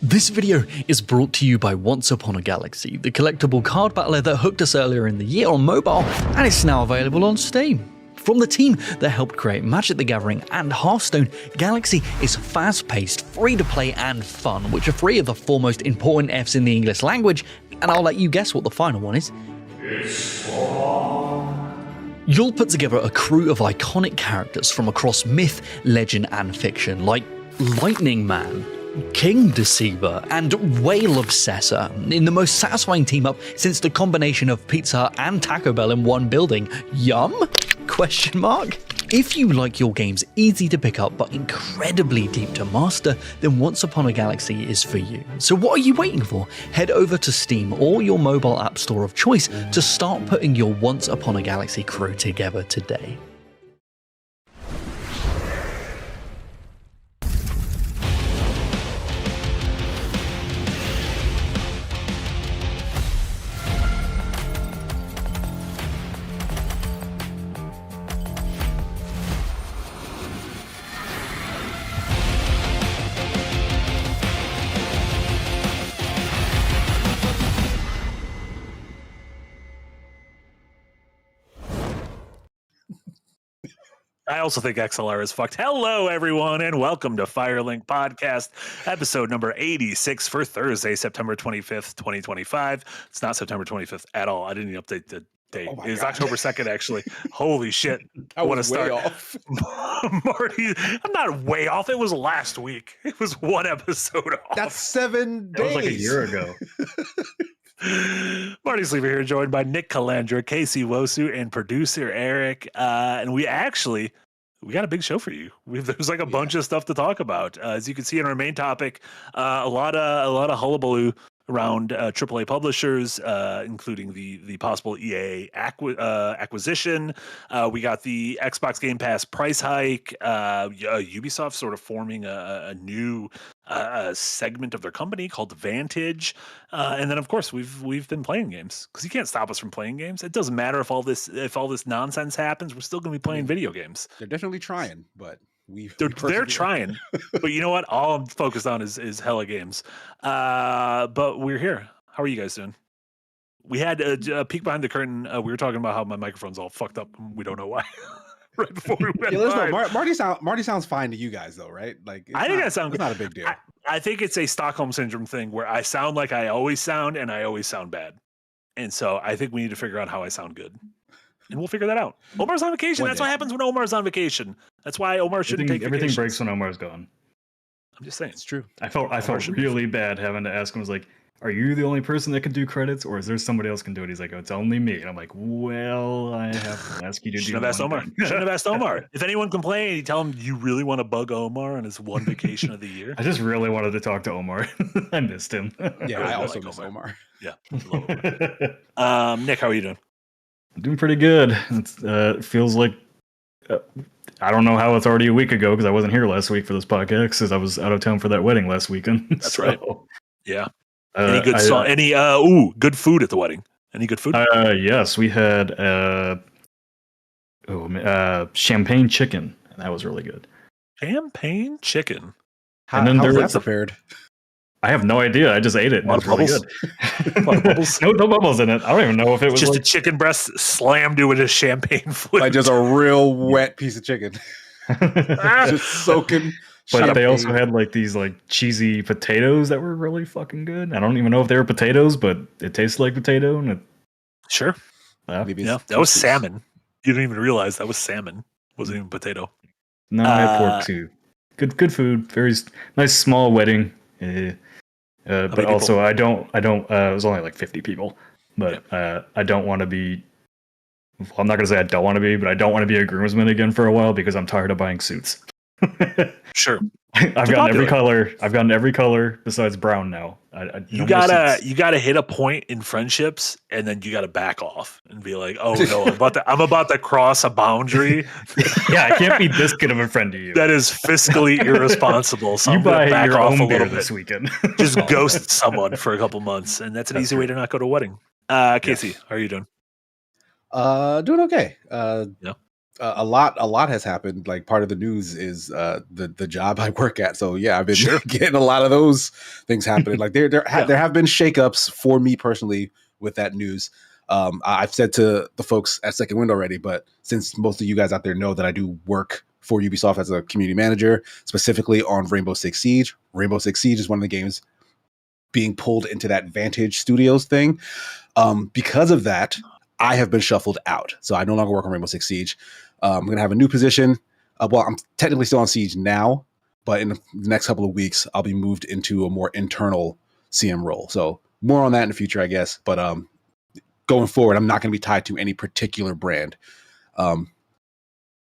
This video is brought to you by Once Upon a Galaxy, the collectible card battler that hooked us earlier in the year on mobile, and it's now available on Steam. From the team that helped create Magic the Gathering and Hearthstone, Galaxy is fast-paced, free-to-play and fun, which are three of the four most important Fs in the English language, and I'll let you guess what the final one is. It's fun. You'll put together a crew of iconic characters from across myth, legend and fiction, like Lightning Man, King Deceiver, and Whale Obsessor, in the most satisfying team-up since the combination of Pizza Hut and Taco Bell in one building. Yum? Question mark? If you like your games easy to pick up but incredibly deep to master, then Once Upon a Galaxy is for you. So what are you waiting for? Head over to Steam or your mobile app store of choice to start putting your Once Upon a Galaxy crew together today. I also think XLR is fucked. Hello, everyone, and welcome to Firelink Podcast, episode number 86 for Thursday, September 25th, 2025. It's not September 25th at all. I didn't even update the date. It's October 2nd, actually. Holy shit. I was way off. Marty, I'm not way off. It was last week. It was one episode off. That's 7 days. That was like a year ago. Marty Sleeper here, joined by Nick Calandra, Casey Wosu, and producer Eric. And we got a big show for you. There's like a bunch of stuff to talk about. As you can see in our main topic, a lot of hullabaloo around AAA publishers, including the possible EA acquisition. We got the Xbox Game Pass price hike. Ubisoft sort of forming a new segment of their company called Vantage, and then of course we've been playing games because you can't stop us from playing games. It doesn't matter if all this nonsense happens. We're still going to be playing video games. They're definitely trying, but they're trying. But you know what? All I'm focused on is hella games. But we're here. How are you guys doing? We had a peek behind the curtain. We were talking about how my microphone's all fucked up. We don't know why. Right before we went live. Marty sounds fine to you guys though, right? Like I think that sounds it's not a big deal. I think it's a Stockholm syndrome thing where I sound like I always sound and I always sound bad. And so I think we need to figure out how I sound good. And we'll figure that out. Omar's on vacation. That's what happens when Omar's on vacation. That's why Omar shouldn't take everything vacations. breaks when Omar's gone. I'm just saying. It's true. I felt really bad having to ask him. I was like, are you the only person that can do credits, or is there somebody else can do it? He's like, oh, it's only me. And I'm like, well, I have to ask you to do it. Shouldn't have asked Omar. If anyone complained, you tell him you really want to bug Omar on his one vacation of the year. I just really wanted to talk to Omar. I missed him. Yeah, I also miss Omar. Yeah. Nick, how are you doing? I'm doing pretty good. It feels like I don't know how it's already a week ago because I wasn't here last week for this podcast because I was out of town for that wedding last weekend. That's right. Yeah. Any good song? Good food at the wedding? Any good food? Yes, we had champagne chicken, and that was really good. Champagne chicken. How was that prepared? I have no idea. I just ate it. A lot of bubbles. Really good. no bubbles in it. I don't even know if it was just a chicken breast slammed with a champagne flute. Like just a real wet piece of chicken. Just soaking. But champagne. They also had like these like cheesy potatoes that were really fucking good. I don't even know if they were potatoes, but it tasted like potato. And sure. Yeah, that was salmon. You didn't even realize that was salmon. It wasn't even potato. No, I had pork too. Good food. Very nice small wedding. But also people? I don't. It was only like 50 people. But I don't want to be. Well, I'm not gonna say I don't want to be, but I don't want to be a groomsman again for a while because I'm tired of buying suits. Sure. I've gotten every color. I've gotten every color besides brown now. You gotta hit a point in friendships, and then you gotta back off and be like, "Oh no, I'm about to cross a boundary." Yeah, I can't be this good of a friend to you. That is fiscally irresponsible. So you I'm buy back your off own a little beer this bit. weekend. Just ghost someone for a couple months, and that's an easy way to not go to a wedding. Casey, how are you doing? Doing okay. Yeah. A lot has happened. Like part of the news is the job I work at. So yeah, I've been getting a lot of those things happening. Like there have been shakeups for me personally with that news. I've said to the folks at Second Wind already, but since most of you guys out there know that I do work for Ubisoft as a community manager, specifically on Rainbow Six Siege. Rainbow Six Siege is one of the games being pulled into that Vantage Studios thing. Because of that, I have been shuffled out. So I no longer work on Rainbow Six Siege. I'm going to have a new position. Well, I'm technically still on Siege now, but in the next couple of weeks, I'll be moved into a more internal CM role. So more on that in the future, I guess. But going forward, I'm not going to be tied to any particular brand.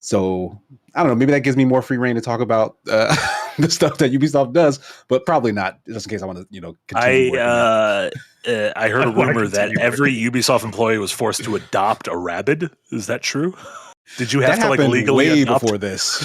So I don't know. Maybe that gives me more free reign to talk about the stuff that Ubisoft does, but probably not. Just in case I want to, continue I heard a rumor that every Ubisoft employee was forced to adopt a rabbit. Is that true? Did you have to legally way adopt? Before this?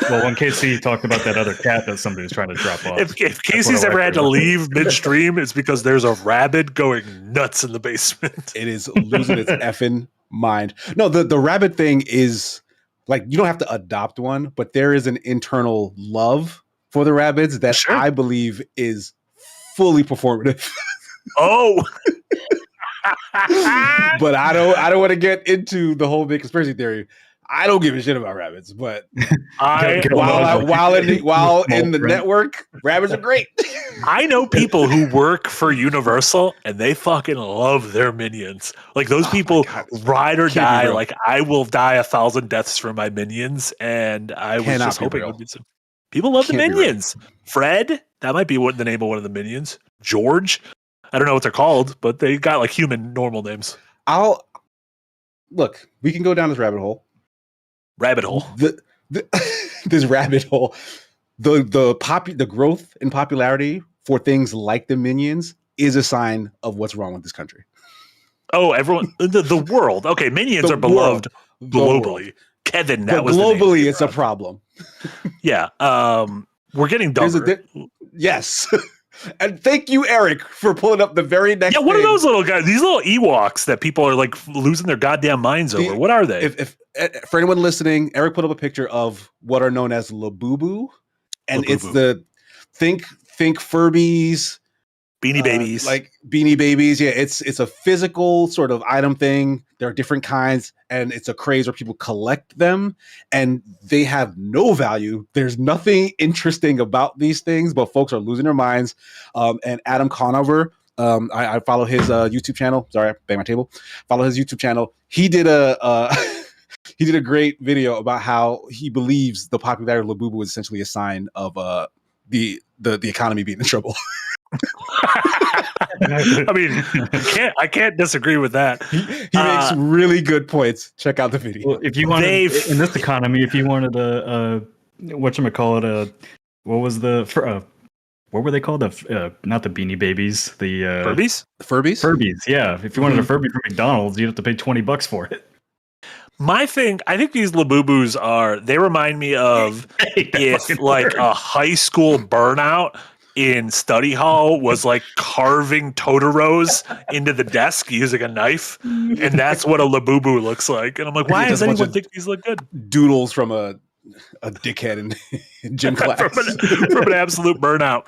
Well, when Casey talked about that other cat that somebody was trying to drop off. If Casey's ever had to leave midstream, it's because there's a rabbit going nuts in the basement. It is losing its effing mind. No, the rabbit thing is like you don't have to adopt one, but there is an internal love for the rabbits that I believe is fully performative. Oh. But I don't want to get into the whole big conspiracy theory. I don't give a shit about rabbits, but while in the network, rabbits are great. I know people who work for Universal and they fucking love their minions. Like those people ride or die. Like I will die 1,000 deaths for my minions, and I was just hoping it would be some. People love the minions. Fred, that might be the name of one of the minions. George. I don't know what they're called, but they got like human normal names. Look, we can go down this rabbit hole. This rabbit hole. The growth in popularity for things like the minions is a sign of what's wrong with this country. Oh, everyone, the world. Okay, minions are beloved globally. Kevin, that was globally. It's a problem. Yeah, we're getting dumber. Yes. And thank you, Eric, for pulling up the very next. Yeah, what are those little guys? These little Ewoks that people are like losing their goddamn minds over. What are they? If for anyone listening, Eric put up a picture of what are known as Labubu, and it's the think Furbies, Beanie Babies, like Beanie Babies. Yeah, it's a physical sort of item thing. There are different kinds, and it's a craze where people collect them, and they have no value. There's nothing interesting about these things, but folks are losing their minds. And Adam Conover, I follow his YouTube channel. Sorry, I banged my table. Follow his YouTube channel. He did he did a great video about how he believes the popularity of Labubu is essentially a sign of the economy being in trouble. I mean, I can't disagree with that. He makes really good points. Check out the video. Well, if you wanted in this economy, if you wanted whatchamacallit, what was what were they called? Not the Beanie Babies, the Furbies. Yeah, if you wanted a Furby from McDonald's, you'd have to pay $20 for it. My thing, I think these Labubus they remind me of if like a high school burnout in study hall was like carving Totoros into the desk using a knife, and that's what a Labubu looks like. And I'm like, why does anyone think these look good? Doodles from a dickhead in gym class from an absolute burnout.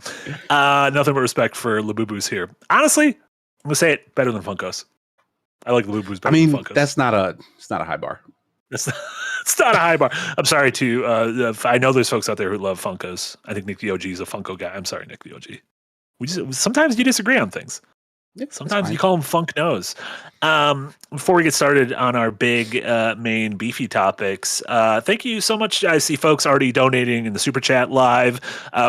Nothing but respect for Labubus here. Honestly, I'm gonna say it, better than Funkos. I like Labubus better than Funkos. It's not a high bar. It's not a high bar. I'm sorry to. I know there's folks out there who love Funkos. I think Nick the OG is a Funko guy. I'm sorry, Nick the OG. Sometimes you disagree on things. Sometimes you call them funk nose. Before we get started on our big main beefy topics, thank you so much. I see folks already donating in the super chat live.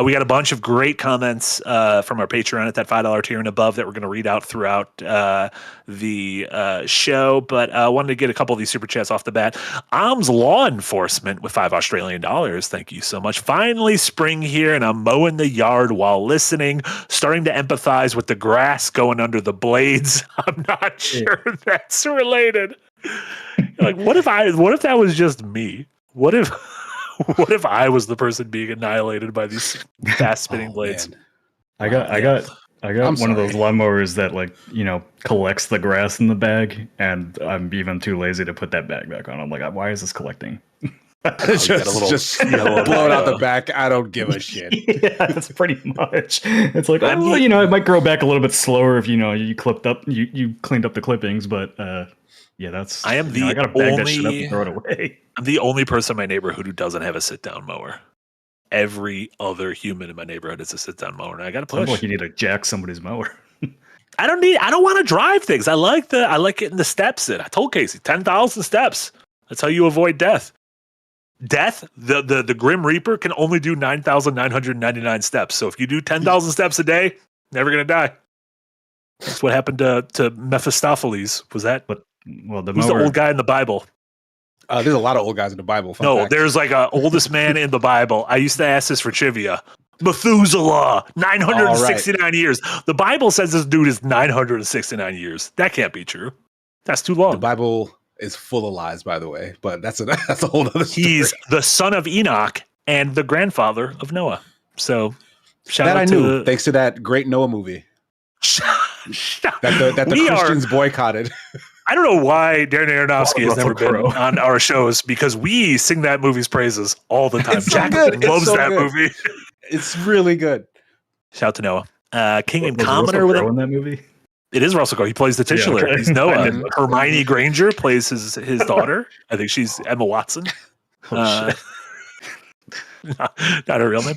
We got a bunch of great comments from our Patreon at that $5 tier and above that we're going to read out throughout the show. But I wanted to get a couple of these super chats off the bat. Arms Law Enforcement with $5 Australian. Thank you so much. Finally, spring here, and I'm mowing the yard while listening, starting to empathize with the grass going under the blades. I'm not sure that's related. Like, what if that was just me? What if I was the person being annihilated by these fast spinning blades? Man. I got I got I'm one of those sorry. lawnmowers that collects the grass in the bag, and I'm even too lazy to put that bag back on. I'm like, why is this collecting? just you got a little blow it out the back, back. I don't give a shit. Yeah, that's pretty much. It's like, I'm it might grow back a little bit slower if you cleaned up the clippings, but yeah, that's. I am I gotta bag that shit up and throw it away. I'm the only person in my neighborhood who doesn't have a sit down mower. Every other human in my neighborhood is a sit down mower, and I got to Sounds push. like you need to jack somebody's mower. I don't want to drive things. I like getting the steps in. I told Casey 10,000 steps. That's how you avoid death. The Grim Reaper can only do 9,999 steps. So if you do 10,000 steps a day, never gonna die. That's what happened to Mephistopheles. Was that? But the Who's mower, the old guy in the Bible? There's a lot of old guys in the Bible. Fun fact. There's like a oldest man in the Bible. I used to ask this for trivia. Methuselah, 969 years. The Bible says this dude is 969 years. That can't be true. That's too long. The Bible is full of lies, by the way, but that's a whole other story. He's the son of Enoch and the grandfather of Noah. So shout that out I to knew thanks to that great Noah movie that the Christians boycotted. I don't know why Darren Aronofsky has never been Crowe. on our shows, because we sing that movie's praises all the time. It's so Jack good. loves It's so that good. movie. It's really good. Shout out to Noah. King and Was Commoner Russell with Crowe him. in that movie. It is Russell Crowe. He plays the titular. okay. He's Noah. Mhm. Hermione Granger plays his daughter. I think she's Emma Watson. Oh, shit. Not her real name.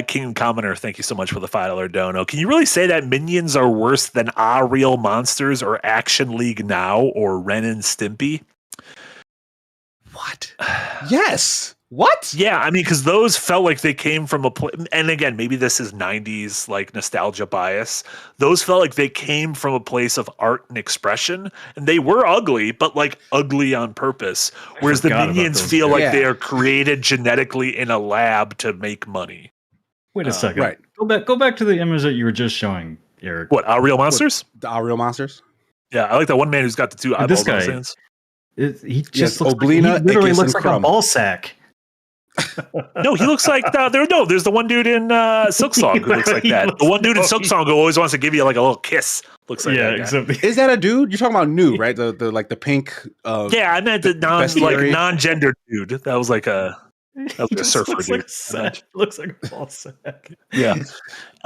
King and Commoner, thank you so much for the $5 dono. Can you really say that Minions are worse than Our Real Monsters or Action League Now or Ren and Stimpy? What? Yes. What? Yeah, I mean, because those felt like they came from a place, and again, maybe this is 90s like nostalgia bias. Those felt like they came from a place of art and expression, and they were ugly, but like ugly on purpose. Whereas the forgot about Minions those feel guys. like Yeah. they are created genetically in a lab to make money. Wait a second. Right. Go back to the image that you were just showing, Eric. What, Our Real Monsters? Our Real Monsters? Yeah, I like that one man who's got the two eyeballs This on his guy- hands. He just Yes, looks Oblina, like, he literally Ickis, looks and like a Crumb. ball sack. No, he looks like there's the one dude in Silk Song who looks like He that. looks The one dude in so- Silk Song who always wants to give you like a little kiss. Looks like Yeah, that guy. except Is that a dude? You're talking about new, right? The like the pink. Yeah, I meant the Bestiary. non-gendered dude. That was like a he just surfer looks dude. like a sack. Looks like a ball sack. yeah.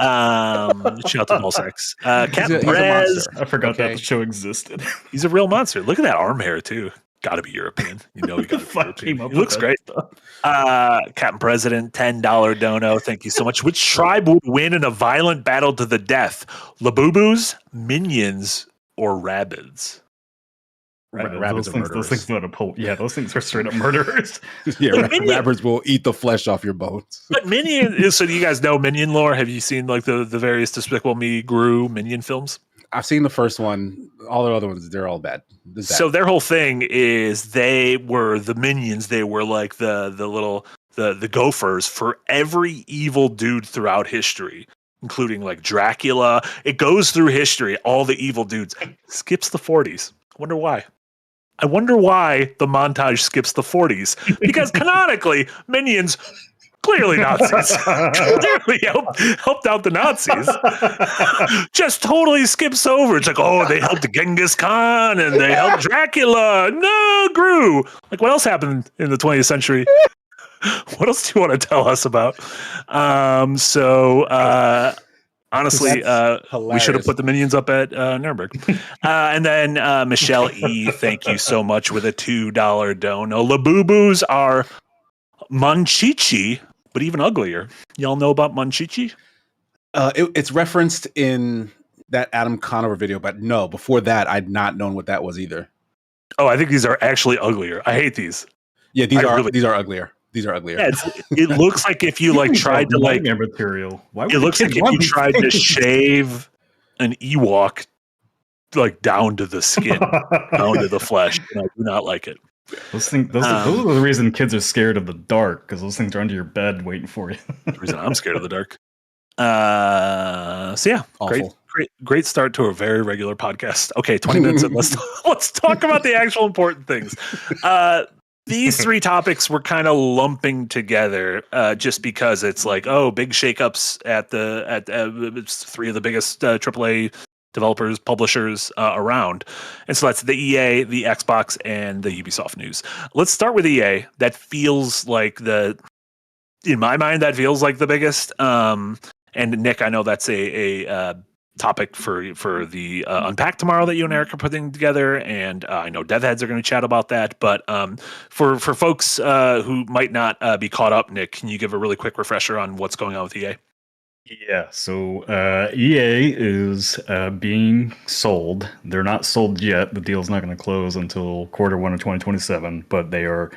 Shout out to ball sacks. Captain he's a Perez. monster. I forgot Okay. that show existed. He's a real monster. Look at that arm hair too. Got to be European. You know he got to be Fuck, came European. up He with looks that great. stuff. Captain President, $10 dono. Thank you so much. Which tribe would win in a violent battle to the death? Labubus, Minions, or Rabbids? Rabbits are those things those things are straight up murderers. Yeah, Like Minion- rabbits will eat the flesh off your bones. But Minion is, so do you guys know Minion lore? Have you seen like the various Despicable Me, Gru, Minion films? I've seen the first one. All the other ones, they're all bad. It's bad. So their whole thing is they were the minions. They were like the little the gophers for every evil dude throughout history, including like Dracula. It goes through history, all the evil dudes. Skips the 40s. I wonder why the montage skips the 40s. Because canonically, Minions clearly Nazis. Clearly helped out the Nazis. Just totally skips over. It's like, oh, they helped Genghis Khan and they helped Dracula. No, Gru. Like, what else happened in the 20th century? What else do you want to tell us about? Honestly, we should have put the Minions up at Nuremberg. And then Michelle E., thank you so much with a $2 dono. Labubus are Monchichi, but even uglier. Y'all know about Monchichi? It's referenced in that Adam Conover video, but no, before that, I'd not known what that was either. Oh, I think these are actually uglier. I hate these. Yeah, these I are really- these are uglier. These are uglier. Yeah, it looks like if you like tried to like. nightmare material. Why would It looks the like kids if want you these tried to things? shave an Ewok like down to the skin, down to the flesh. And I do not like it. Those are the reason kids are scared of the dark, because those things are under your bed waiting for you. The reason I'm scared of the dark. So yeah, Awful. great start to a very regular podcast. Okay, 20 minutes in. Let's talk about the actual important things. these three topics we're kind of lumping together just because it's like, oh, big shakeups at it's three of the biggest AAA developers, publishers around. And so that's the EA, the Xbox, and the Ubisoft news. Let's start with EA. That feels like in my mind, that feels like the biggest. And Nick, I know that's a topic for the Unpack tomorrow that you and Eric are putting together, and I know Devheads are going to chat about that. But for folks who might not be caught up, Nick, can you give a really quick refresher on what's going on with EA? Yeah, so EA is being sold. They're not sold yet. The deal's not going to close until Q1 of 2027, but they are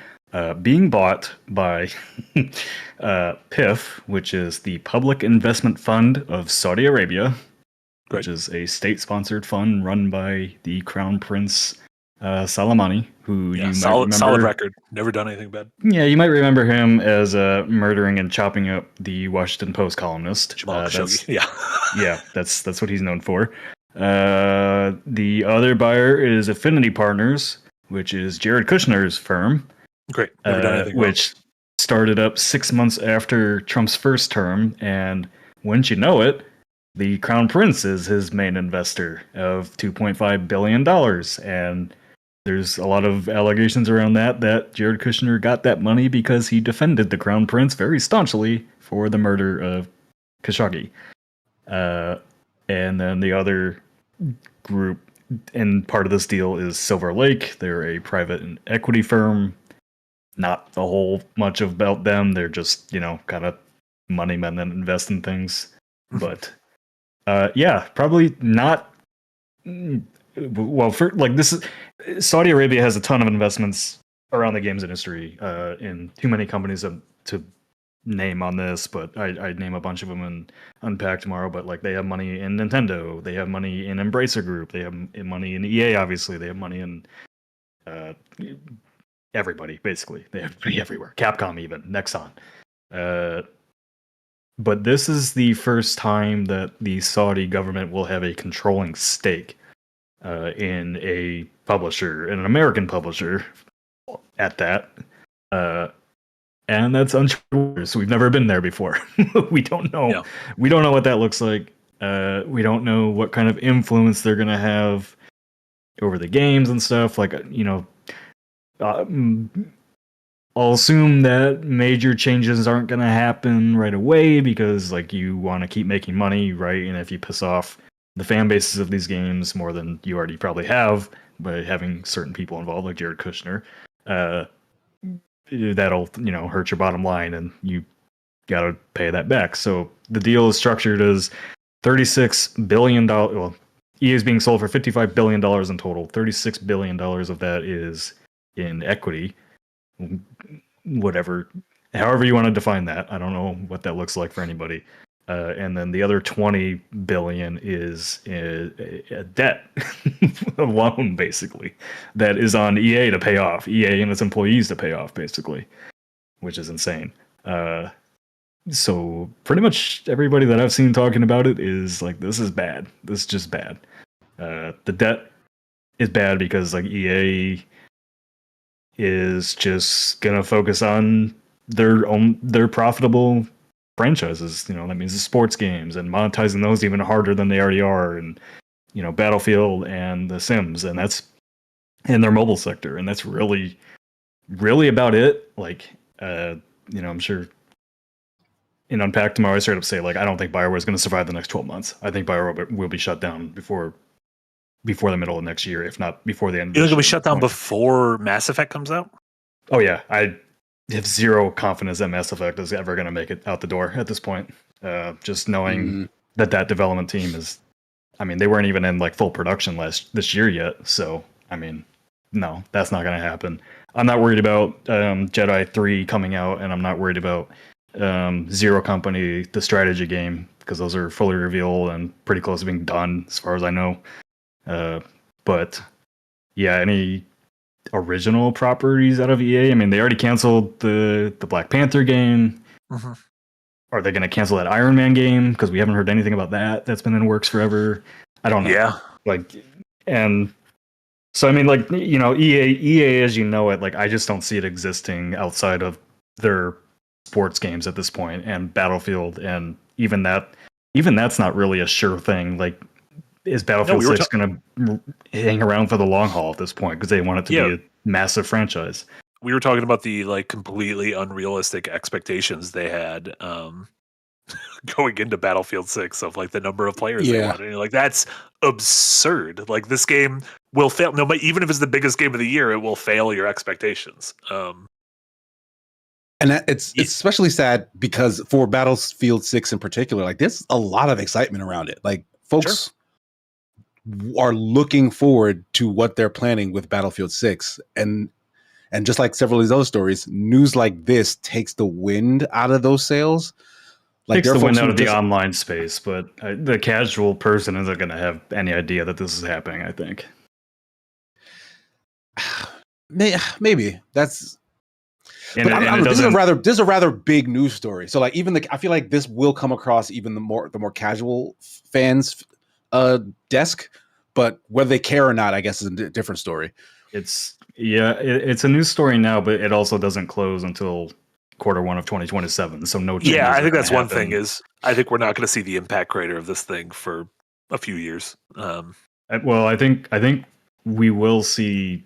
being bought by PIF, which is the Public Investment Fund of Saudi Arabia, which is a state-sponsored fund run by the Crown Prince Salamani, who you might remember. Solid record. Never done anything bad. Yeah, you might remember him as murdering and chopping up the Washington Post columnist. Jamal Khashoggi. Yeah. Yeah, that's what he's known for. The other buyer is Affinity Partners, which is Jared Kushner's firm. Great. Never done anything which started up 6 months after Trump's first term, and wouldn't you know it, the Crown Prince is his main investor of $2.5 billion, and there's a lot of allegations around that Jared Kushner got that money because he defended the Crown Prince very staunchly for the murder of Khashoggi. And then the other group and part of this deal is Silver Lake. They're a private equity firm. Not a whole much about them. They're just, kind of money men that invest in things. But yeah, probably not. Well, Saudi Arabia has a ton of investments around the games industry in too many companies to name on this, but I'd name a bunch of them and unpack tomorrow. But they have money in Nintendo, they have money in Embracer Group, they have money in EA, obviously, they have money in everybody, basically. They have money everywhere. Capcom, even Nexon. But this is the first time that the Saudi government will have a controlling stake in a publisher, in an American publisher at that. And that's uncharted. So we've never been there before. We don't know. Yeah. We don't know what that looks like. We don't know what kind of influence they're going to have over the games and stuff. I'll assume that major changes aren't going to happen right away because you want to keep making money, right? And if you piss off the fan bases of these games more than you already probably have by having certain people involved like Jared Kushner, that'll hurt your bottom line and you got to pay that back. So the deal is structured as $36 billion. Well, EA is being sold for $55 billion in total. $36 billion of that is in equity. However you want to define that. I don't know what that looks like for anybody. And then the other $20 billion is a debt, a loan, basically, that is on EA to pay off, EA and its employees to pay off, basically, which is insane. So pretty much everybody that I've seen talking about it is this is bad. This is just bad. The debt is bad because EA is just gonna focus on their profitable franchises. That means the sports games and monetizing those even harder than they already are, and Battlefield and The Sims, and that's in their mobile sector, and that's really about it. I'm sure in Unpack tomorrow I straight up say I don't think BioWare is going to survive the next 12 months. I think BioWare will be shut down before the middle of next year, if not before the end. You think it'll be shut down before Mass Effect comes out? Oh yeah, I have zero confidence that Mass Effect is ever going to make it out the door at this point. Just knowing that development team is, they weren't even in full production this year yet. So, no, that's not going to happen. I'm not worried about Jedi 3 coming out, and I'm not worried about Zero Company, the strategy game, because those are fully revealed and pretty close to being done as far as I know. But yeah, any original properties out of EA? They already canceled the Black Panther game. Mm-hmm. Are they going to cancel that Iron Man game? Because we haven't heard anything about that. That's been in works forever. I don't know. Yeah. And So I mean, like, you know, EA as you know it, like I just don't see it existing outside of their sports games at this point, and Battlefield, and even that's not really a sure thing. Like, is Battlefield 6 going to hang around for the long haul at this point because they want it to be a massive franchise? We were talking about the like completely unrealistic expectations they had going into Battlefield 6 of like the number of players they wanted. And, like, that's absurd. Like, this game will fail. No, but even if it's the biggest game of the year, it will fail your expectations. And it's especially sad because for Battlefield 6 in particular, like there's a lot of excitement around it. Like folks are looking forward to what they're planning with Battlefield 6. And just like several of those stories, news like this takes the wind out of those sales. Like takes the wind out of the online space, but the casual person isn't going to have any idea that this is happening, I think. Maybe that's... But this is a rather big news story. So like even I feel like this will come across even the more casual fans desk, but whether they care or not, I guess is a different story. It's a news story now, but it also doesn't close until Q1 of 2027. So no. Yeah, I think that's one thing is I think we're not going to see the impact crater of this thing for a few years. Well, I think we will see.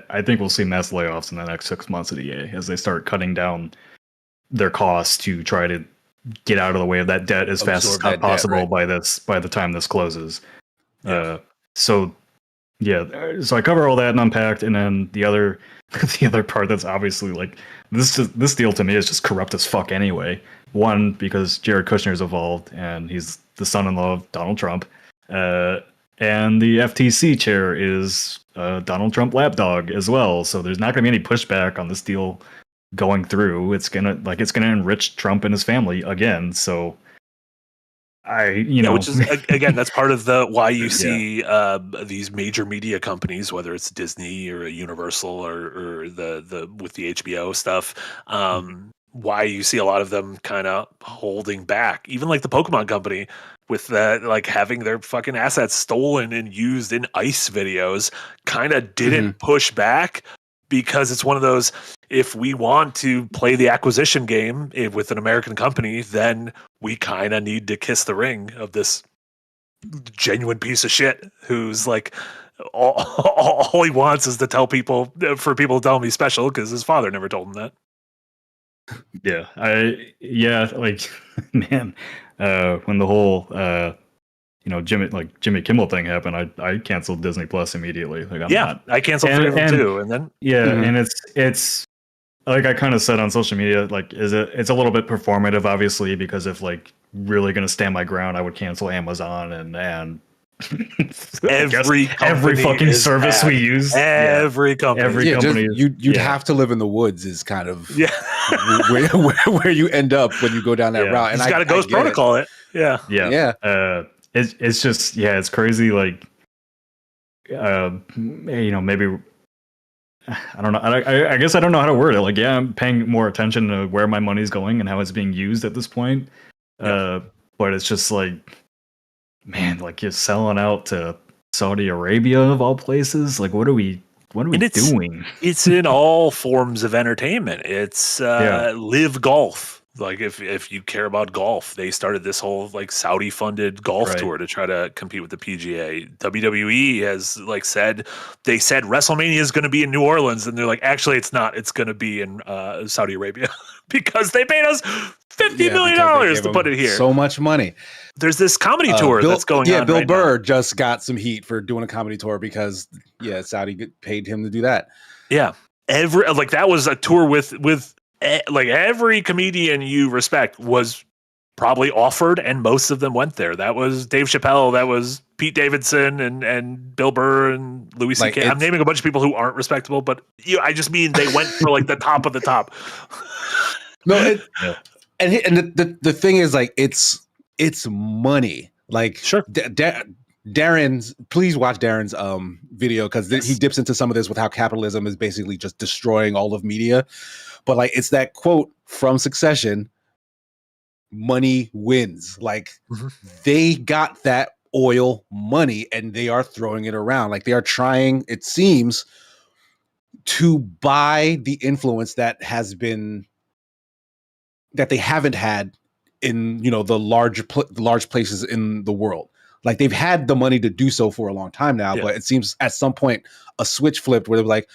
I think we'll see mass layoffs in the next 6 months at EA as they start cutting down their costs to try to get out of the way of that debt as fast as possible by the time this closes. Yeah. So I cover all that and unpacked, and then the other part that's obviously like this deal to me is just corrupt as fuck anyway. One, because Jared Kushner's involved and he's the son-in-law of Donald Trump, and the FTC chair is Donald Trump lapdog as well. So there's not going to be any pushback on this deal going through. It's gonna enrich Trump and his family again. So which is again, that's part of the why you see these major media companies, whether it's Disney or Universal or the with the HBO stuff, why you see a lot of them kind of holding back. Even like the Pokemon company with that, like having their fucking assets stolen and used in ICE videos, kind of didn't push back. Because it's one of those, if we want to play the acquisition game with an American company, then we kind of need to kiss the ring of this genuine piece of shit who's like, all he wants is to tell people, for people to tell him he's special because his father never told him that. Man, when the whole Jimmy Kimmel thing happened, I canceled Disney Plus immediately. Like I canceled Freedom too, and then and it's like I kind of said on social media, like it's a little bit performative, obviously, because if like really gonna stand my ground, I would cancel Amazon and every fucking service bad. we use. Every company. You'd have to live in the woods is kind of where you end up when you go down that route. And I got to Ghost Protocol it. Yeah. It's just it's crazy. Like maybe I don't know. I guess I don't know how to word it. Like I'm paying more attention to where my money's going and how it's being used at this point. But it's just like, man, like you're selling out to Saudi Arabia of all places. Like what are we doing? It's in all forms of entertainment. It's Live Golf. Like if you care about golf, they started this whole like Saudi funded golf tour to try to compete with the PGA. WWE has said WrestleMania is going to be in New Orleans, and they're like, actually, it's not. It's going to be in Saudi Arabia because they paid us $50 million to put it here. So much money. There's this comedy tour that's going on. Yeah, Bill right Burr now. just got some heat for doing a comedy tour because Saudi paid him to do that. Yeah, that was a tour with like every comedian you respect was probably offered, and most of them went there. That was Dave Chappelle, that was Pete Davidson, and Bill Burr and Louis C.K. I'm naming a bunch of people who aren't respectable, but I just mean they went for like the top of the top. No, and the thing is, like, it's money. Like, sure. Darren's, please watch Darren's video because he dips into some of this with how capitalism is basically just destroying all of media. But like, it's that quote from Succession: "Money wins." Like they got that oil money, and they are throwing it around. Like they are trying, it seems, to buy the influence that they haven't had in the large places in the world. Like they've had the money to do so for a long time now, but it seems at some point a switch flipped where they're like,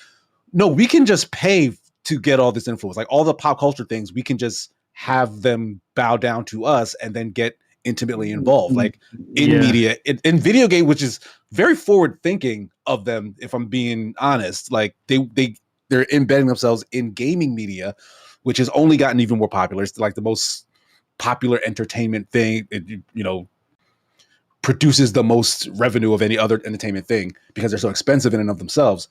no, we can just pay to get all this influence. Like all the pop culture things, we can just have them bow down to us and then get intimately involved. Like in media, in video game, which is very forward thinking of them, if I'm being honest. Like they're embedding themselves in gaming media, which has only gotten even more popular. It's like the most popular entertainment thing. It, produces the most revenue of any other entertainment thing because they're so expensive in and of themselves.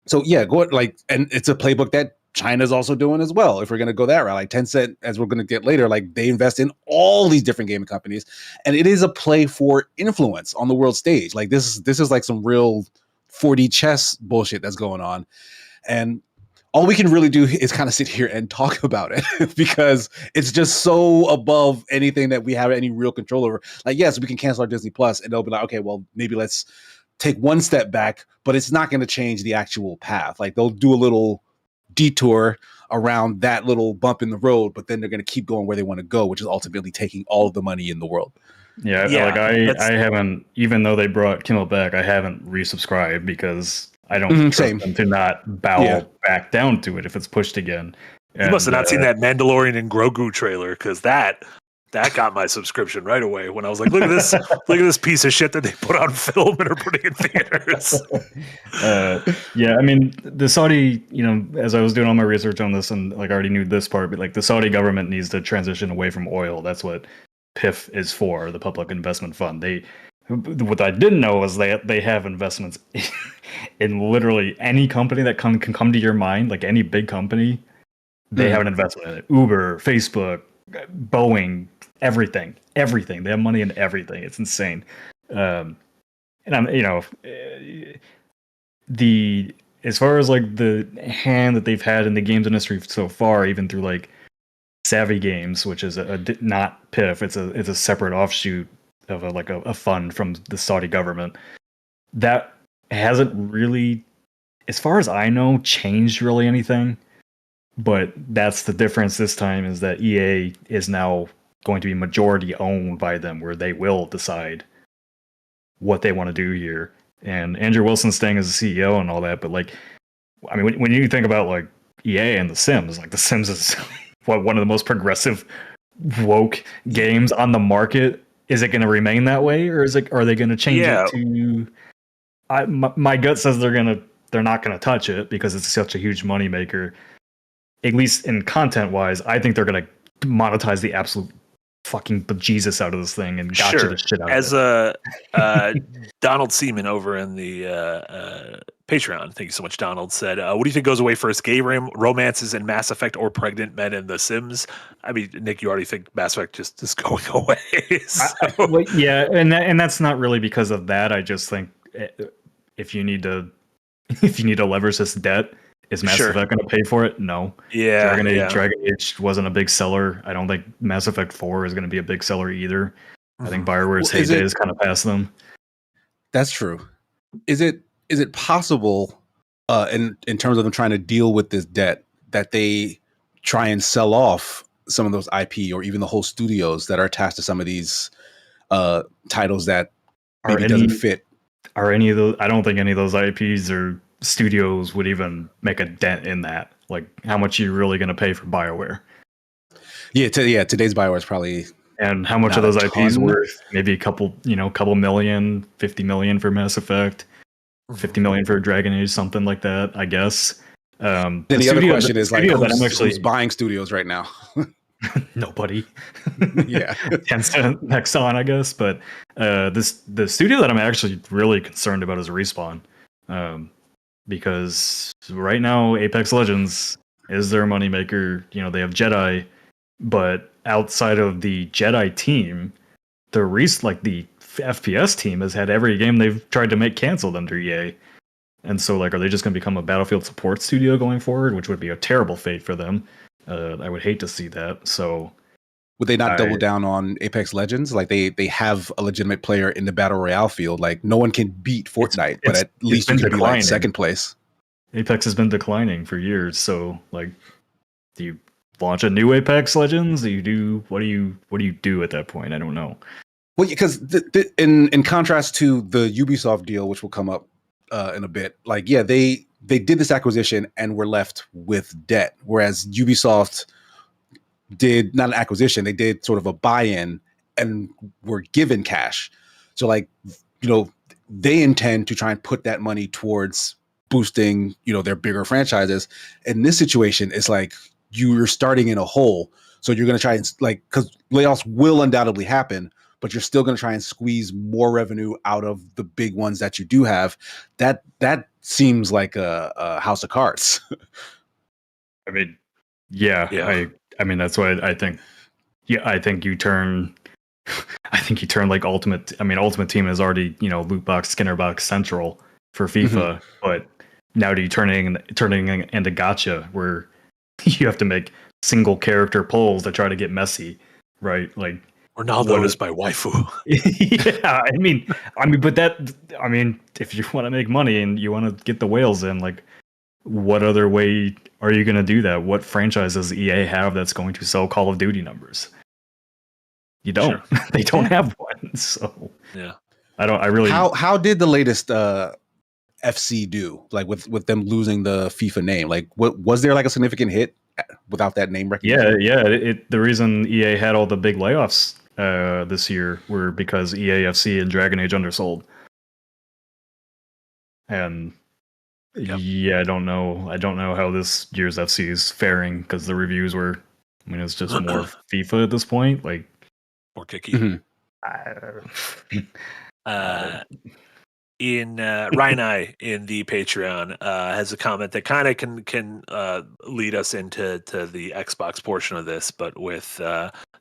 So and it's a playbook that China's also doing as well. If we're going to go that route, like Tencent, as we're going to get later, like they invest in all these different gaming companies, and it is a play for influence on the world stage. Like this is like some real 4D chess bullshit that's going on. And all we can really do is kind of sit here and talk about it because it's just so above anything that we have any real control over. Like, yes, we can cancel our Disney Plus and they'll be like, okay, well, maybe let's take one step back, but it's not going to change the actual path. Like they'll do a little detour around that little bump in the road, but then they're going to keep going where they want to go, which is ultimately taking all of the money in the world. Yeah, like I haven't, even though they brought Kimmel back, I haven't resubscribed because I don't trust them to not bow back down to it if it's pushed again. You must have not seen that Mandalorian and Grogu trailer, because that got my subscription right away when I was like, look at this piece of shit that they put on film and are putting in theaters. I mean, the Saudi, as I was doing all my research on this, and like I already knew this part, but like the Saudi government needs to transition away from oil. That's what PIF is for, the Public Investment Fund. What I didn't know was they have investments in literally any company that can come to your mind, like any big company. They have an investment in it. Uber, Facebook, Boeing, everything. They have money in everything. It's insane. And I'm, as far as like the hand that they've had in the games industry so far, even through like Savvy Games, which is not PIF, it's a separate offshoot of a fund from the Saudi government, that hasn't really, as far as I know, changed really anything. But that's the difference this time, is that EA is now going to be majority owned by them, where they will decide what they want to do here. And Andrew Wilson's staying as a CEO and all that, but like, I mean, when you think about like EA and The Sims, like The Sims is one of the most progressive, woke games on the market. Is it going to remain that way, or are they going to change it to? My gut says they're not going to touch it because it's such a huge moneymaker. At least in content wise, I think they're going to monetize the absolute fucking bejesus out of this thing and gotcha the shit out of it. As Donald Seaman over in the Patreon, thank you so much, Donald, said, what do you think goes away first, gay romances in Mass Effect or pregnant men in The Sims? I mean, Nick, you already think Mass Effect just is going away. So. And that's not really because of that. I just think if you need to leverage this debt, is Mass Effect going to pay for it? No. Yeah. Dragon Age wasn't a big seller. I don't think Mass Effect 4 is going to be a big seller either. I think BioWare's heyday is kind of past them. That's true. Is it possible, in terms of them trying to deal with this debt, that they try and sell off some of those IP or even the whole studios that are attached to some of these titles that maybe doesn't fit? Are any of those? I don't think any of those IPs or studios would even make a dent in that. Like, how much are you really going to pay for BioWare? Today's BioWare is probably. And how much of those IPs worth? Maybe a couple million, 50 million for Mass Effect, 50 million for Dragon Age, something like that, I guess. Then the other question is like, who's buying studios right now? Nobody. Yeah. Tencent, Nexon, I guess. But the studio that I'm actually really concerned about is Respawn. Because right now Apex Legends is their moneymaker. They have Jedi, but outside of the Jedi team, the FPS team has had every game they've tried to make canceled under EA. And so, like, are they just going to become a Battlefield support studio going forward, which would be a terrible fate for them? I would hate to see that. So Would they not double down on Apex Legends? Like they have a legitimate player in the battle royale field. Like no one can beat Fortnite, but at least you can be like second place. Apex has been declining for years. So like, do you launch a new Apex Legends? Do you what do you do at that point? I don't know. Well, because in contrast to the Ubisoft deal, which will come up in a bit, like they did this acquisition and were left with debt, whereas Ubisoft did not an acquisition, they did sort of a buy-in and were given cash. So like, they intend to try and put that money towards boosting, their bigger franchises. In this situation, it's like you're starting in a hole. So you're going to try and because layoffs will undoubtedly happen, but you're still going to try and squeeze more revenue out of the big ones that you do have. That seems like a house of cards. I mean, yeah. I mean, that's why I think. Yeah, I think you turn. I think you turn like Ultimate. I mean, Ultimate Team is already loot box, Skinner box central for FIFA, but now do you turning into gacha where you have to make single character polls that try to get messy, right? Like Ronaldo is my waifu. Yeah, I mean, but if you want to make money and you want to get the whales in, like, what other way are you going to do that? What franchise does EA have that's going to sell Call of Duty numbers? You don't. Sure. They don't have one. So yeah, I really. How did the latest FC do? Like with them losing the FIFA name? Like, what was there like a significant hit without that name recognition? Yeah. The reason EA had all the big layoffs this year were because EAFC and Dragon Age undersold. And I don't know how this year's FC is faring because the reviews were. I mean, it's just more FIFA at this point. Like more kicky. In Ryan I in the Patreon has a comment that kind of can lead us into the Xbox portion of this, but with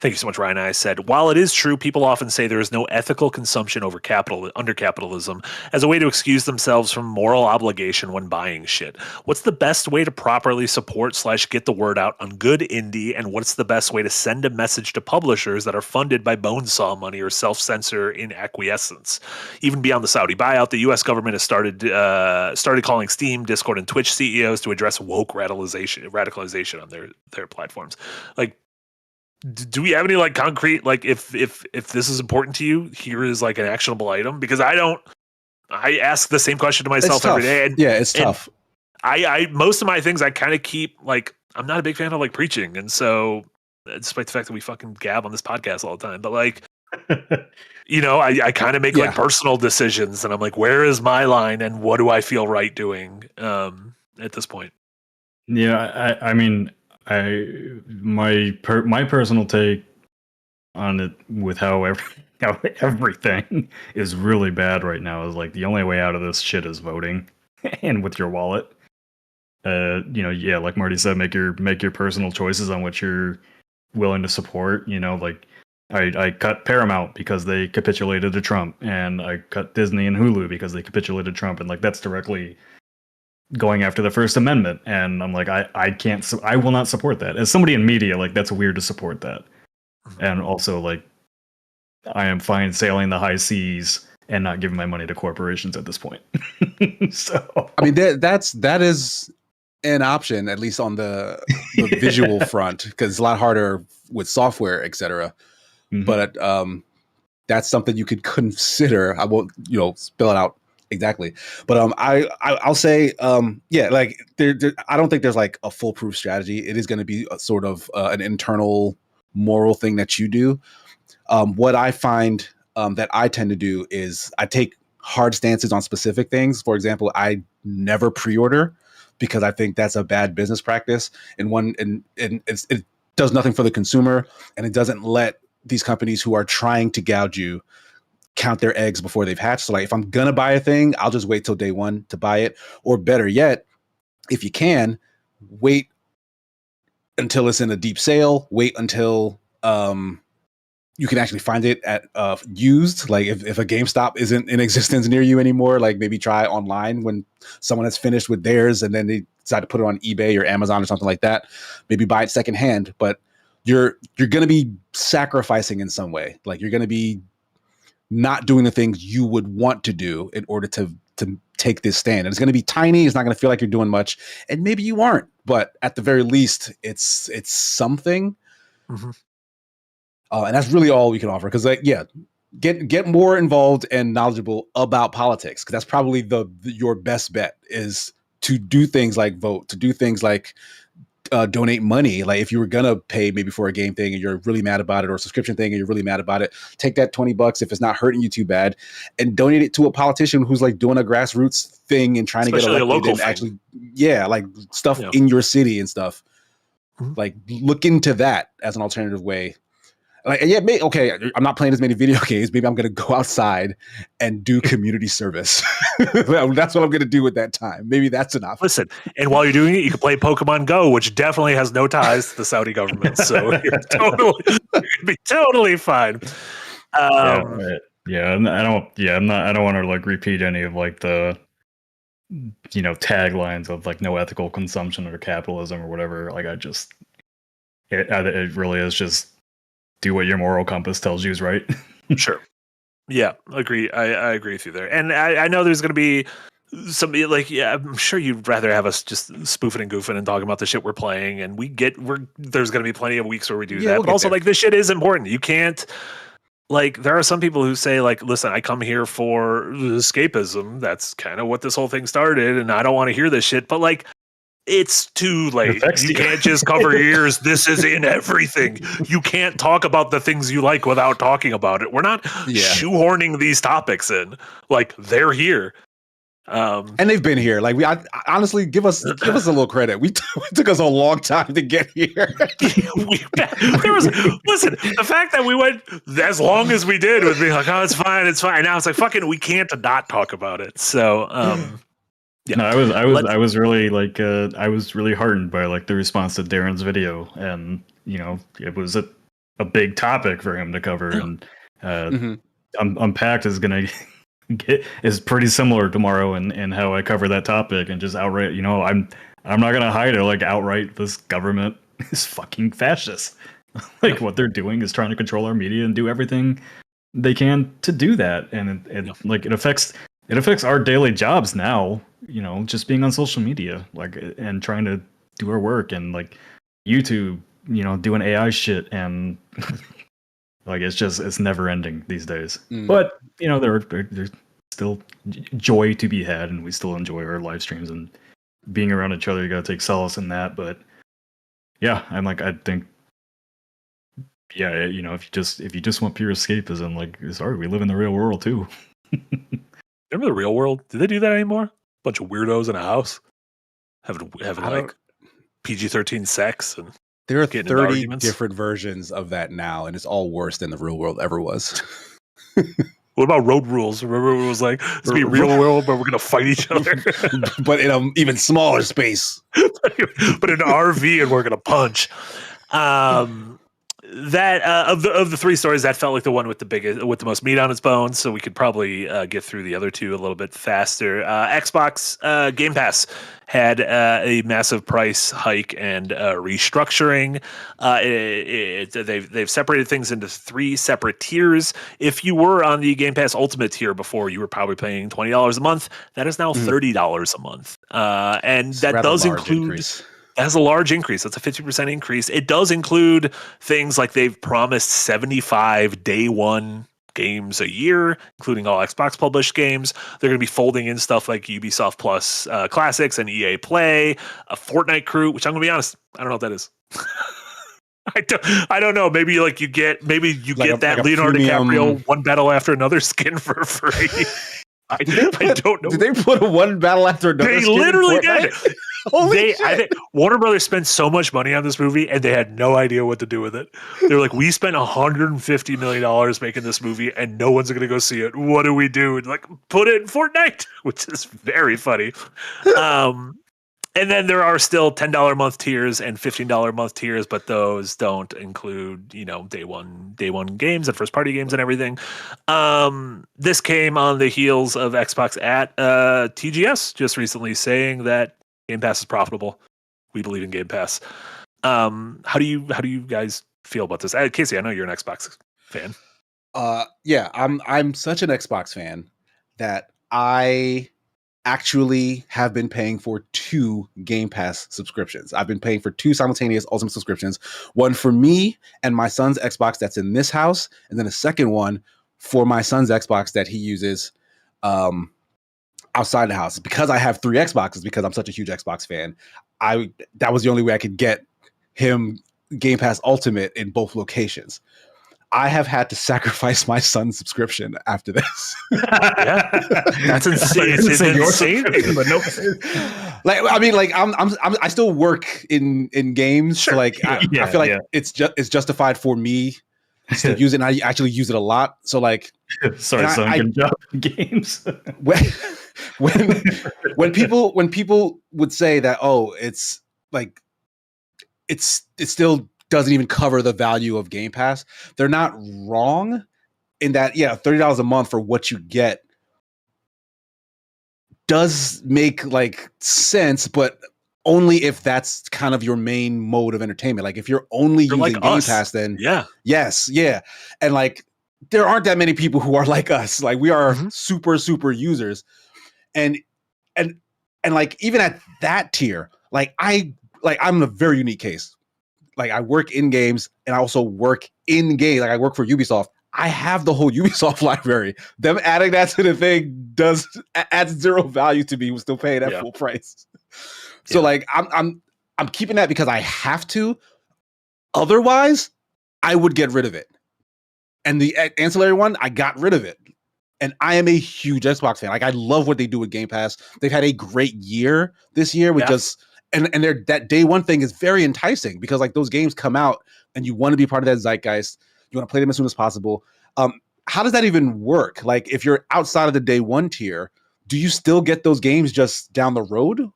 thank you so much, Ryan I said, while it is true people often say there is no ethical consumption under capitalism as a way to excuse themselves from moral obligation when buying shit, what's the best way to properly support / get the word out on good indie, and what's the best way to send a message to publishers that are funded by bonesaw money or self-censor in acquiescence? Even beyond the Saudi buyout, the U.S. government has started calling Steam, Discord, and Twitch CEOs to address woke radicalization on their platforms. Like, do we have any like concrete, like if this is important to you, here is like an actionable item? Because I ask the same question to myself every day. And, it's tough. I most of my things I kind of keep like, I'm not a big fan of like preaching, and so despite the fact that we fucking gab on this podcast all the time, but like. I kind of make like personal decisions, and I'm like, where is my line, and what do I feel right doing at this point? Yeah, I mean, my personal take on it with how everything is really bad right now is like the only way out of this shit is voting and with your wallet. Like Marty said, make your personal choices on what you're willing to support. Like. I cut Paramount because they capitulated to Trump, and I cut Disney and Hulu because they capitulated to Trump, and like that's directly going after the First Amendment. And I'm like, I will not support that. As somebody in media, like that's weird to support that. And also, like, I am fine sailing the high seas and not giving my money to corporations at this point. So I mean, that is an option, at least on the visual front, because it's a lot harder with software, etc. But that's something you could consider. I won't, spell it out exactly. But I'll say, like I don't think there's like a foolproof strategy. It is going to be a sort of an internal moral thing that you do. What I find that I tend to do is I take hard stances on specific things. For example, I never pre-order because I think that's a bad business practice. And it does nothing for the consumer, and it doesn't let these companies who are trying to gouge you count their eggs before they've hatched. So like, if I'm going to buy a thing, I'll just wait till day one to buy it. Or better yet, if you can, wait until it's in a deep sale, wait until you can actually find it at used. Like if a GameStop isn't in existence near you anymore, like maybe try online when someone has finished with theirs and then they decide to put it on eBay or Amazon or something like that. Maybe buy it secondhand, but you're going to be sacrificing in some way. Like you're going to be not doing the things you would want to do in order to take this stand. And it's going to be tiny. It's not going to feel like you're doing much, and maybe you aren't, but at the very least, it's something. Mm-hmm. And that's really all we can offer. Because get more involved and knowledgeable about politics, because that's probably your best bet, is to do things like vote, to do things like donate money. Like if you were gonna pay maybe for a game thing and you're really mad about it, or a subscription thing and you're really mad about it, take that $20 if it's not hurting you too bad and donate it to a politician who's like doing a grassroots thing and trying Especially to get elected and actually like stuff in your city and stuff. Mm-hmm. Like look into that as an alternative way. Like, I'm not playing as many video games. Maybe I'm going to go outside and do community service. That's what I'm going to do with that time. Maybe that's enough. Listen, and while you're doing it, you can play Pokemon Go, which definitely has no ties to the Saudi government. So you're be totally fine. I don't want to like repeat any of like the taglines of like no ethical consumption or capitalism or whatever. Like it really is just do what your moral compass tells you is right. Sure. Yeah, agree. I agree with you there. And I know there's going to be somebody like, I'm sure you'd rather have us just spoofing and goofing and talking about the shit we're playing. And there's going to be plenty of weeks where we do that. But also like this shit is important. You can't, like, there are some people who say like, listen, I come here for escapism. That's kind of what this whole thing started. And I don't want to hear this shit, but like, it's too late. You can't just cover your ears. This is in everything. You can't talk about the things you like without talking about it. We're not shoehorning these topics in. Like they're here. And they've been here. Like honestly, give us a little credit. It took us a long time to get here. Listen, the fact that we went as long as we did would be like, oh, it's fine. Now it's like, fucking, we can't not talk about it. So, yeah. No, I was really like I was really heartened by like the response to Darren's video, and it was a big topic for him to cover, and Unpacked is gonna is pretty similar tomorrow in how I cover that topic, and just outright, I'm not gonna hide it, like outright, this government is fucking fascist. Like what they're doing is trying to control our media and do everything they can to do that, and it affects our daily jobs now. Just being on social media, like, and trying to do our work, and like YouTube, doing AI shit, and like it's never ending these days. But there's still joy to be had, and we still enjoy our live streams and being around each other. You gotta take solace in that. But yeah, I think if you just want pure escapism, like, sorry, we live in the real world too. Remember the real world? Do they do that anymore? Bunch of weirdos in a house having like PG-13 sex, and there are 30 different versions of that now, and it's all worse than the real world ever was. What about Road Rules? Remember it was like, it's gonna be real world, but we're gonna fight each other. But in an even smaller space. But in an RV, and we're gonna punch. That of the three stories, that felt like the one with the most meat on its bones, so we could probably get through the other two a little bit faster. Xbox Game Pass had a massive price hike and restructuring. They've separated things into 3 separate tiers. If you were on the Game Pass Ultimate tier before, you were probably paying $20 a month. That is now $30 a month, and that does include. Increase. That's a large increase. That's a 50% increase. It does include things like they've promised 75 day one games a year, including all Xbox published games. They're going to be folding in stuff like Ubisoft Plus Classics and EA Play, a Fortnite crew, which I'm going to be honest, I don't know what that is. I don't know. Maybe you get that Leonardo DiCaprio one battle after another skin for free. I don't know. Did they put a one battle after another? They literally did. I think Warner Brothers spent so much money on this movie, and they had no idea what to do with it. They were like, "We spent $150 million making this movie, and no one's going to go see it. What do we do?" And like, put it in Fortnite, which is very funny. And then there are still $10 a month tiers and $15 a month tiers, but those don't include, day one games and first party games and everything. This came on the heels of Xbox at TGS just recently saying that Game Pass is profitable. We believe in Game Pass. How do you guys feel about this? Casey, I know you're an Xbox fan. Yeah, I'm such an Xbox fan that I actually have been paying for 2 Game Pass subscriptions. I've been paying for 2 simultaneous Ultimate subscriptions, one for me and my son's Xbox that's in this house, and then a second one for my son's Xbox that he uses outside the house. Because I have 3 Xboxes, because I'm such a huge Xbox fan, that was the only way I could get him Game Pass Ultimate in both locations. I have had to sacrifice my son's subscription after this. Yeah, that's insane. It's insane. But no. I still work in games. Sure. So I feel like it's justified for me to use it. And I actually use it a lot. So sorry, son, good job in games. when people would say that, it's still doesn't even cover the value of Game Pass, they're not wrong in that, $30 a month for what you get does make sense, but only if that's kind of your main mode of entertainment. If you're only using Game Pass, then yes, and there aren't that many people who are like us. We are super users, and even at that tier, I'm a very unique case. I work in games and I also work in games. I work for Ubisoft. I have the whole Ubisoft library. Them adding that to the thing adds 0 value to me. We're still paying that full price. So I'm keeping that because I have to. Otherwise, I would get rid of it. And the ancillary one, I got rid of it. And I am a huge Xbox fan. I love what they do with Game Pass. They've had a great year this year with and that day one thing is very enticing because those games come out and you want to be part of that zeitgeist. You want to play them as soon as possible. How does that even work? If you're outside of the day one tier, do you still get those games just down the road?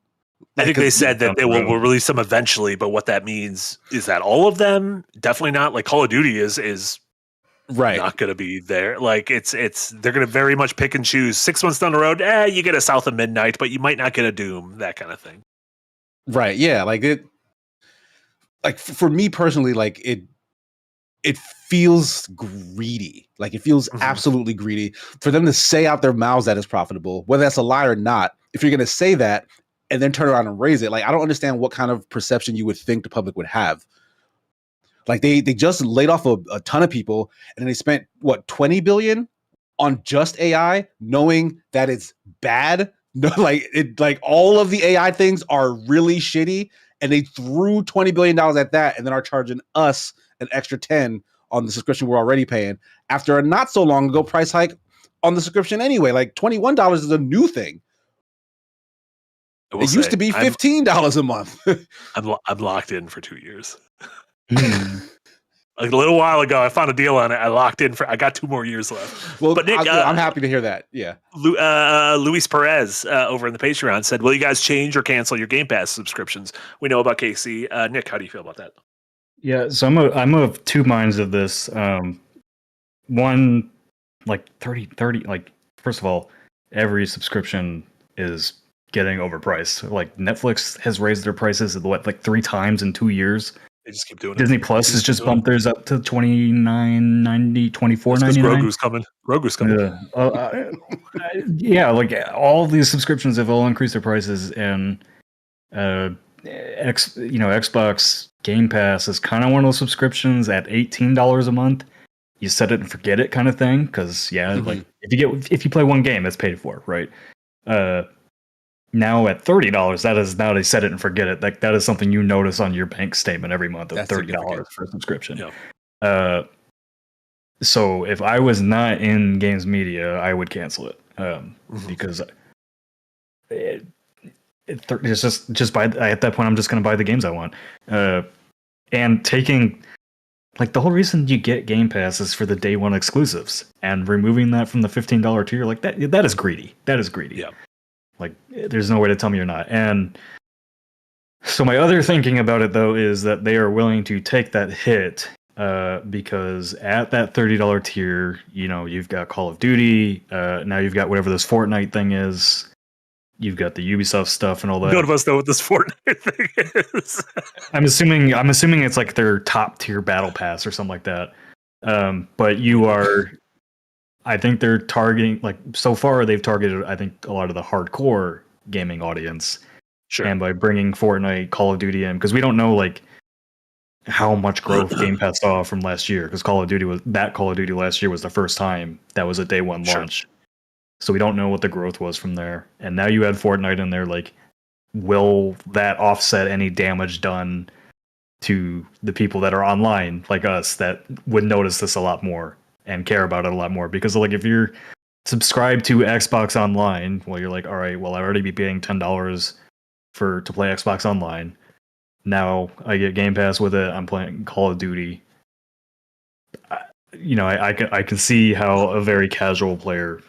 I think they said that they will release them eventually, but what that means is that all of them definitely not. Call of Duty is right, not going to be there. They're going to very much pick and choose. 6 months down the road, you get a South of Midnight, but you might not get a Doom, that kind of thing. Right. Yeah. For me personally, it feels greedy. It feels absolutely greedy for them to say out their mouths that it's profitable, whether that's a lie or not. If you're going to say that and then turn around and raise it, I don't understand what kind of perception you would think the public would have. They just laid off a ton of people and then they spent $20 billion on just AI, knowing that it's bad. No, all of the AI things are really shitty, and they threw $20 billion at that, and then are charging us an extra 10 on the subscription we're already paying after a not so long ago price hike on the subscription anyway. $21 is a new thing. It used to be $15 a month. I'm locked in for 2 years. A little while ago, I found a deal on it. I got 2 more years left. Well, but Nick, I'm happy to hear that. Yeah. Luis Perez over in the Patreon said, will you guys change or cancel your Game Pass subscriptions? We know about Casey. Nick, how do you feel about that? Yeah, so I'm of 2 minds of this. One, 30, first of all, every subscription is getting overpriced. Netflix has raised their prices 3 times in 2 years. They just keep doing it. Disney Plus has just bumped theirs up to $29.90, $24.99. Grogu's coming. Yeah, all these subscriptions have all increased their prices, and Xbox Game Pass is kind of one of those subscriptions at $18 a month. You set it and forget it kind of thing, because if you play one game, it's paid for, right? Now at $30, that is now they set it and forget it. That is something you notice on your bank statement every month of $30 for a subscription. Yeah. So if I was not in games media, I would cancel it because it's just at that point I'm just going to buy the games I want. And taking the whole reason you get Game Pass is for the day one exclusives, and removing that from the $15 tier that is greedy. That is greedy. Yeah. There's no way to tell me you're not. And so my other thinking about it, though, is that they are willing to take that hit because at that $30 tier, you've got Call of Duty. Now you've got whatever this Fortnite thing is. you've got the Ubisoft stuff and all that. None of us know what this Fortnite thing is. I'm assuming it's like their top tier battle pass or something like that. But you are, I think they're targeting, like, so far they've targeted, I think, a lot of the hardcore gaming audience. Sure. And by bringing Fortnite, Call of Duty in, because we don't know like how much growth Game Pass saw from last year, because Call of Duty last year was the first time that was a day one launch. Sure. So we don't know what the growth was from there. And now you add Fortnite in there, like, will that offset any damage done to the people that are online, like us, that would notice this a lot more and care about it a lot more? Because, like, if you're subscribed to Xbox Online, well, you're like, all right, well, I already be paying $10 to play Xbox Online. Now I get Game Pass with it. I'm playing Call of Duty. I can see how a very casual player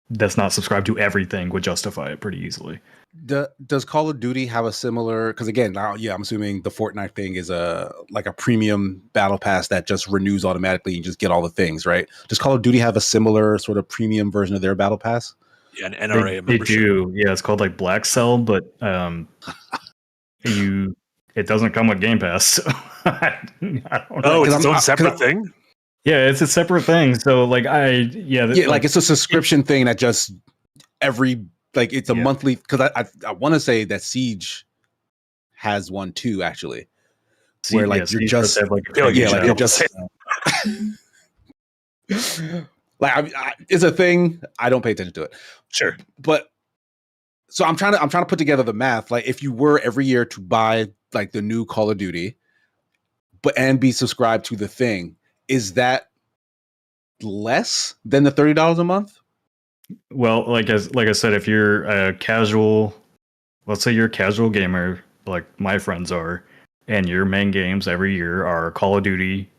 that's not subscribed to everything would justify it pretty easily. Does Call of Duty have a similar? Because again, now, I'm assuming the Fortnite thing is a premium battle pass that just renews automatically and just get all the things, right? Does Call of Duty have a similar sort of premium version of their battle pass? Yeah, an NRA they do. Yeah, it's called like Black Cell, but it doesn't come with Game Pass. So I don't know. Oh, it's its own separate thing? Yeah, it's a separate thing. So like like it's a subscription thing that just it's a monthly, because I want to say that Siege has one too, actually. Where like you're just like it's a thing. I don't pay attention to it. Sure. But so I'm trying to put together the math. Like, if you were every year to buy like the new Call of Duty, and be subscribed to the thing, is that less than the $30 a month? Well, like I said, if you're a casual, let's say you're a casual gamer, like my friends are, and your main games every year are Call of Duty,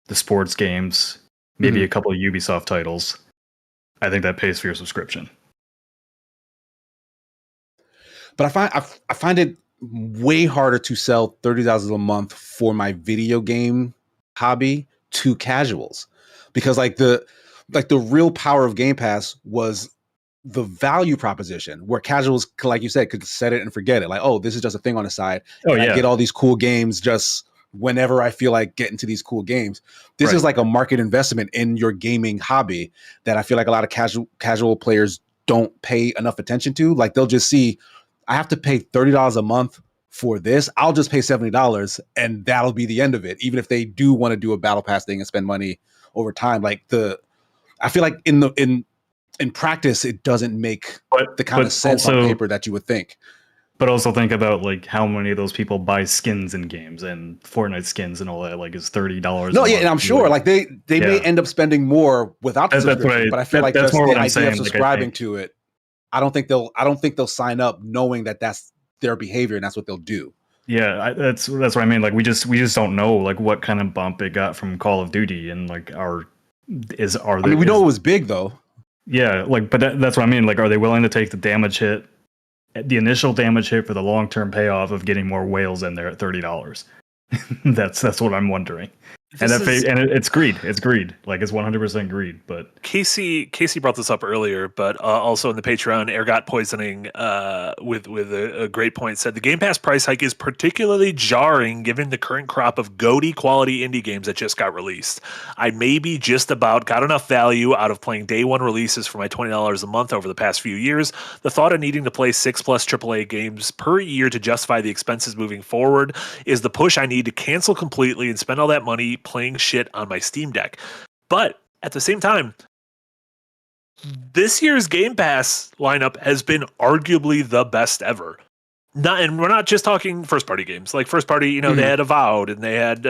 the sports games, maybe a couple of Ubisoft titles, I think that pays for your subscription. But I find it way harder to sell $30 a month for my video game hobby to casuals, because like the real power of Game Pass was the value proposition, where casuals, like you said, could set it and forget it. Like, oh, this is just a thing on the side. I get all these cool games just whenever I feel like getting to these cool games. This is like a market investment in your gaming hobby that I feel like a lot of casual players don't pay enough attention to. Like, they'll just see, I have to pay $30 a month for this. I'll just pay $70 and that'll be the end of it. Even if they do want to do a battle pass thing and spend money over time, like I feel like in practice, it doesn't make the kind of sense on paper that you would think. But also think about like how many of those people buy skins in games, and Fortnite skins and all that. Like, is $30. No, and I'm sure like they may end up spending more without the subscription. But I feel like that's just the idea of subscribing to it. I don't think they'll sign up knowing that that's their behavior and that's what they'll do. Yeah, that's what I mean. Like, we just don't know like what kind of bump it got from Call of Duty, and like we know it was big though. Yeah, like, but that's what I mean. Like, are they willing to take the damage hit, the initial damage hit, for the long-term payoff of getting more whales in there at $30? That's what I'm wondering. It's greed. It's greed. Like, it's 100% greed. But Casey brought this up earlier, but also in the Patreon, Ergot Poisoning with a great point said the Game Pass price hike is particularly jarring given the current crop of goaty quality indie games that just got released. I maybe just about got enough value out of playing day one releases for my $20 a month over the past few years. The thought of needing to play 6+ AAA games per year to justify the expenses moving forward is the push I need to cancel completely and spend all that money playing shit on my Steam Deck. But at the same time, this year's Game Pass lineup has been arguably the best ever. And we're not just talking first party games. Like, first party, they had Avowed and they had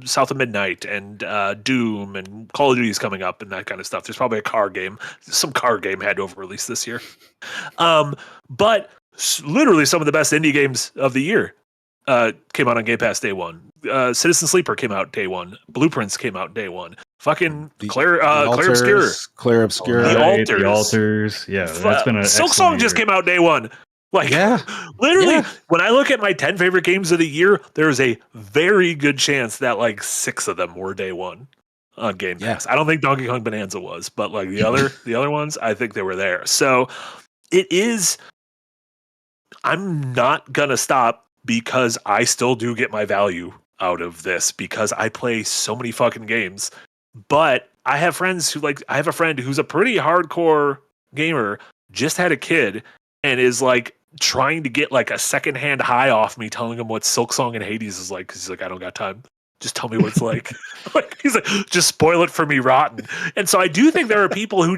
South of Midnight and Doom and Call of Duty's coming up and that kind of stuff. There's probably a car game. Some car game had to have released this year. But literally some of the best indie games of the year came out on Game Pass day one. Citizen Sleeper came out day one. Blueprints came out day one. Fucking Claire Obscure. The Altars. Yeah, that's been a Silk Song just came out day one. Like, literally, when I look at my 10 favorite games of the year, there's a very good chance that like 6 of them were day one on Game Pass. I don't think Donkey Kong Bonanza was, but like the other ones, I think they were there. So it is I'm not gonna stop because I still do get my value out of this because I play so many fucking games. But I have friends who I have a friend who's a pretty hardcore gamer, just had a kid, and is like trying to get like a secondhand high off me, telling him what Silksong and Hades is like. Cause he's like, I don't got time. Just tell me what it's like. Like he's like, just spoil it for me, rotten. And so I do think there are people who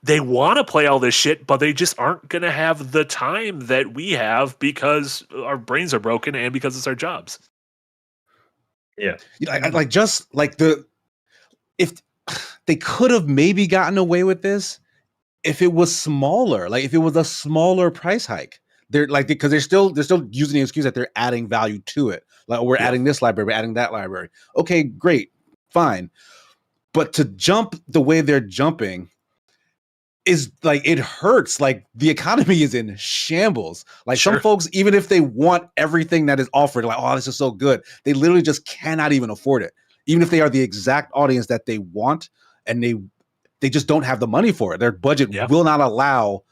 they want to play all this shit, but they just aren't gonna have the time that we have because our brains are broken and because it's our jobs. Yeah, if they could have maybe gotten away with this if it was smaller, like if it was a smaller price hike. They're like, because they're still using the excuse that they're adding value to it. Like, we're adding this library, we're adding that library. Okay, great, fine. But to jump the way they're jumping is like, it hurts. Like, the economy is in shambles. Like, some folks, even if they want everything that is offered, like, oh, this is so good, they literally just cannot even afford it. Even if they are the exact audience that they want, and they just don't have the money for it. Their budget will not allow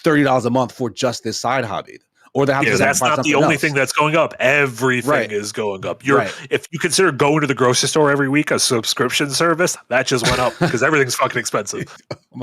$30 a month for just this side hobby. Or they have to that's not the only thing that's going up. Everything is going up. If you consider going to the grocery store every week a subscription service, that just went up because everything's fucking expensive.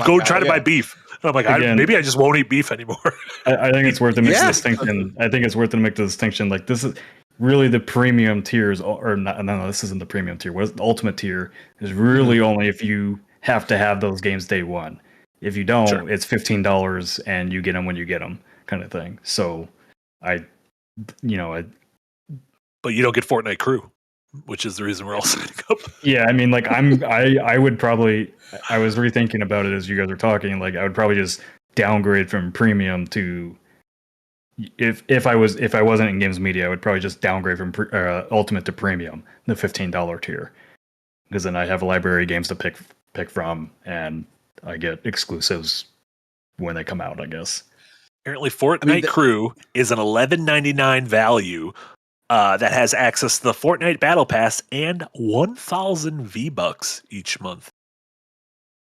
Try to buy beef. And I'm like, maybe I just won't eat beef anymore. I think it's worth to make the distinction. I think it's worth to make the distinction. Like, this is really the premium tiers, or not, no, this isn't the premium tier. What is the ultimate tier is really only if you have to have those games day one. If you don't, it's $15 and you get them when you get them, kind of thing. So but you don't get Fortnite Crew, which is the reason we're all signing up. Yeah, I mean, like, I would probably, I was rethinking about it as you guys were talking. Like, I would probably just downgrade from premium to, if I wasn't in games media, I would probably just downgrade from ultimate to premium, the $15 tier, because then I have a library of games to pick from, and I get exclusives when they come out, I guess. Apparently, Fortnite Crew is an $11.99 value that has access to the Fortnite Battle Pass and 1,000 V-Bucks each month.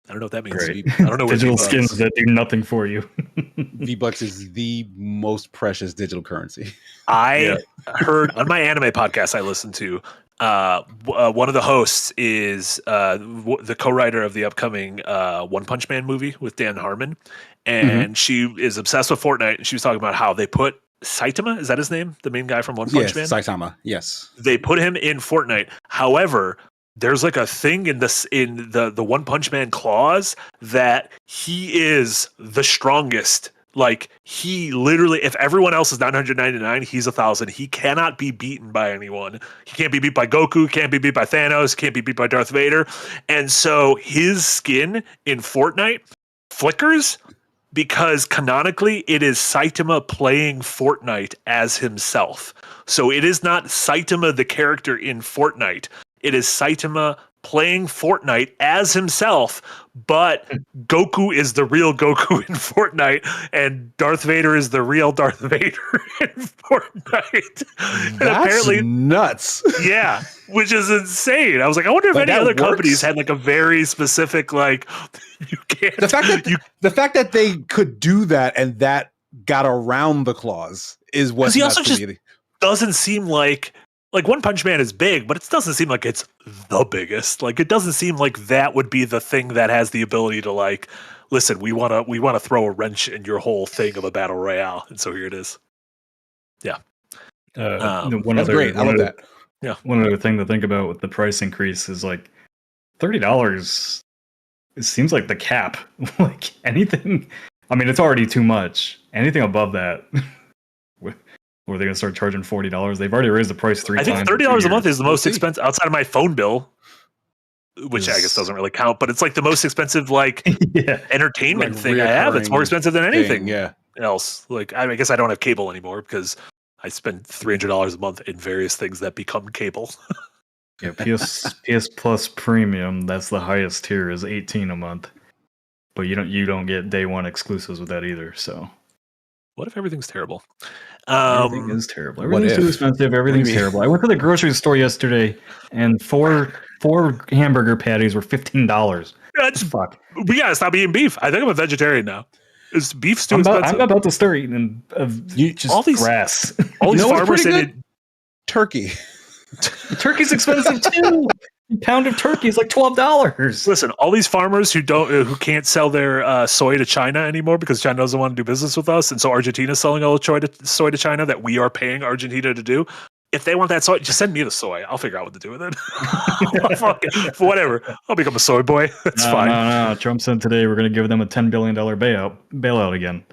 I don't know what that means. I don't know what digital skins that do nothing for you. V-Bucks is the most precious digital currency. I heard on my anime podcast I listened to, one of the hosts is the co-writer of the upcoming One Punch Man movie with Dan Harmon, and she is obsessed with Fortnite, and she was talking about how they put Saitama, is that his name? The main guy from One Punch Man? Saitama, yes. They put him in Fortnite. However, there's like a thing in the One Punch Man clause that he is the strongest. Like, he literally, if everyone else is 999, he's 1,000. He cannot be beaten by anyone. He can't be beat by Goku, can't be beat by Thanos, can't be beat by Darth Vader. And so his skin in Fortnite flickers because canonically it is Saitama playing Fortnite as himself. So it is not Saitama the character in Fortnite. It is Saitama playing Fortnite as himself, but Goku is the real Goku in Fortnite, and Darth Vader is the real Darth Vader in Fortnite. And that's apparently nuts. Yeah, which is insane. I was like, I wonder if any other companies had like a very specific, like, you can't. The fact that they could do that and that got around the clause is what. He also just doesn't seem like One Punch Man is big, but it doesn't seem like it's the biggest. Like, it doesn't seem like that would be the thing that has the ability to, like, listen, we want to throw a wrench in your whole thing of a battle royale, and so here it is. Yeah, that's great. I love that. Yeah, one other thing to think about with the price increase is like $30. It seems like the cap. Like, anything. I mean, it's already too much. Anything above that. Or are they going to start charging $40? They've already raised the price 3 times. I think $30 a month is the most expensive outside of my phone bill, which I guess doesn't really count, but it's like the most expensive entertainment thing I have. It's more expensive than anything else. Like, I guess I don't have cable anymore because I spend $300 a month in various things that become cable. Yeah, PS Plus Premium, that's the highest tier, is $18 a month. But you don't get day one exclusives with that either, so. What if everything's terrible? Everything is terrible. Everything's too expensive. Everything's terrible. I went to the grocery store yesterday, and four hamburger patties were $15. Fuck. We gotta stop eating beef. I think I'm a vegetarian now. Is beef's too I'm expensive? about to start eating just all these- grass. All these You know what's farmers pretty in good? Turkey. Turkey's expensive too. A pound of turkey is like $12. Listen, all these farmers who can't sell their soy to China anymore because China doesn't want to do business with us, and so Argentina's selling all the soy to China that we are paying Argentina to do. If they want that soy, just send me the soy. I'll figure out what to do with it. Whatever. I'll become a soy boy. That's fine. No. Trump said today we're going to give them a $10 billion bailout again.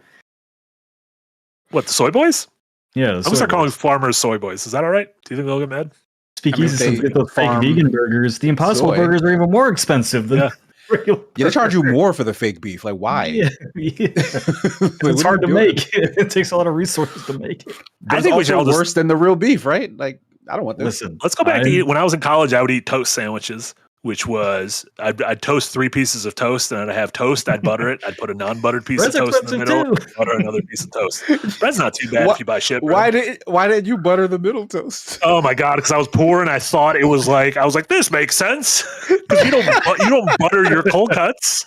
What, the soy boys? Yeah, I'm gonna start calling farmers soy boys. Is that all right? Do you think they'll get mad? Speakeasy get those fake vegan burgers. The Impossible soy. Burgers are even more expensive than regular. Yeah, they charge you more for the fake beef. Like, why? Yeah. It's hard to make. It takes a lot of resources to make it. I think we should worse than the real beef, right? Like, I don't want this. Listen, let's go back to eat. When I was in college, I would eat toast sandwiches, which was I'd toast 3 pieces of toast, and I'd have toast. I'd butter it. I'd put a non-buttered piece of toast in the middle. Butter another piece of toast. Bread's not too bad if you buy shit. Why did you butter the middle toast? Oh my god! Because I was poor and I thought it was like I was like, this makes sense because you don't butter your cold cuts.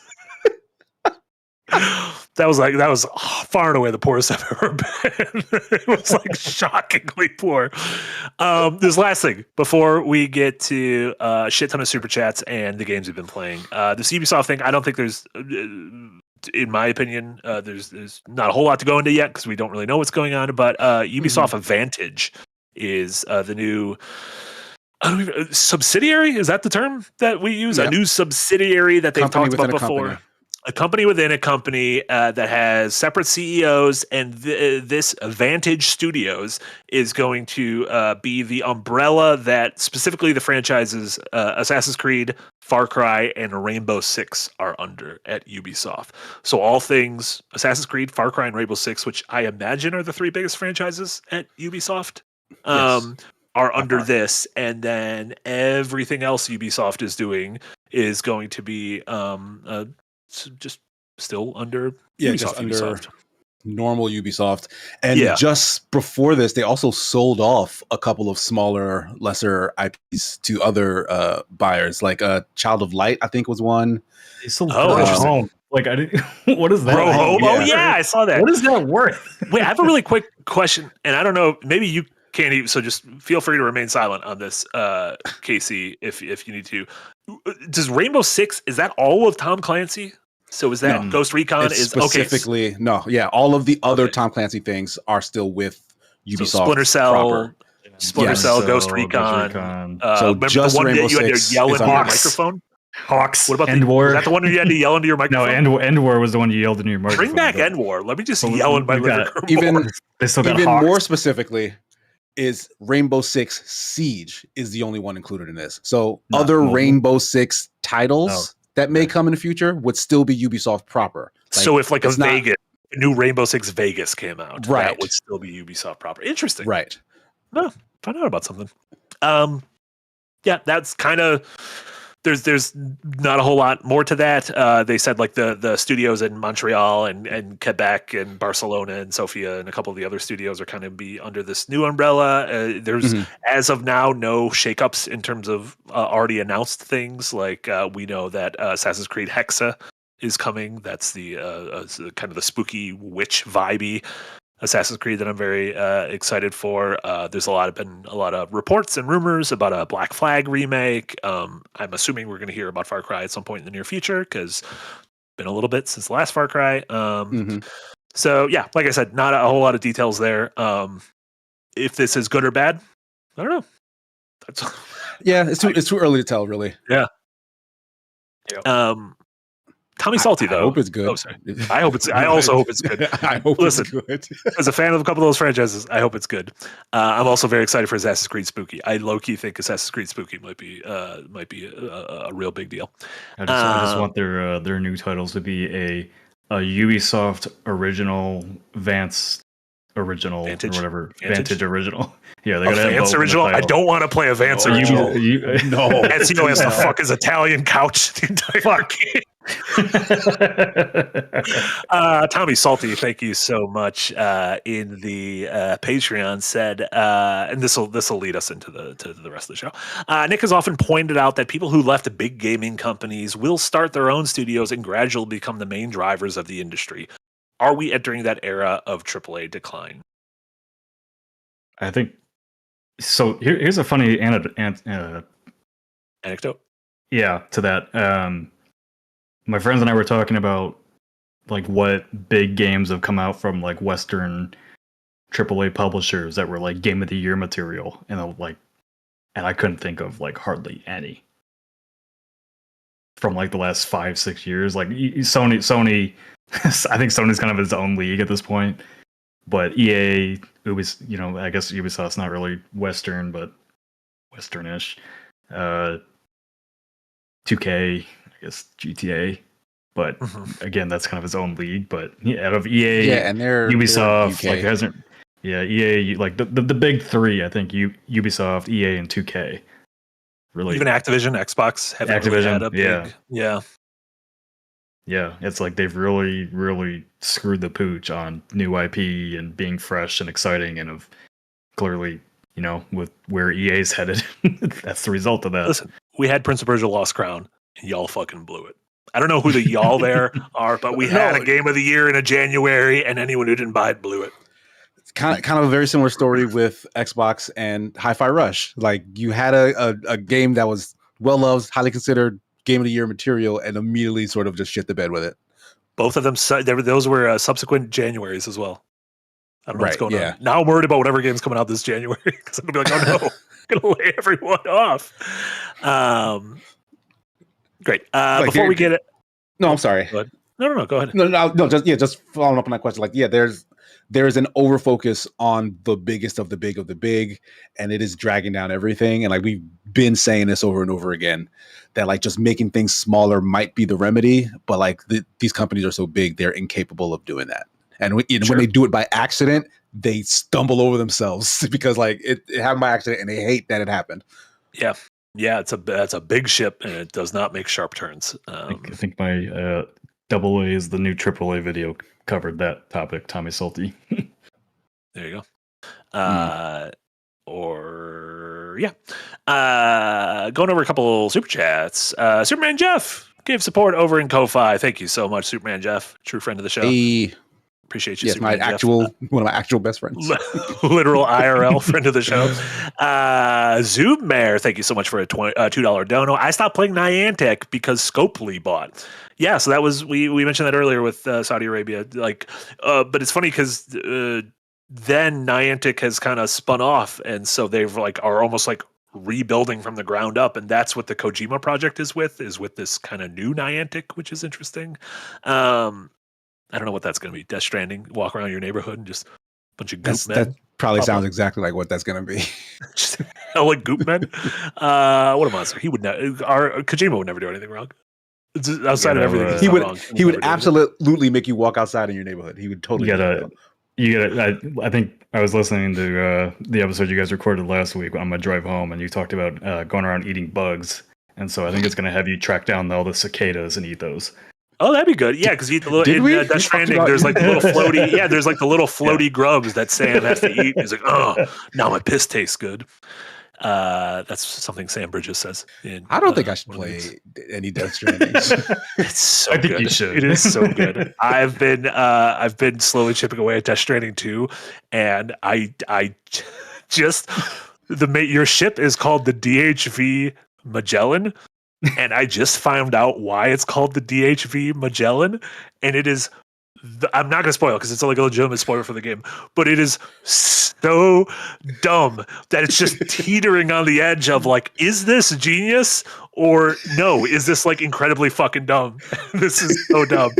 That was far and away the poorest I've ever been. It was like shockingly poor. This last thing before we get to a shit ton of super chats and the games we've been playing. This Ubisoft thing, I don't think there's, in my opinion, there's not a whole lot to go into yet because we don't really know what's going on. But Ubisoft Advantage is the new. Subsidiary, is that the term that we use? Yep. A new subsidiary that they've talked about before. A company within a company that has separate CEOs, and this Vantage Studios is going to be the umbrella that specifically the franchises Assassin's Creed, Far Cry, and Rainbow Six are under at Ubisoft. So all things Assassin's Creed, Far Cry, and Rainbow Six, which I imagine are the 3 biggest franchises at Ubisoft, are under this, and then everything else Ubisoft is doing is going to be just still under Ubisoft. Normal Ubisoft. And just before this, they also sold off a couple of smaller, lesser IPs to other buyers, like Child of Light, I think was one. They sold Home. Like, I didn't. What is that? Home? Yeah. Oh yeah, I saw that. What is that worth? Wait, I have a really quick question, and I don't know. Maybe you can't even. So just feel free to remain silent on this, Casey, if you need to. Does Rainbow Six, is that all of Tom Clancy? So is that Ghost Recon? It's specifically no, yeah. All of the other Tom Clancy things are still with Ubisoft. So Splinter Cell, proper. Ghost Recon. So just the one Rainbow that you had to Six yell into your Hawks. Microphone? Hawks. What about End War? Was that the one where you had to yell into your microphone? No, End War was the one you yelled into your microphone. Bring back End War. Let me just yell in my microphone. Even more specifically, is Rainbow Six Siege is the only one included in this. So other Rainbow Six titles that may come in the future would still be Ubisoft proper. Like, so if like a new Rainbow Six Vegas came out, that would still be Ubisoft proper. Interesting. Right. No, find out about something. Yeah, that's kind of there's not a whole lot more to that. They said like the studios in Montreal and Quebec and Barcelona and Sofia and a couple of the other studios are kind of be under this new umbrella. There's as of now no shakeups in terms of already announced things. Like we know that Assassin's Creed Hexa is coming. That's the kind of the spooky witch vibey Assassin's Creed that I'm very excited for. There's been a lot of reports and rumors about a Black Flag remake. I'm assuming we're going to hear about Far Cry at some point in the near future because it's been a little bit since the last Far Cry. So yeah, like I said, not a whole lot of details there. If this is good or bad, I don't know. It's too early to tell, really. Yeah. Tommy Salty though. I hope it's good. Oh, sorry. I also hope it's good. I hope it's good. As a fan of a couple of those franchises, I hope it's good. I'm also very excited for Assassin's Creed Spooky. I low-key think Assassin's Creed Spooky might be a real big deal. I just want their new titles to be a Ubisoft original, Vantage original. Yeah, they're gonna have Vance original. I don't want to play a Vance original. No, Ezio has to fuck his Italian couch the entire game. Tommy Salty, thank you so much. In the Patreon said, and this will lead us into the rest of the show. Nick has often pointed out that people who left big gaming companies will start their own studios and gradually become the main drivers of the industry. Are we entering that era of AAA decline? I think so. Here's a funny Anecdote. Yeah, to that. My friends and I were talking about like what big games have come out from like Western AAA publishers that were like Game of the Year material, and I couldn't think of like hardly any from like the last 5-6 years. Like Sony, I think Sony's kind of its own league at this point. But EA, Ubisoft, I guess Ubisoft's not really Western, but Westernish. 2K, I guess GTA. But again, that's kind of its own league. But out of EA, and they're Ubisoft, they're like hasn't. Yeah, EA, like the big three, I think Ubisoft, EA, and 2K. Really, even Activision, Xbox have really had a big, yeah. It's like they've really, really screwed the pooch on new IP and being fresh and exciting, and of clearly, with where EA's headed, that's the result of that. Listen, we had Prince of Persia: Lost Crown, and y'all fucking blew it. I don't know who the y'all there are, but we had a Game of the Year in a January, and anyone who didn't buy it blew it. It's kind of a very similar story with Xbox and Hi-Fi Rush. Like you had a game that was well loved, highly considered Game of the Year material, and immediately sort of just shit the bed with it. Both of them, those were subsequent Januaries as well. I don't know what's going on. Now I'm worried about whatever game's coming out this January because I'm gonna be like, oh no, I'm gonna lay everyone off. Great. Before we get it, no, I'm sorry. Go ahead. No, go ahead. No, just following up on that question. Like, there's an overfocus on the biggest of the big, and it is dragging down everything. And like we've been saying this over and over again, that like just making things smaller might be the remedy, but like these companies are so big, they're incapable of doing that. And when they do it by accident, they stumble over themselves because like it happened by accident, and they hate that it happened. Yeah, that's a big ship, and it does not make sharp turns. I think my AA is the new AAA video covered that topic. Tommy Salty. There you go. Going over a couple super chats. Superman Jeff gave support over in Ko-Fi. Thank you so much, Superman Jeff, true friend of the show. Appreciate you. Yes, Superman one of my actual best friends. Literal IRL friend of the show. Zoomare, thank you so much for a $2 dono. I stopped playing Niantic because Scopely bought. Yeah, so that was we mentioned that earlier with Saudi Arabia. Like, but it's funny because then Niantic has kind of spun off, and so they've are almost like rebuilding from the ground up, and that's what the Kojima project is with this kind of new Niantic, which is interesting. I don't know what that's going to be. Death Stranding, walk around your neighborhood and just a bunch of goop men. That probably sounds exactly like what that's going to be. Just hella goop men. What a monster! He would Kojima would never do anything wrong. Outside of everything, he would absolutely make you walk outside in your neighborhood. He would totally. I think I was listening to the episode you guys recorded last week on my drive home, and you talked about going around eating bugs, and so I think it's going to have you track down all the cicadas and eat those. Oh, that'd be good. Yeah, because you eat the little in Death Stranding. There's like the little floaty. Yeah, there's like the little floaty grubs that Sam has to eat. He's like, oh, now my piss tastes good. That's something Sam Bridges says. I don't think I should play any Death Stranding. It's so I think good. You should. It is so good. I've been slowly chipping away at Death Stranding 2, and I just your ship is called the DHV Magellan. And I just found out why it's called the DHV Magellan, and it is. I'm not going to spoil because it's like a legitimate spoiler for the game, but it is so dumb that it's just teetering on the edge of like, is this genius or no? Is this like incredibly fucking dumb? This is so dumb.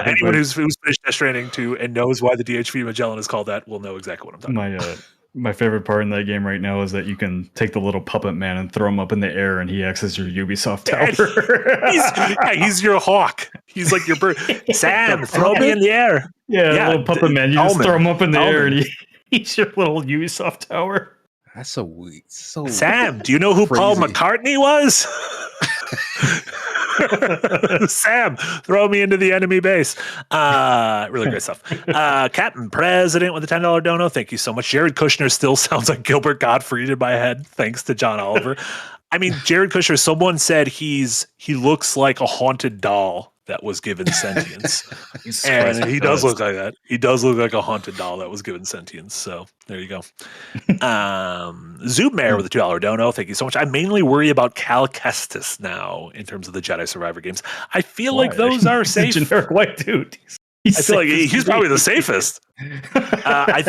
Anyone who's finished Death Stranding 2 and knows why the DHV Magellan is called that will know exactly what I'm talking about. My favorite part in that game right now is that you can take the little puppet man and throw him up in the air, and he acts as your Ubisoft tower. He's your hawk. He's like your bird. Sam, throw me in the air. Yeah, little puppet man. You just throw him up in the air, and he's your little Ubisoft tower. That's so weird. So Sam, do you know who crazy. Paul McCartney was? Sam, throw me into the enemy base. Really great stuff. Captain President with a $10 dono. Thank you so much. Jared Kushner still sounds like Gilbert Gottfried in my head. Thanks to John Oliver. I mean, Jared Kushner, someone said he looks like a haunted doll that was given sentience. And he does look like that. He does look like a haunted doll that was given sentience. So there you go. Zoobmare with a $2 dono. Thank you so much. I mainly worry about Cal Kestis now in terms of the Jedi Survivor games. I feel like those are safe. Generic white dude. I feel like he's probably the safest. I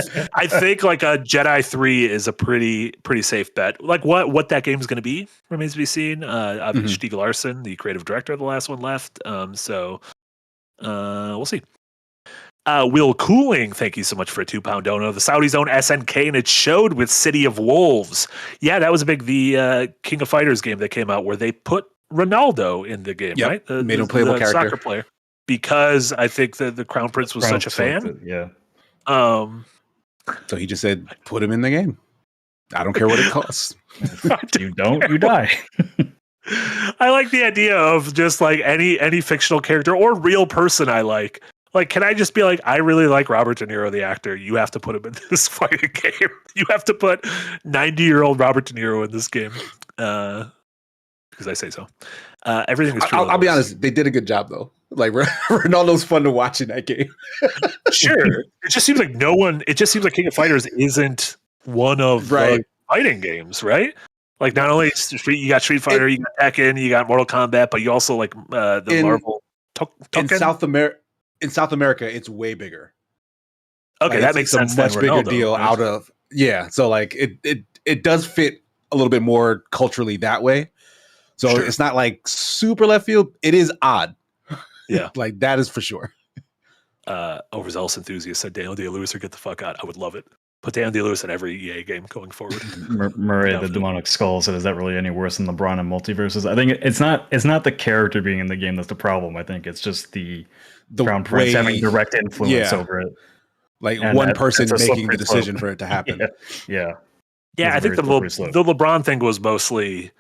think like a Jedi 3 is a pretty safe bet. Like what that game is going to be remains to be seen. Obviously, Stieg Larsson, the creative director of the last one, left. So we'll see. Will Cooling, thank you so much for a £2 dono. The Saudi's own SNK, and it showed with City of Wolves. Yeah, that was the King of Fighters game that came out where they put Ronaldo in the game, right? Made him playable character. Soccer player. Because I think the Crown Prince was such a fan. Yeah. So he just said, put him in the game. I don't care what it costs. You don't, you die. I like the idea of just like any fictional character or real person I like. Like, can I just be like, I really like Robert De Niro, the actor. You have to put him in this fighting game. You have to put 90-year-old Robert De Niro in this game. Because I say so. Everything is true. I'll be honest. They did a good job, though. Like, Ronaldo's fun to watch in that game. Sure. It just seems like King of Fighters isn't one of the fighting games, right? Like, not only you got Street Fighter, you got Tekken, you got Mortal Kombat, but you also like the Marvel Tekken? In South America, it's way bigger. Okay, like, that makes sense. It's a much bigger deal out of so like it does fit a little bit more culturally that way. So it's not like super left field. It is odd. Yeah, like that is for sure. Overzealous enthusiast said Daniel Day-Lewis or get the fuck out. I would love it. Put Daniel Day-Lewis in every EA game going forward. Murray, the demonic skull, said, "Is that really any worse than LeBron and multiverses?" I think it's not the character being in the game that's the problem. I think it's just the Crown Prince having direct influence over it. Like one person making the decision for it to happen. Yeah. I think the LeBron thing was mostly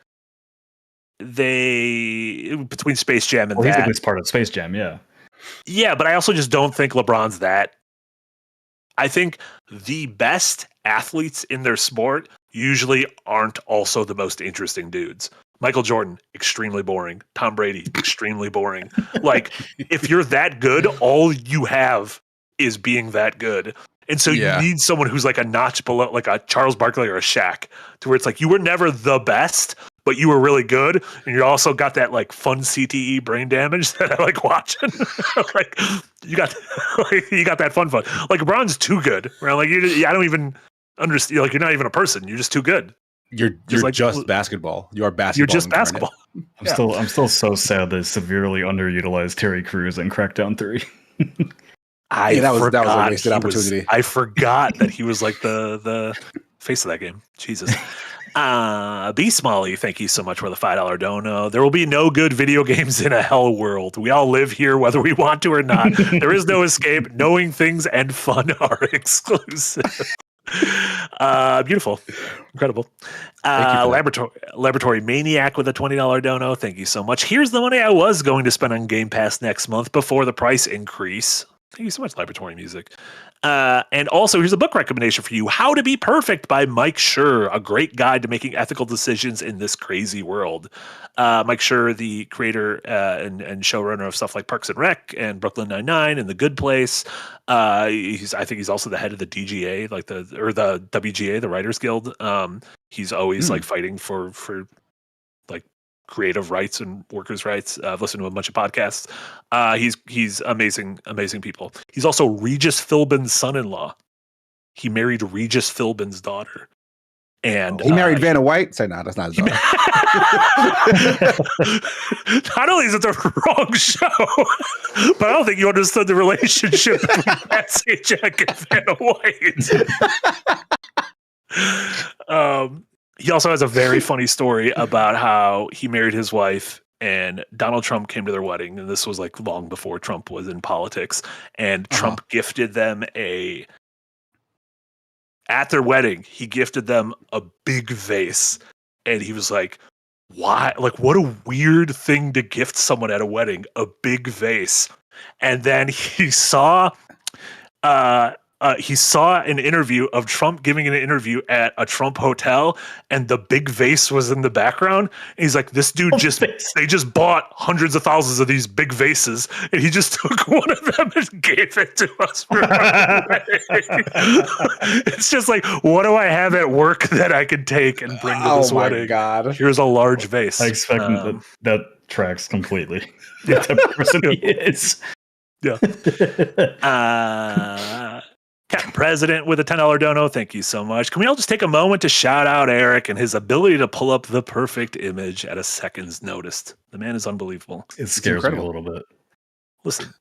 between Space Jam and he's the biggest part of Space Jam, Yeah, but I also just don't think LeBron's that. I think the best athletes in their sport usually aren't also the most interesting dudes. Michael Jordan, extremely boring. Tom Brady, extremely boring. Like, if you're that good, all you have is being that good. And so you need someone who's like a notch below, like a Charles Barkley or a Shaq, to where it's like you were never the best, but you were really good, and you also got that like fun CTE brain damage that I like watching. Like you got that fun. Like LeBron's too good. Right? Like I don't even understand. Like you're not even a person. You're just too good. You're just basketball. You are basketball. You're just basketball. I'm still so sad that severely underutilized Terry Crews in Crackdown 3. That was a wasted opportunity. I forgot that he was like the face of that game. Jesus. Beast Molly, thank you so much for the $5 dono. There will be no good video games in a hell world. We all live here whether we want to or not. There is no escape. Knowing things and fun are exclusive. Beautiful. Incredible. Laboratory Maniac with a $20 dono. Thank you so much. Here's the money I was going to spend on Game Pass next month before the price increase. Thank you so much, Laboratory Music. And also, here's a book recommendation for you. How to Be Perfect by Mike Schur, a great guide to making ethical decisions in this crazy world. Mike Schur, the creator and showrunner of stuff like Parks and Rec and Brooklyn Nine-Nine and The Good Place. I think he's also the head of the DGA, the WGA, the Writers Guild. He's always like fighting for like creative rights and workers' rights. I've listened to a bunch of podcasts. He's amazing people. He's also Regis Philbin's son-in-law. He married Regis Philbin's daughter. And he married Vanna White. Say no, that's not his daughter. Not only is it the wrong show, but I don't think you understood the relationship between Pat Sajak and Vanna White. He also has a very funny story about how he married his wife and Donald Trump came to their wedding. And this was like long before Trump was in politics. And Trump gifted them at their wedding, he gifted them a big vase. And he was like, why? Like, what a weird thing to gift someone at a wedding, a big vase. And then he saw he saw an interview of Trump giving an interview at a Trump hotel, and the big vase was in the background. And he's like, this dude they just bought hundreds of thousands of these big vases, and he just took one of them and gave it to us. It's just like, what do I have at work that I can take and bring to this wedding? God. Here's a large vase. I expect that tracks completely. What type of person he is. Yeah. Captain President with a $10 dono. Thank you so much. Can we all just take a moment to shout out Eric and his ability to pull up the perfect image at a second's notice? The man is unbelievable. It scares me a little bit. Listen,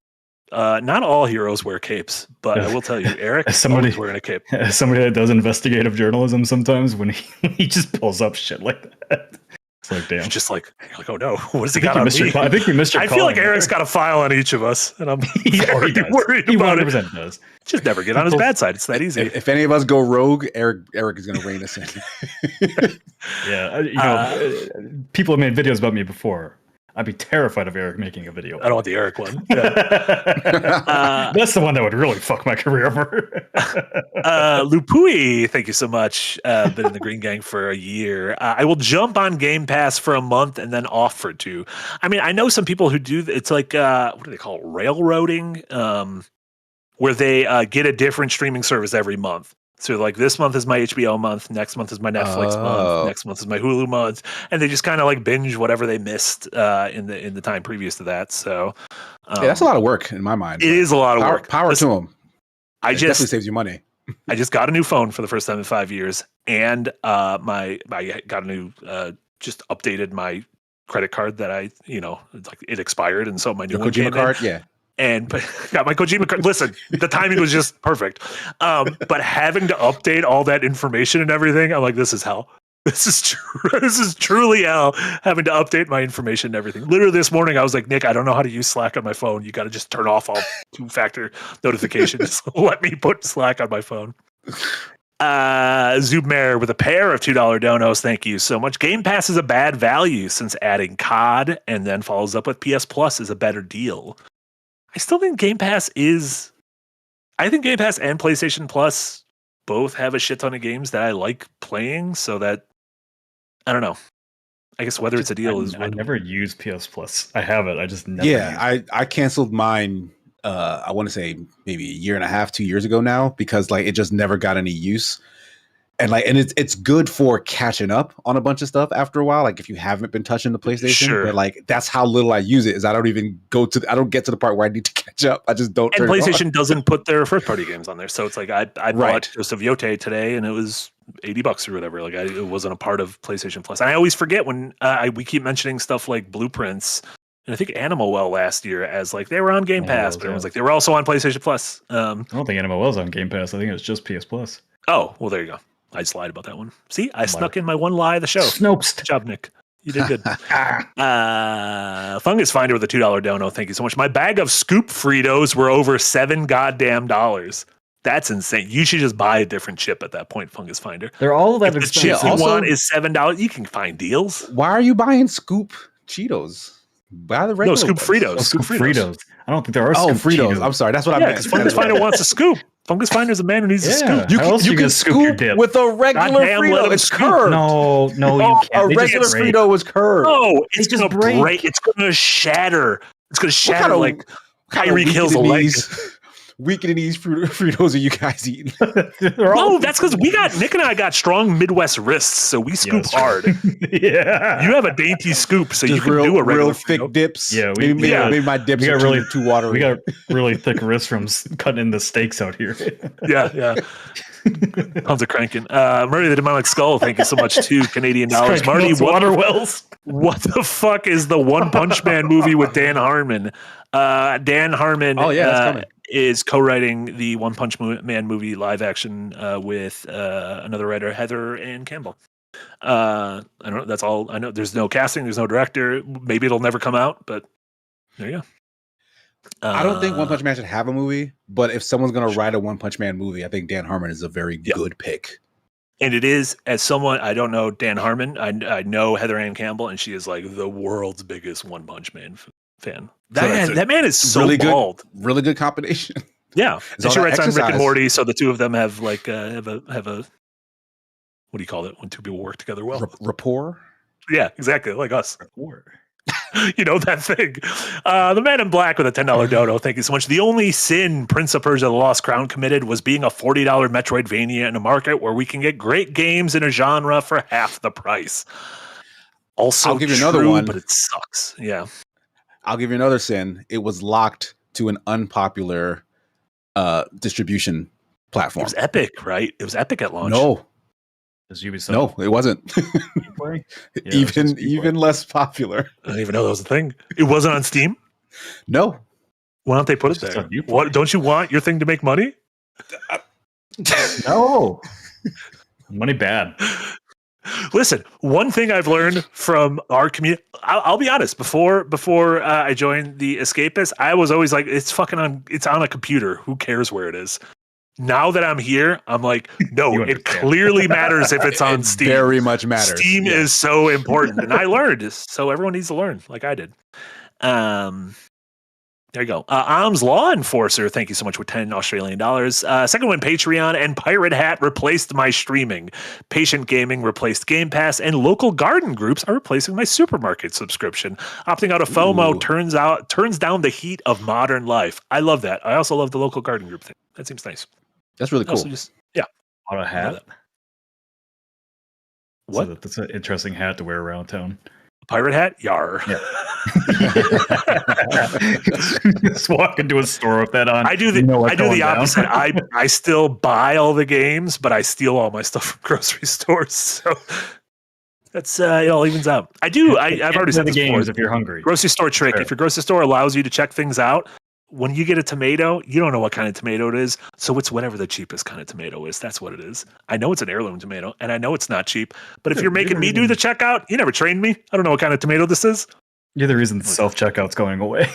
not all heroes wear capes, but I will tell you, Eric is always wearing a cape. As somebody that does investigative journalism, sometimes when he just pulls up shit like that, it's like, damn. You're just like, oh no, what does he got on me? I think you missed your I feel like Eric's got a file on each of us, and I'm worried about it. Does. Just never get on his bad side. It's that easy. If any of us go rogue, Eric is going to rein us in. Yeah, people have made videos about me before. I'd be terrified of Eric making a video. I don't want the Eric one. That's the one that would really fuck my career over. Lupui, thank you so much. Been in the Green Gang for a year. I will jump on Game Pass for a month and then off for 2. I mean, I know some people who do. It's like what do they call it? Railroading, where they get a different streaming service every month. So like this month is my HBO month, next month is my Netflix month, next month is my Hulu month, and they just kind of like binge whatever they missed in the time previous to that. So yeah, that's a lot of work in my mind. It is a lot of work. Power to them. It definitely saves you money. I just got a new phone for the first time in 5 years, and I got a new just updated my credit card that it expired, and so my new Your one Kojima came card, in. yeah. And got my Kojima card. Listen, the timing was just perfect. But having to update all that information and everything, I'm like, this is hell. This is truly hell, having to update my information and everything. Literally this morning, I was like, Nick, I don't know how to use Slack on my phone. You got to just turn off all 2-factor notifications. Let me put Slack on my phone. Zubmer with a pair of $2 donos. Thank you so much. Game Pass is a bad value since adding COD and then follows up with PS Plus is a better deal. I still think Game Pass is... I think Game Pass and PlayStation Plus both have a shit ton of games that I like playing, so that... I don't know. I guess whether it's a deal is... I never use PS Plus. I have it. I just never Yeah, I canceled mine, I want to say maybe a year and a half, 2 years ago now, because like it just never got any use. And it's good for catching up on a bunch of stuff after a while. Like if you haven't been touching the PlayStation, Sure. But like that's how little I use it. Is I don't get to the part where I need to catch up. I just don't. And turn it PlayStation on. doesn't put their first party games on there, so it's like I bought Ghost of Yotei today, and it was $80 or whatever. Like it wasn't a part of PlayStation Plus. And I always forget when we keep mentioning stuff like Blueprints. And I think Animal Well last year as like they were on Game Pass, but everyone's like they were also on PlayStation Plus. I don't think Animal Well's on Game Pass. I think it was just PS Plus. Oh, well, there you go. I just lied about that one. See, I snuck in my one lie of the show. Snopes. Good job, Nick. You did good. Fungus Finder with a $2 dono. Thank you so much. My bag of Scoop Fritos were over $7 goddamn. That's insane. You should just buy a different chip at that point, Fungus Finder. They're all that if expensive. The chip you want is $7. You can find deals. Why are you buying Scoop Cheetos? Buy the regular Scoop ones. Fritos. Oh, Scoop Fritos. I don't think there are Oh, Scoop Fritos. Cheetos. I'm sorry. That's what I meant. Because Fungus Finder wants a scoop. Fungus Finder's a man who needs a scoop. You How else can, you you can scoop your scoop dip? with a regular Goddamn, let Frito. him It's scoop. curved. No, you can't. A They regular just break. Frito is curved. No, it's just going to break. break. It's going to shatter. It's going to shatter kind of- like Kyrie kills a leg. Weakening these Fritos are you guys eating? No, that's because Nick and I got strong Midwest wrists, so we scoop hard. Yeah. You have a dainty scoop, so you Just can do a regular real thick Frito. dips. Yeah, maybe my dips we are got really too watery. We got really thick wrists from cutting in the steaks out here. Yeah. Tons of cranking. Marty the Demonic Skull, thank you so much too. Canadian dollars. Marty, water wells. What the fuck is the One Punch Man movie with Dan Harmon? Dan Harmon that's coming. is co-writing the One Punch Man movie live action with another writer, Heather Ann Campbell. I don't know. That's all I know. There's no casting. There's no director. Maybe it'll never come out, but there you go. I don't think One Punch Man should have a movie, but if someone's going to write a One Punch Man movie, I think Dan Harmon is a very good pick. And it is, as someone, I don't know Dan Harmon. I know Heather Ann Campbell, and she is like the world's biggest One Punch Man fan. That man is so really bald. Really good combination. Yeah, It's and all she that writes on Rick and exercise. Morty, so the two of them have like have a what do you call it when two people work together well? Rapport. Yeah, exactly, like us. You know that thing. The Man in Black with a $10 dono. Thank you so much. The only sin Prince of Persia: The Lost Crown committed was being a $40 Metroidvania in a market where we can get great games in a genre for half the price. Also, I'll give you true, another one. but it sucks. Yeah, I'll give you another sin. It was locked to an unpopular distribution it platform. was Epic, right? It was Epic at launch. No, Is Ubisoft no, it wasn't. Speedplay? Yeah, it was even Speedplay. even less popular. I didn't even know that was a thing. It wasn't on Steam. No, Why don't they put It's it just there? on Uplay. What don't you want your thing to make money? No. Money bad. Listen, one thing I've learned from our community, I'll be honest. Before I joined the Escapist, I was always like, it's on a computer. Who cares where it is? Now that I'm here, I'm like, no, You it understand. clearly matters if it's on it Steam. very much matters. Steam Yeah. is so important, and I learned. So everyone needs to learn, like I did. There you go. Am's Law Enforcer, thank you so much with $10 Australian dollars. Second one, Patreon and Pirate Hat replaced my streaming. Patient Gaming replaced Game Pass, and local garden groups are replacing my supermarket subscription. Opting out of FOMO Ooh. turns down the heat of modern life. I love that. I also love the local garden group thing. That seems nice. That's really cool. Also just yeah. On a love hat. that. What? So that's an interesting hat to wear around town. Pirate Hat? Yar. Yeah. Just walk into a store with that on. I do the You know what's I do going the down. opposite. I still buy all the games, but I steal all my stuff from grocery stores. So that's it all evens out. I've already said the this before. games if you're hungry. Grocery store trick. Sure. If your grocery store allows you to check things out, when you get a tomato, you don't know what kind of tomato it is. So it's whatever the cheapest kind of tomato is. That's what it is. I know it's an heirloom tomato, and I know it's not cheap. But if you're making me do the checkout, you never trained me. I don't know what kind of tomato this is. You're the reason self-checkout's going away.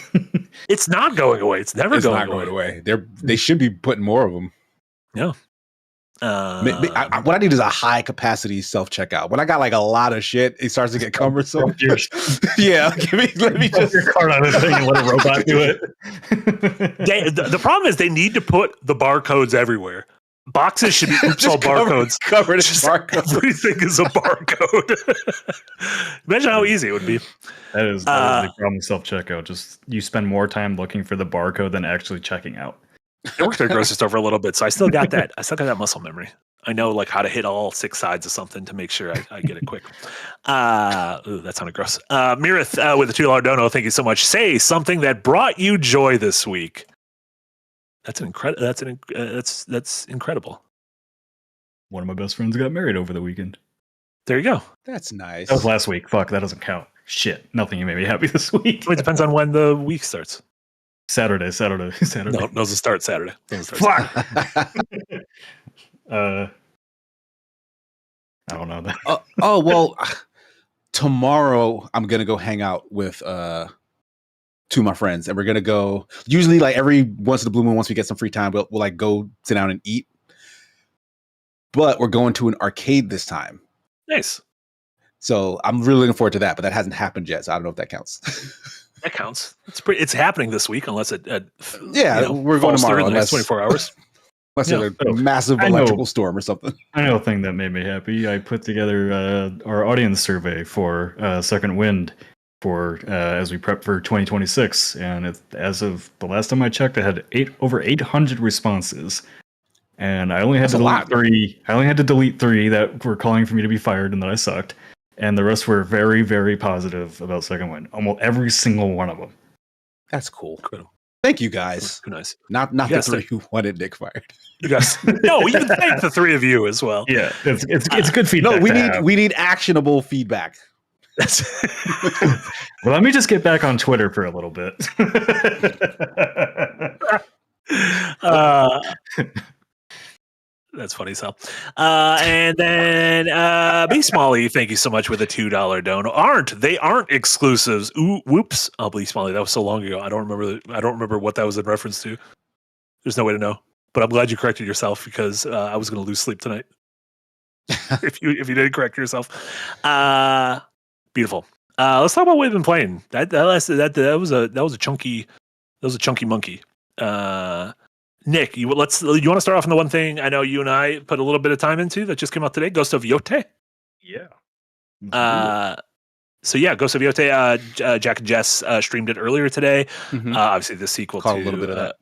It's not going away. It's never It's going not away. going away. They should be putting more of them. Yeah. What I need is a high capacity self checkout. When I got like a lot of shit, it starts to get cumbersome. Yeah, let me just your card on a thing and let a robot do it. the problem is they need to put the barcodes everywhere. Boxes should be oops all barcodes. covered in Just barcodes. everything is a barcode. Imagine how easy it would be. That is the problem with self-checkout. Just you spend more time looking for the barcode than actually checking out. I worked at a grocery store for a little bit, so I still got that. I still got that muscle memory. I know like how to hit all 6 sides of something to make sure I get it quick. That sounded gross. Mirith with a $2 dono. Thank you so much. Say something that brought you joy this week. That's incredible. One of my best friends got married over the weekend. There you go. That's nice. That was last week. Fuck, that doesn't count. Shit, nothing made me happy this week. It depends on when the week starts. Saturday. No, those start Saturday. Fuck. I don't know that. Well, tomorrow I'm gonna go hang out with two of my friends, and we're gonna go. Usually, like every once in a blue moon, once we get some free time, we'll like go sit down and eat. But we're going to an arcade this time. Nice. So I'm really looking forward to that, but that hasn't happened yet, so I don't know if that counts. That counts. It's happening this week, unless it we're going tomorrow. In the next 24 hours. Unless there's a massive electrical storm or something. I know a thing that made me happy. I put together our audience survey for Second Wind for as we prep for 2026, and as of the last time I checked, it had over 800 responses. And I only had to delete 3. I only had to delete 3 that were calling for me to be fired and that I sucked. And the rest were very, very positive about Second Wind. Almost every single one of them. That's cool. Incredible. Thank you guys. Nice. Not the 3 who wanted Nick fired. You guys. No, we can thank the 3 of you as well. Yeah, it's good feedback. No, we need actionable feedback. Well, let me just get back on Twitter for a little bit. That's funny, Sal. And then Base Molly, thank you so much with a $2 dono. They aren't exclusives. Ooh, whoops. Oh, Base Molly, that was so long ago. I don't remember what that was in reference to. There's no way to know. But I'm glad you corrected yourself because I was going to lose sleep tonight. if you didn't correct yourself. Beautiful. Let's talk about what we've been playing. That was a chunky monkey. Nick, you want to start off on the one thing I know you and I put a little bit of time into that just came out today, Ghost of Yotei. Yeah. So yeah, Ghost of Yotei. Jack and Jess streamed it earlier today. Mhm. Obviously, the sequel Caught to a little bit of that.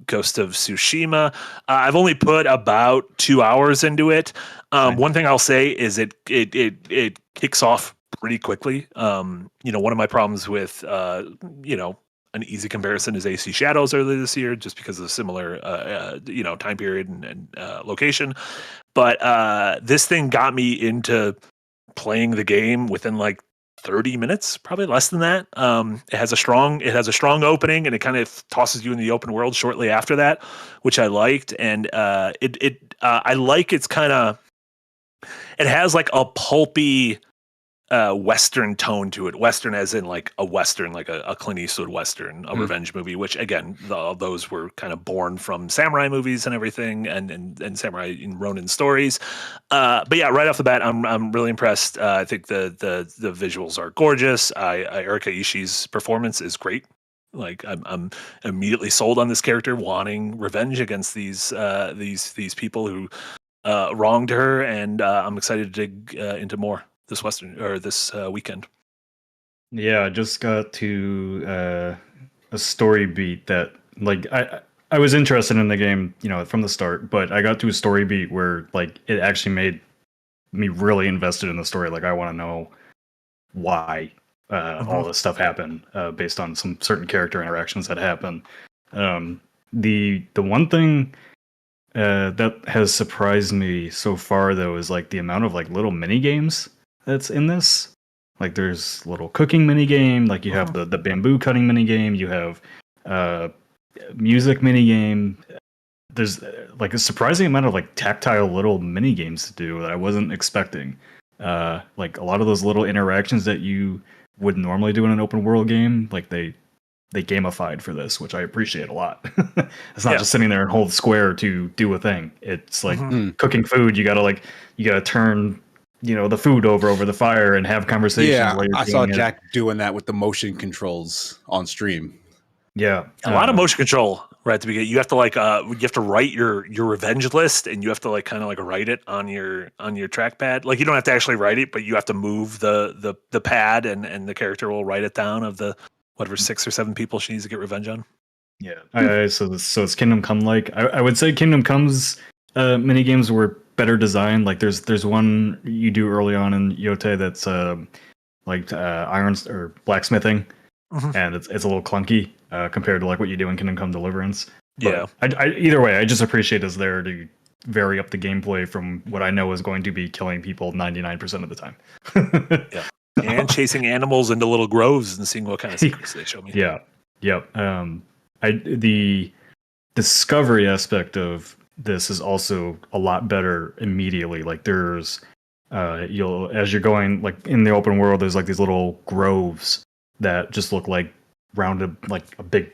Ghost of Tsushima. I've only put about 2 hours into it. One thing I'll say is it kicks off pretty quickly. One of my problems with an easy comparison is AC Shadows earlier this year, just because of the similar time period and location. But this thing got me into playing the game within like 30 minutes, probably less than that. It has a strong opening, and it kind of tosses you in the open world shortly after that, which I liked. And I like it's kind of, it has like a pulpy Western tone to it. Western as in like a Western, like a Clint Eastwood Western, a revenge movie, which again, those were kind of born from samurai movies and everything, and samurai and Ronin stories. But yeah, right off the bat, I'm really impressed. I think the visuals are gorgeous. Erika Ishii's performance is great. Like I'm immediately sold on this character, wanting revenge against these people who wronged her, and I'm excited to dig into more this weekend. Yeah, I just got to a story beat that like I was interested in the game, from the start, but I got to a story beat where like it actually made me really invested in the story. Like I want to know why all this stuff happened based on some certain character interactions that happen. The one thing that has surprised me so far though is like the amount of like little mini games that's in this. Like there's little cooking mini game, like you have the bamboo cutting mini game, you have music mini game. There's like a surprising amount of like tactile little mini games to do that I wasn't expecting. Like a lot of those little interactions that you would normally do in an open world game, like they gamified for this, which I appreciate a lot. It's not just sitting there and hold square to do a thing. It's like cooking food. You gotta turn the food over the fire and have conversations. Yeah, while you're I saw doing it. Jack doing that with the motion controls on stream. Yeah, a lot of motion control right at the beginning. You have to write your revenge list, and you have to like kind of like write it on your trackpad. Like you don't have to actually write it, but you have to move the pad, and the character will write it down of the whatever 6 or 7 people she needs to get revenge on. Yeah, so it's Kingdom Come like. I would say Kingdom Come's mini games were better designed. Like there's one you do early on in Yotei that's irons or blacksmithing, and it's a little clunky compared to like what you do in Kingdom Come Deliverance. But I either way, I just appreciate it's there to vary up the gameplay from what I know is going to be killing people 99% of the time. Yeah, and chasing animals into little groves and seeing what kind of secrets they show me. Yeah, yep. The discovery aspect of this is also a lot better immediately. Like there's as you're going like in the open world, there's like these little groves that just look like rounded, like a big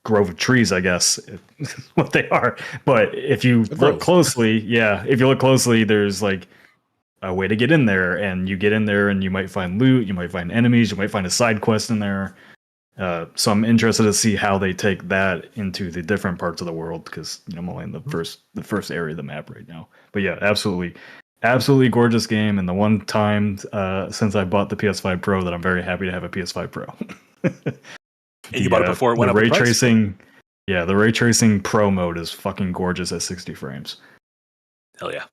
grove of trees, I guess is what they are. But if you look closely, there's like a way to get in there, and you get in there and you might find loot, you might find enemies, you might find a side quest in there. So I'm interested to see how they take that into the different parts of the world, because I'm only in the first area of the map right now. But yeah, absolutely gorgeous game, and the one time since I bought the PS5 Pro that I'm very happy to have a PS5 Pro. And you bought it before it went up in price? Tracing, the ray tracing Pro mode is fucking gorgeous at 60 frames. Hell yeah,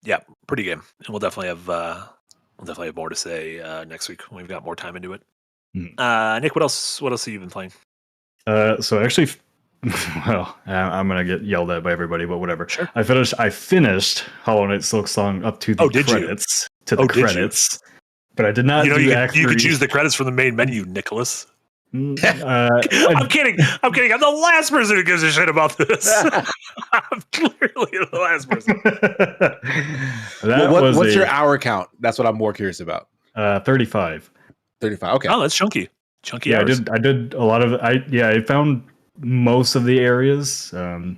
yeah, pretty game, and we'll definitely have more to say next week when we've got more time into it. Nick, what else have you been playing? So actually, well, I'm gonna get yelled at by everybody, but whatever. Sure. I finished Hollow Knight Silksong up to the credits. But I did not. You could choose the credits from the main menu, Nicholas. I'm kidding. I'm the last person who gives a shit about this. I'm clearly the last person. What's your hour count? That's what I'm more curious about. 35. 35. Okay. Oh, that's chunky. Yeah, hours. I did a lot of it. I found most of the areas. I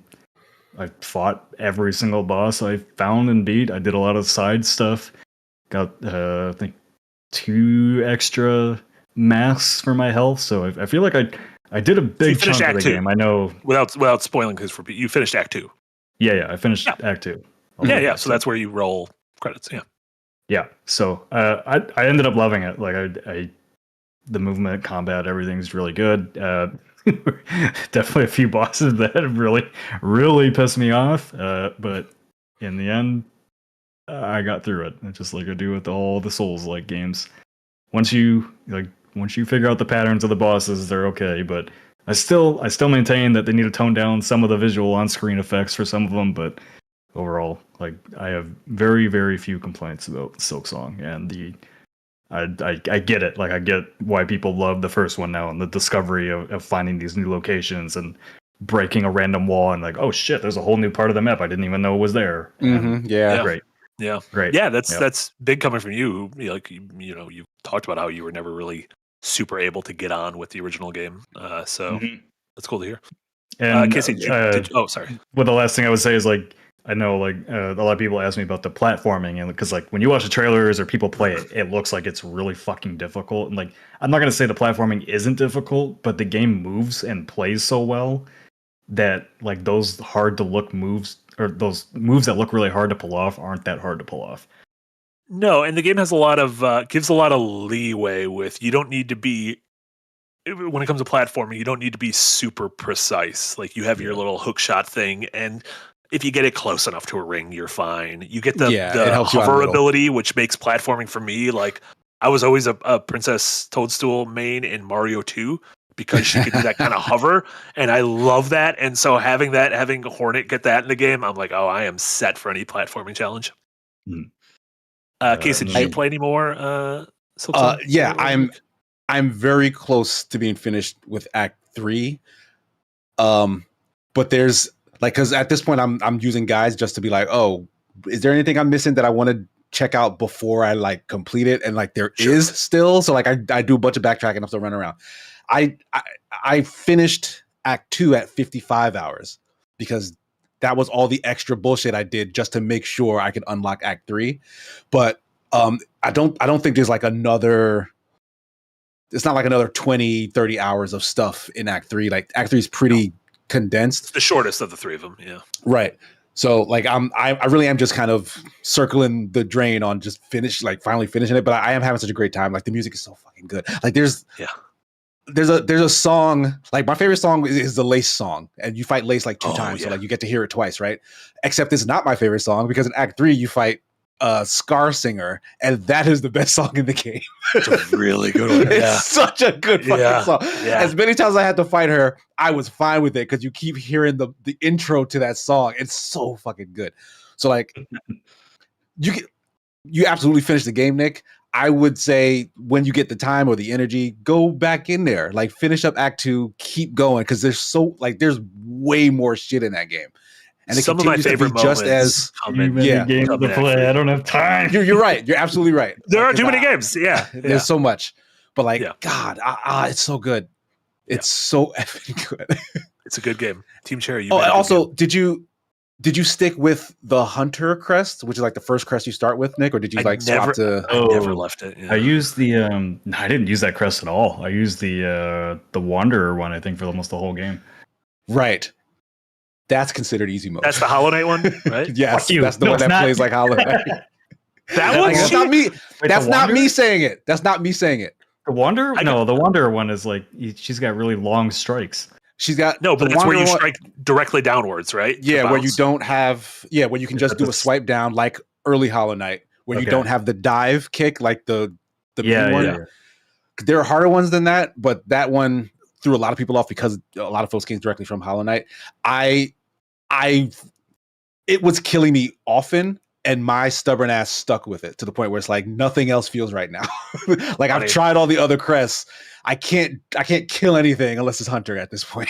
fought every single boss I found and beat. I did a lot of side stuff. Got I think 2 extra masks for my health, so I feel like I did a So you big finished chunk of the Act 2. game. I know. Without spoiling, because you finished Act 2. Yeah, I finished Act 2. Yeah. So that's where you roll credits. Yeah. Yeah. So I ended up loving it. Like I the movement, combat, everything's really good. Definitely a few bosses that really pissed me off. But in the end, I got through it. It's just like I do with all the Souls-like games. Once you figure out the patterns of the bosses, they're okay. But I still maintain that they need to tone down some of the visual on-screen effects for some of them. But overall, like I have very, very few complaints about Silksong, and I get it. Like I get why people love the first one now, and the discovery of finding these new locations and breaking a random wall and like, oh shit, there's a whole new part of the map I didn't even know was there. Yeah. Great. Yeah. Great. Yeah, that's big coming from you. Like you talked about how you were never really super able to get on with the original game. So that's cool to hear. And Casey, sorry. Well, the last thing I would say is like I know like a lot of people ask me about the platforming, and because like when you watch the trailers or people play it, it looks like it's really fucking difficult. And like I'm not gonna say the platforming isn't difficult, but the game moves and plays so well that like those hard to look moves or those moves that look really hard to pull off aren't that hard to pull off. No, and the game has a lot of gives a lot of leeway with you don't need to be when it comes to platforming, you don't need to be super precise. Like you have your little hook shot thing, and if you get it close enough to a ring, you're fine. You get the it helps you out a hover little. ability, which makes platforming for me like I was always a Princess Toadstool main in Mario 2 because she could do that kind of hover, and I love that. And so having Hornet get that in the game, I'm like, oh, I am set for any platforming challenge. Casey, did you play any more? Yeah, I'm very close to being finished with Act 3. But there's like, because at this point I'm using guides just to be like, oh, is there anything I'm missing that I want to check out before I like complete it? And like there is still, so like I do a bunch of backtracking, I'm still running around. I finished Act 2 at 55 hours because that was all the extra bullshit I did just to make sure I could unlock Act 3. But I don't think there's like another. It's not like another 20, 30 hours of stuff in Act 3. Like Act 3 is pretty condensed. It's the shortest of the three of them. Yeah. Right. So like I really am just kind of circling the drain on just finally finishing it. But I am having such a great time. Like the music is so fucking good. Like there's a song, like my favorite song is the Lace song, and you fight Lace like two times. So like you get to hear it twice, right? Except it's not my favorite song because in Act 3 you fight Scar Singer, and that is the best song in the game. It's a really good one. It's such a good fucking song. Yeah. As many times as I had to fight her, I was fine with it because you keep hearing the intro to that song. It's so fucking good. So like you absolutely finish the game, Nick. I would say when you get the time or the energy, go back in there. Like finish up Act 2, keep going because there's way more shit in that game. And some of my favorite just as games to play. I don't have time. You're right. You're absolutely right. There are too many games. Yeah, there's so much. But like, God, it's so good. It's so effing good. It's a good game. Team Cherry. Also, did you stick with the Hunter crest, which is like the first crest you start with, Nick, or did you swap to? I never left it. Yeah. I used the. I didn't use that crest at all. I used the Wanderer one. I think for almost the whole game. Right. That's considered easy mode. That's the Hollow Knight one, right? Yes, that's the one that plays like Hollow Knight. That one? That's not me. That's not me saying it. That's not me saying it. The Wanderer? No, the Wanderer one is like she's got really long strikes. She's got but that's where you strike directly downwards, right? Yeah, where you don't have where you can just do a swipe down like early Hollow Knight, where you don't have the dive kick like the main one. Yeah. There are harder ones than that, but that one threw a lot of people off because a lot of folks came directly from Hollow Knight. It was killing me often, and my stubborn ass stuck with it to the point where it's like nothing else feels right now. Like I've tried all the other crests. I can't kill anything unless it's Hunter at this point.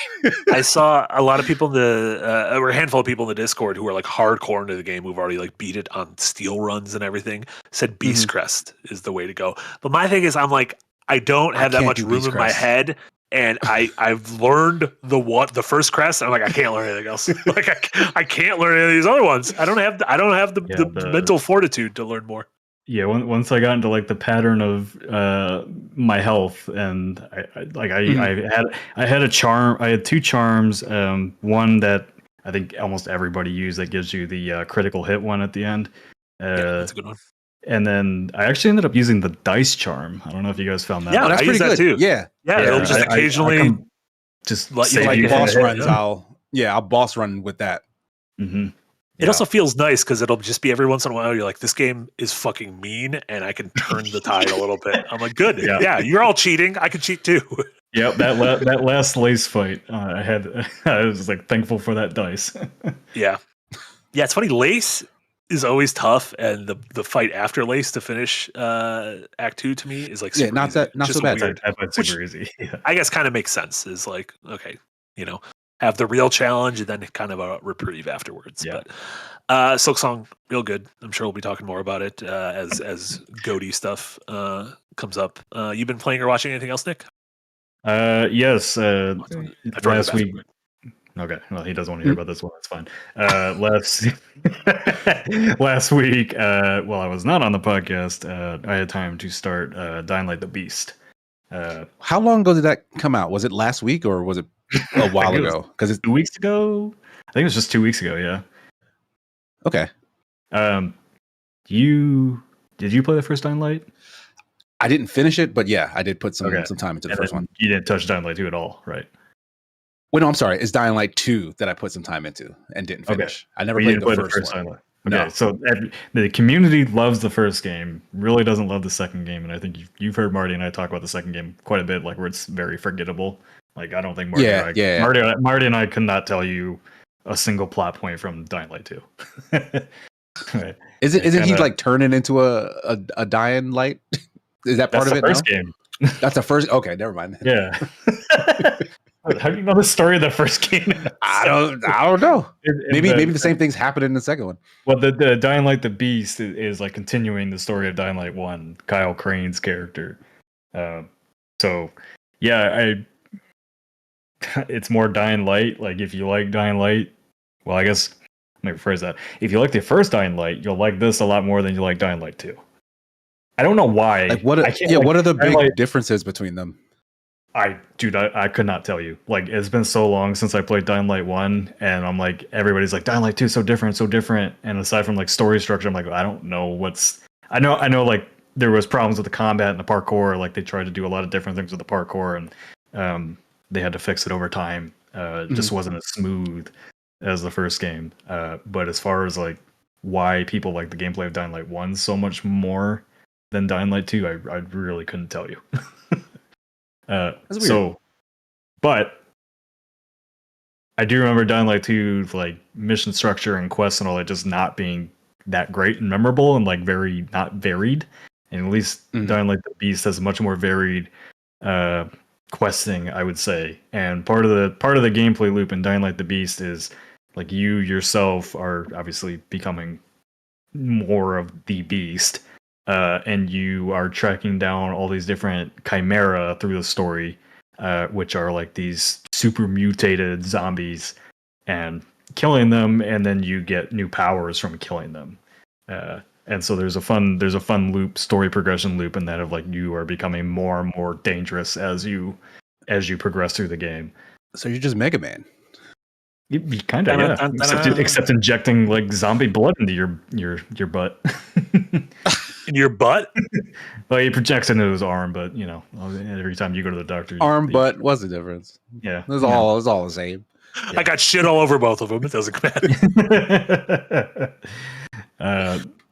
I saw a lot of people or a handful of people in the Discord who are like hardcore into the game who've already like beat it on steel runs and everything. Said Beast Crest is the way to go. But my thing is, I'm like, I don't have that much room in my head. And I've learned the first crest. I'm like, I can't learn anything else. Like I can't learn any of these other ones. I don't have the mental fortitude to learn more. Yeah, once I got into like the pattern of my health, and I had a charm. I had two charms. One that I think almost everybody used that gives you the critical hit one at the end. Yeah, that's a good one. And then I actually ended up using the dice charm. I don't know if you guys found that. Yeah, Oh, that's I pretty use that good. too. Yeah. Yeah, it'll just occasionally just let you save like you Like Yeah, boss from the runs, hit. I'll boss run with that. Mm-hmm. It also feels nice because it'll just be every once in a while you're like, this game is fucking mean, and I can turn the tide a little bit. I'm like, good. Yeah. Yeah, you're all cheating. I can cheat too. Yep, that last lace fight, I was like thankful for that dice. Yeah. Yeah, it's funny. Lace is always tough, and the fight after Lace to finish Act 2 to me is like super not easy. that- not It's so just bad. weird. That's Which- super easy. Yeah. I guess kind of makes sense. Is like, okay, have the real challenge and then kind of a reprieve afterwards. Yeah. But Silk Song, real good. I'm sure we'll be talking more about it as Goaty stuff comes up. You've been playing or watching anything else, Nick? Yes. I throw it in the Last bathroom. week. Okay. Well, he doesn't want to hear about this one. That's fine. Last week, while I was not on the podcast, I had time to start Dying Light the Beast. How long ago did that come out? Was it last week or was it a while think it was ago? Because it's 2 weeks ago. I think it was just 2 weeks ago. Yeah. okay. Did you play the first Dying Light? I didn't finish it, but yeah, I did put some Okay. time into the And first then one. You didn't touch Dying Light 2 at all, right? Wait, no, I'm sorry. It's Dying Light 2 that I put some time into and didn't Okay. finish. I never Or you played didn't the play first one. Dying Light. Okay, No. so the community loves the first game, really doesn't love the second game, and I think you've heard Marty and I talk about the second game quite a bit, like where it's very forgettable. Like I don't think Marty, Yeah, and I, yeah. Marty and I could not tell you a single plot point from Dying Light 2. Right. Isn't he kinda- like turning into a Dying Light? Is that part That's of the it? first No? game. That's the first. Okay, never mind. Yeah. How do you know the story of the first game? I don't know. Maybe the the same things happened in the second one. Well, the Dying Light the Beast is like continuing the story of Dying Light 1, Kyle Crane's character. So, yeah, it's more Dying Light. Like, if you like Dying Light, well, I guess, let me rephrase that. If you like the first Dying Light, you'll like this a lot more than you like Dying Light 2. I don't know why. Like what? What are the big differences between them? I could not tell you. Like, it's been so long since I played Dying Light 1, and I'm like, everybody's like, Dying Light 2 is so different. And aside from like story structure, I'm like, I don't know what's. I know like there was problems with the combat and the parkour. Like they tried to do a lot of different things with the parkour, and they had to fix it over time. It just wasn't as smooth as the first game. But as far as like why people like the gameplay of Dying Light 1 so much more than Dying Light 2, I really couldn't tell you. That's weird. So, but I do remember Dying Light 2, like mission structure and quests and all that, just not being that great and memorable and like very not varied. And at least Dying Light the Beast has much more varied questing, I would say. And part of the gameplay loop in Dying Light the Beast is like you yourself are obviously becoming more of the beast. And you are tracking down all these different chimera through the story, which are like these super mutated zombies, and killing them, and then you get new powers from killing them. And so there's a fun loop, story progression loop in that of like you are becoming more and more dangerous as you progress through the game. So you're just Mega Man. You kind of, yeah. Except injecting like zombie blood into your butt. In your butt? Well, he projects into his arm, but you know, every time you go to the doctor, Butt, what's the difference? Yeah, It was all the same. Yeah. I got shit all over both of them. It doesn't matter.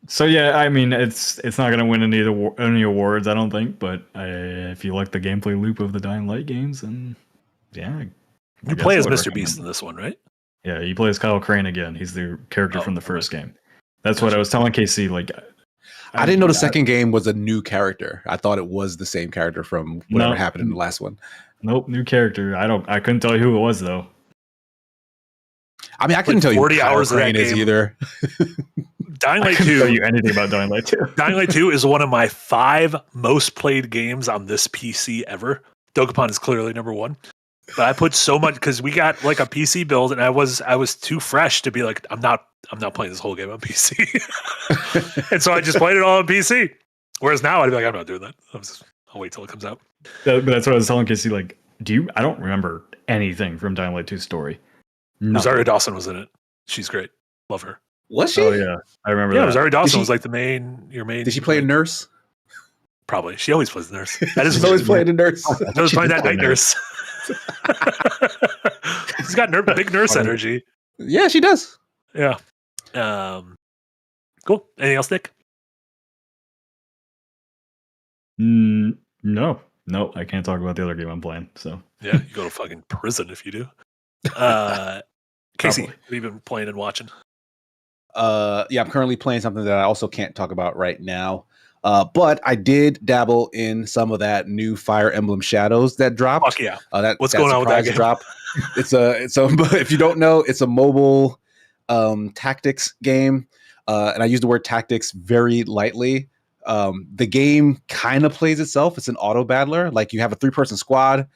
So yeah, I mean, it's not gonna win any awards, I don't think. But if you like the gameplay loop of the Dying Light games, then yeah, You play as Mr. Beast in this one, right? Yeah, you play as Kyle Crane again. He's the character from the first game. That's what I was telling Casey. Like, I didn't know the second game was a new character. I thought it was the same character from whatever happened in the last one. Nope, new character. I couldn't tell you who it was though. I mean, I couldn't tell you 40 who Kyle hours of that Crane is game. either. Dying Light I couldn't 2. tell you anything about Dying Light 2. Dying Light 2 is one of my 5 most played games on this PC ever. Dokapon is clearly number 1. But I put so much because we got like a PC build, and I was too fresh to be like, I'm not playing this whole game on PC. And so I just played it all on PC. Whereas now I'd be like, I'm not doing that. I'll wait till it comes out. But that's what I was telling Casey. Like, I don't remember anything from Dying Light 2's story. Rosario Dawson was in it. She's great. Love her. Was she? Oh yeah, I remember. Yeah, that. Rosario Dawson was like your main. Did she play a nurse? Probably. She always plays the nurse. That is She's always playing a nurse. She was playing that night nurse. She's got big nurse energy. Yeah, she does. Yeah. Cool. Anything else, Nick? No, I can't talk about the other game I'm playing. So yeah, you go to fucking prison if you do. Casey, what have you been playing and watching? Yeah, I'm currently playing something that I also can't talk about right now. But I did dabble in some of that new Fire Emblem Shadows that dropped. Fuck yeah! What's going on with that game? Drop. It's if you don't know, it's a mobile tactics game, and I use the word tactics very lightly. The game kind of plays itself. It's an auto battler. Like you have a 3-person squad,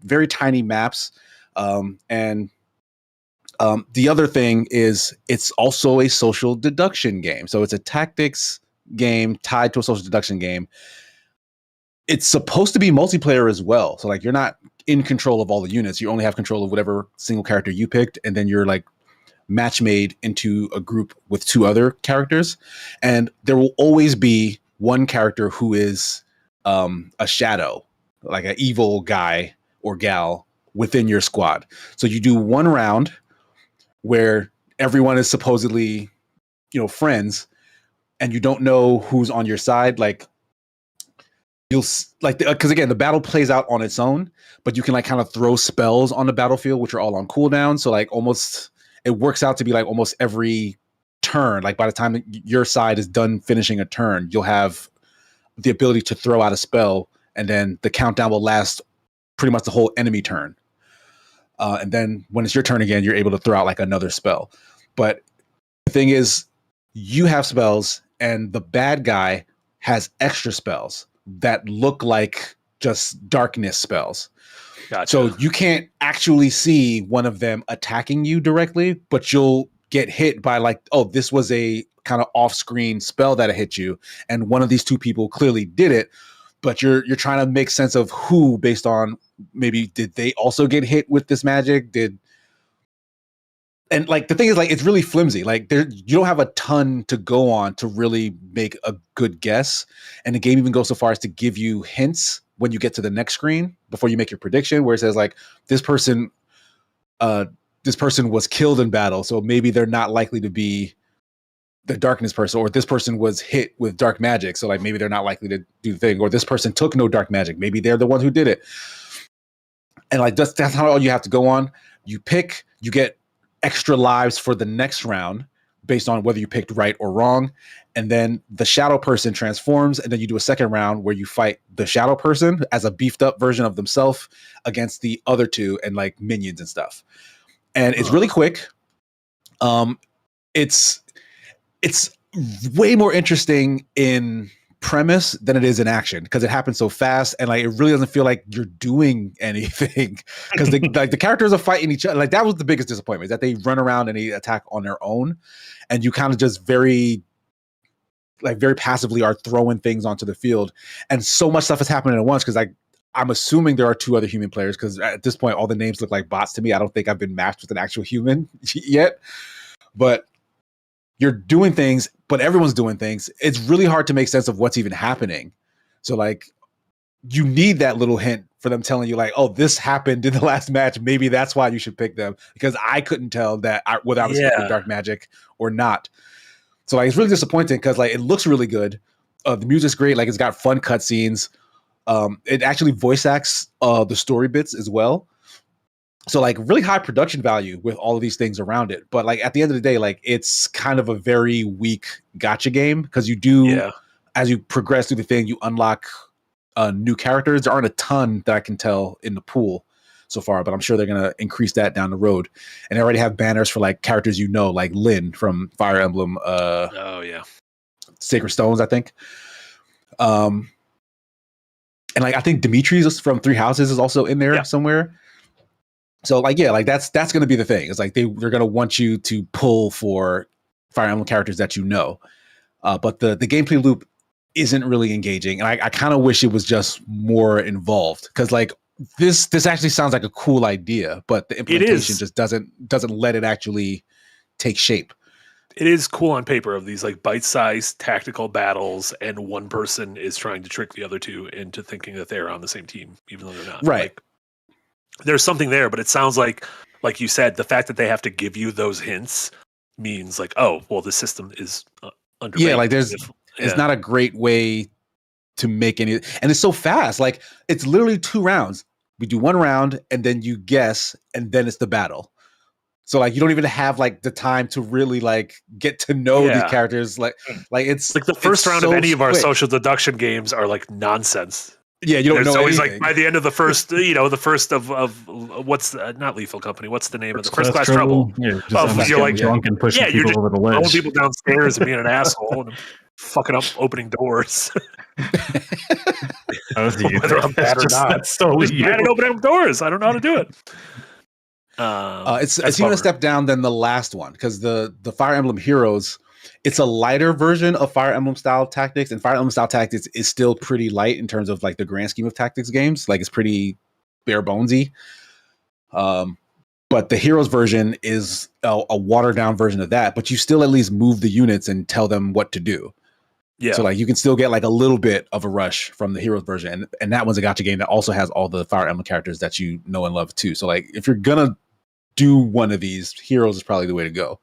very tiny maps, and the other thing is it's also a social deduction game. So it's a tactics game tied to a social deduction game. It's supposed to be multiplayer as well. So like you're not in control of all the units. You only have control of whatever single character you picked, and then you're like match made into a group with 2 other characters. And there will always be one character who is a shadow, like an evil guy or gal within your squad. So you do one round where everyone is supposedly, friends, and you don't know who's on your side. Like you'll because again, the battle plays out on its own, but you can like kind of throw spells on the battlefield, which are all on cooldown. So like almost it works out to be like almost every turn. Like by the time your side is done finishing a turn, you'll have the ability to throw out a spell, and then the countdown will last pretty much the whole enemy turn. And then when it's your turn again, you're able to throw out like another spell. But the thing is, you have spells, and the bad guy has extra spells that look like just darkness spells. Gotcha. So you can't actually see one of them attacking you directly, but you'll get hit by like, oh, this was a kind of off-screen spell that hit you, and one of these 2 people clearly did it. But you're trying to make sense of who based on maybe did they also get hit with this magic? And like the thing is like it's really flimsy. Like you don't have a ton to go on to really make a good guess. And the game even goes so far as to give you hints when you get to the next screen before you make your prediction, where it says like this person was killed in battle, so maybe they're not likely to be the darkness person, or this person was hit with dark magic, so like maybe they're not likely to do the thing, or this person took no dark magic, maybe they're the one who did it. And like that's not all you have to go on. You get extra lives for the next round based on whether you picked right or wrong, and then the shadow person transforms, and then you do a second round where you fight the shadow person as a beefed up version of themselves against the other 2 and like minions and stuff. And it's really quick. It's way more interesting in premise than it is in action, because it happens so fast, and like it really doesn't feel like you're doing anything, because the characters are fighting each other. Like that was the biggest disappointment, is that they run around and they attack on their own, and you kind of just very passively are throwing things onto the field, and so much stuff is happening at once. Because I'm assuming there are 2 other human players, because at this point all the names look like bots to me. I don't think I've been matched with an actual human yet, but you're doing things, but everyone's doing things. It's really hard to make sense of what's even happening. So like you need that little hint for them telling you like, oh, this happened in the last match. Maybe that's why you should pick them, because I couldn't tell that whether I was picking dark magic or not. So like it's really disappointing, because like it looks really good. The music's great. Like it's got fun cutscenes. It actually voice acts the story bits as well. So like really high production value with all of these things around it. But like at the end of the day, like it's kind of a very weak gacha game, because you do, as you progress through the thing, you unlock new characters. There aren't a ton that I can tell in the pool so far, but I'm sure they're going to increase that down the road. And they already have banners for like characters, like Lyn from Fire Emblem. Sacred Stones, I think. and like I think Dimitri's from Three Houses is also in there Yeah. somewhere. So like yeah, like that's going to be the thing. It's like they're going to want you to pull for Fire Emblem characters that you know, but the gameplay loop isn't really engaging, and I kind of wish it was just more involved because like this actually sounds like a cool idea, but the implementation just doesn't let it actually take shape. It is cool on paper of these like bite-sized tactical battles, and one person is trying to trick the other two into thinking that they're on the same team, even though they're not. Right. Like, there's something there, but it sounds like you said, the fact that they have to give you those hints means like, oh, well, the system is underbaked. Yeah, like it's not a great way to make any, and it's so fast. Like it's literally 2 rounds. We do 1 round, and then you guess, and then it's the battle. So like you don't even have like the time to really like get to know these characters. Like it's like the first round so of any of our quick. social deduction games are like nonsense. Yeah, you don't know always anything. like by the end of the first, the first of what's not Lethal Company? What's the name of the First Class Trouble? Yeah, you're like drunk and pushing you're people just over the throwing ledge. people downstairs and being an asshole and fucking up opening doors. Whether I'm bad or not, That's totally I'm bad at opening doors. I don't know how to do it. It's even a step down than the last one because the Fire Emblem Heroes, it's a lighter version of Fire Emblem style tactics, and Fire Emblem style tactics is still pretty light in terms of like the grand scheme of tactics games. Like it's pretty bare bonesy. But the Heroes version is a watered down version of that, but you still at least move the units and tell them what to do. Yeah. So like you can still get like a little bit of a rush from the Heroes version, and that one's a gacha game that also has all the Fire Emblem characters that you know and love too. So like if you're gonna do one of these, Heroes is probably the way to go.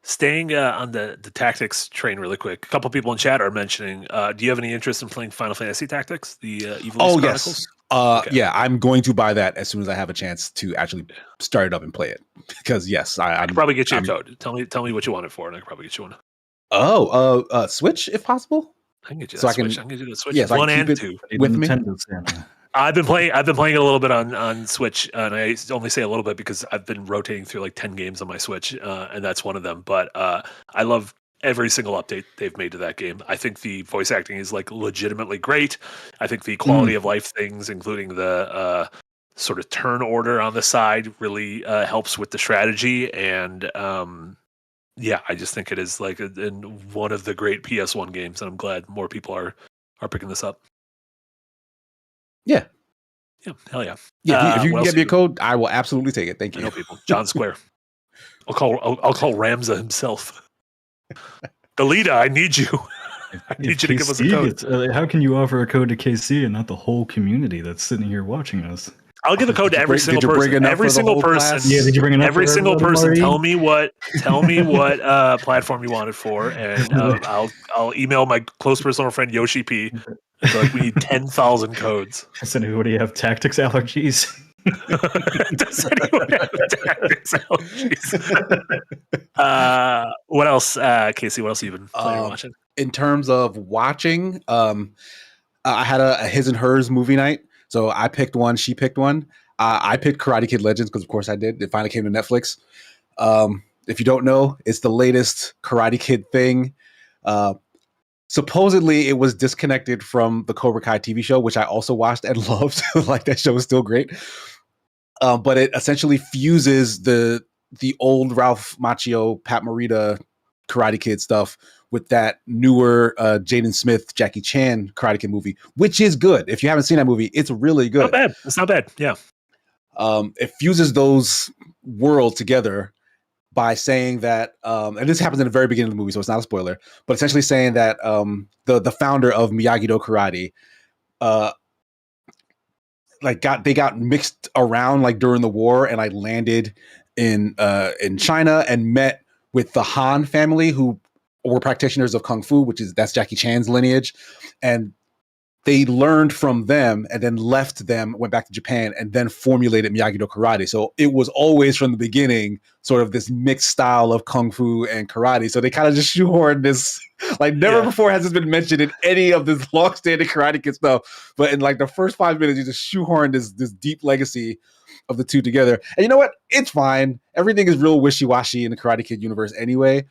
Staying on the tactics train really quick, a couple people in chat are mentioning, do you have any interest in playing Final Fantasy Tactics, the Evil Chronicles? Yes. Yeah, I'm going to buy that as soon as I have a chance to actually start it up and play it. Because yes, I can probably get you a code. Tell me what you want it for, and I can probably get you one. Oh, Switch if possible. I can get you So Switch. I can get you the Switch. Yes, 1 and 2 with me. I've been playing it a little bit on Switch, and I only say a little bit because I've been rotating through like 10 games on my Switch, and that's one of them. But I love every single update they've made to that game. I think the voice acting is like legitimately great. I think the quality of life things, including the sort of turn order on the side, really helps with the strategy. And I just think it is like one of the great PS1 games, and I'm glad more people are picking this up. Yeah, hell yeah. Yeah, if you can get me a code, I will absolutely take it. Thank you. I know people. John Square. I'll call Ramza himself. Delita, I need you. I need you to give us a code. How can you offer a code to KC and not the whole community that's sitting here watching us? I'll give a code to every single person. Every single person. Yeah, did you bring enough? Every single person. Tell me what platform you want it for, and I'll email my close personal friend Yoshi P. Like we need 10,000 codes. Does anybody have tactics allergies? Does anyone have tactics allergies? What else, Casey? What else have you been playing or watching? In terms of watching, I had a his and hers movie night. So I picked one, she picked one. I picked Karate Kid Legends because, of course, I did. It finally came to Netflix. If you don't know, it's the latest Karate Kid thing. Supposedly, it was disconnected from the Cobra Kai TV show, which I also watched and loved. Like that show is still great. But it essentially fuses the old Ralph Macchio, Pat Morita Karate Kid stuff with that newer Jaden Smith, Jackie Chan Karate Kid movie, which is good. If you haven't seen that movie, it's really good. Not bad. It's not bad. Yeah. It fuses those worlds together by saying that, and this happens in the very beginning of the movie, so it's not a spoiler, but essentially saying that the founder of Miyagi-Do Karate, they got mixed around like during the war and like landed in China and met with the Han family who were practitioners of Kung Fu, that's Jackie Chan's lineage. And they learned from them and then left them, went back to Japan and then formulated Miyagi-Do Karate. So it was always from the beginning, sort of this mixed style of Kung Fu and Karate. So they kind of just shoehorned this, like never before has this been mentioned in any of this long-standing Karate Kid stuff. But in like the first 5 minutes, you just shoehorned this deep legacy of the two together. And you know what? It's fine. Everything is real wishy-washy in the Karate Kid universe anyway.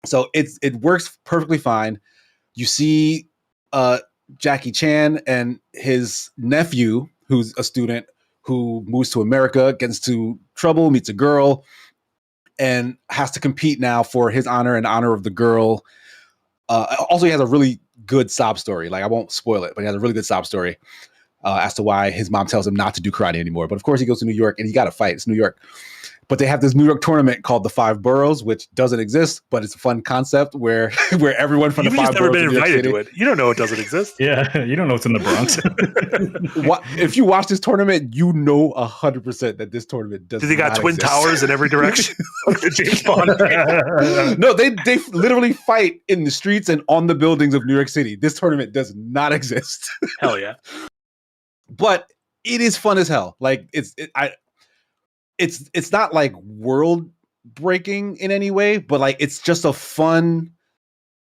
So it works perfectly fine. You see Jackie Chan and his nephew, who's a student who moves to America, gets into trouble, meets a girl, and has to compete now for his honor and honor of the girl. Also, he has a really good sob story. Like, I won't spoil it, but he has a really good sob story as to why his mom tells him not to do karate anymore. But of course, he goes to New York and he got to fight. It's New York. But they have this New York tournament called the Five Boroughs, which doesn't exist, but it's a fun concept where everyone from You've the five just never boroughs been of New York invited City, to it. You don't know it doesn't exist. Yeah, you don't know what's in the Bronx. if you watch this tournament, you know 100% that this tournament does. Do they got not twin exist. towers in every direction? Like the James Bond. No, they literally fight in the streets and on the buildings of New York City. This tournament does not exist. Hell yeah. But it is fun as hell. Like it's not like world breaking in any way, but like it's just a fun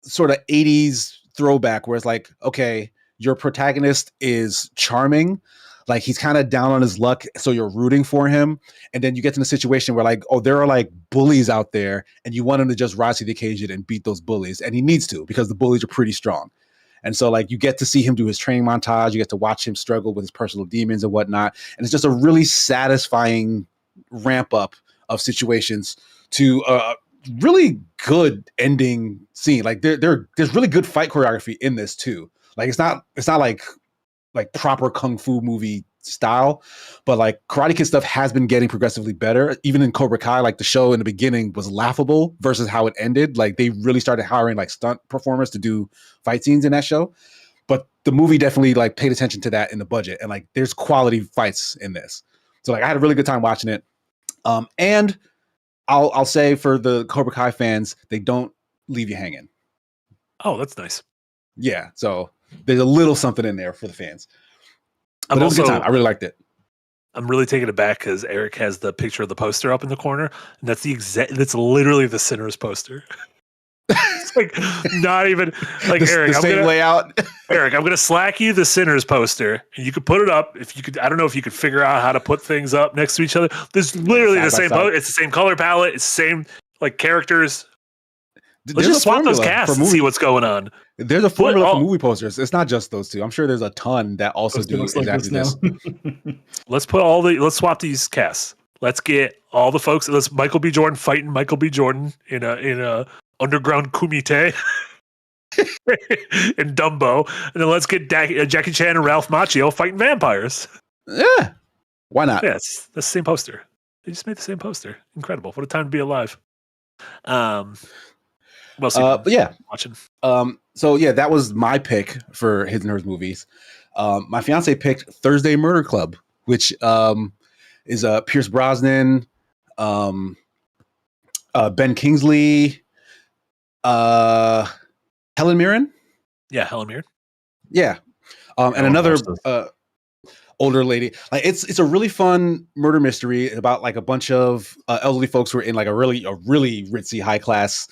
sort of 80s throwback where it's like, okay, your protagonist is charming, like he's kind of down on his luck, so you're rooting for him, and then you get in a situation where like, oh, there are like bullies out there and you want him to just rise to the occasion and beat those bullies, and he needs to because the bullies are pretty strong. And so like you get to see him do his training montage, you get to watch him struggle with his personal demons and whatnot, and it's just a really satisfying ramp up of situations to a really good ending scene. Like there's really good fight choreography in this too. Like it's not like proper kung fu movie style, but like Karate Kid stuff has been getting progressively better. Even in Cobra Kai, like the show in the beginning was laughable versus how it ended. Like they really started hiring like stunt performers to do fight scenes in that show. But the movie definitely like paid attention to that in the budget, and like there's quality fights in this. So like I had a really good time watching it. And I'll say for the Cobra Kai fans, they don't leave you hanging. Oh, that's nice. Yeah, so there's a little something in there for the fans. But it was a good time. I really liked it. I'm really taking it back because Eric has the picture of the poster up in the corner, and that's literally the Sinners poster. It's like not even like Eric. The same layout. Eric, I'm gonna Slack you the Sinners poster, and you could put it up if you could. I don't know if you could figure out how to put things up next to each other. There's literally the same. It's the same color palette. It's the same like characters. Let's just swap those casts and see what's going on. There's a formula for movie posters. It's not just those two. I'm sure there's a ton that also do exactly this. Let's swap these casts. Let's get all the folks. Let's Michael B. Jordan fighting Michael B. Jordan in a underground kumite in Dumbo, and then let's get Jackie Chan and Ralph Macchio fighting vampires. Yeah, why not? Yeah, it's the same poster. They just made the same poster. Incredible! What a time to be alive. But yeah, watching. So yeah, that was my pick for his and hers movies. My fiance picked Thursday Murder Club, which is Pierce Brosnan, Ben Kingsley, Helen Mirren. Yeah, Helen Mirren. Yeah, and another older lady. Like it's a really fun murder mystery about like a bunch of elderly folks who are in like a really ritzy high class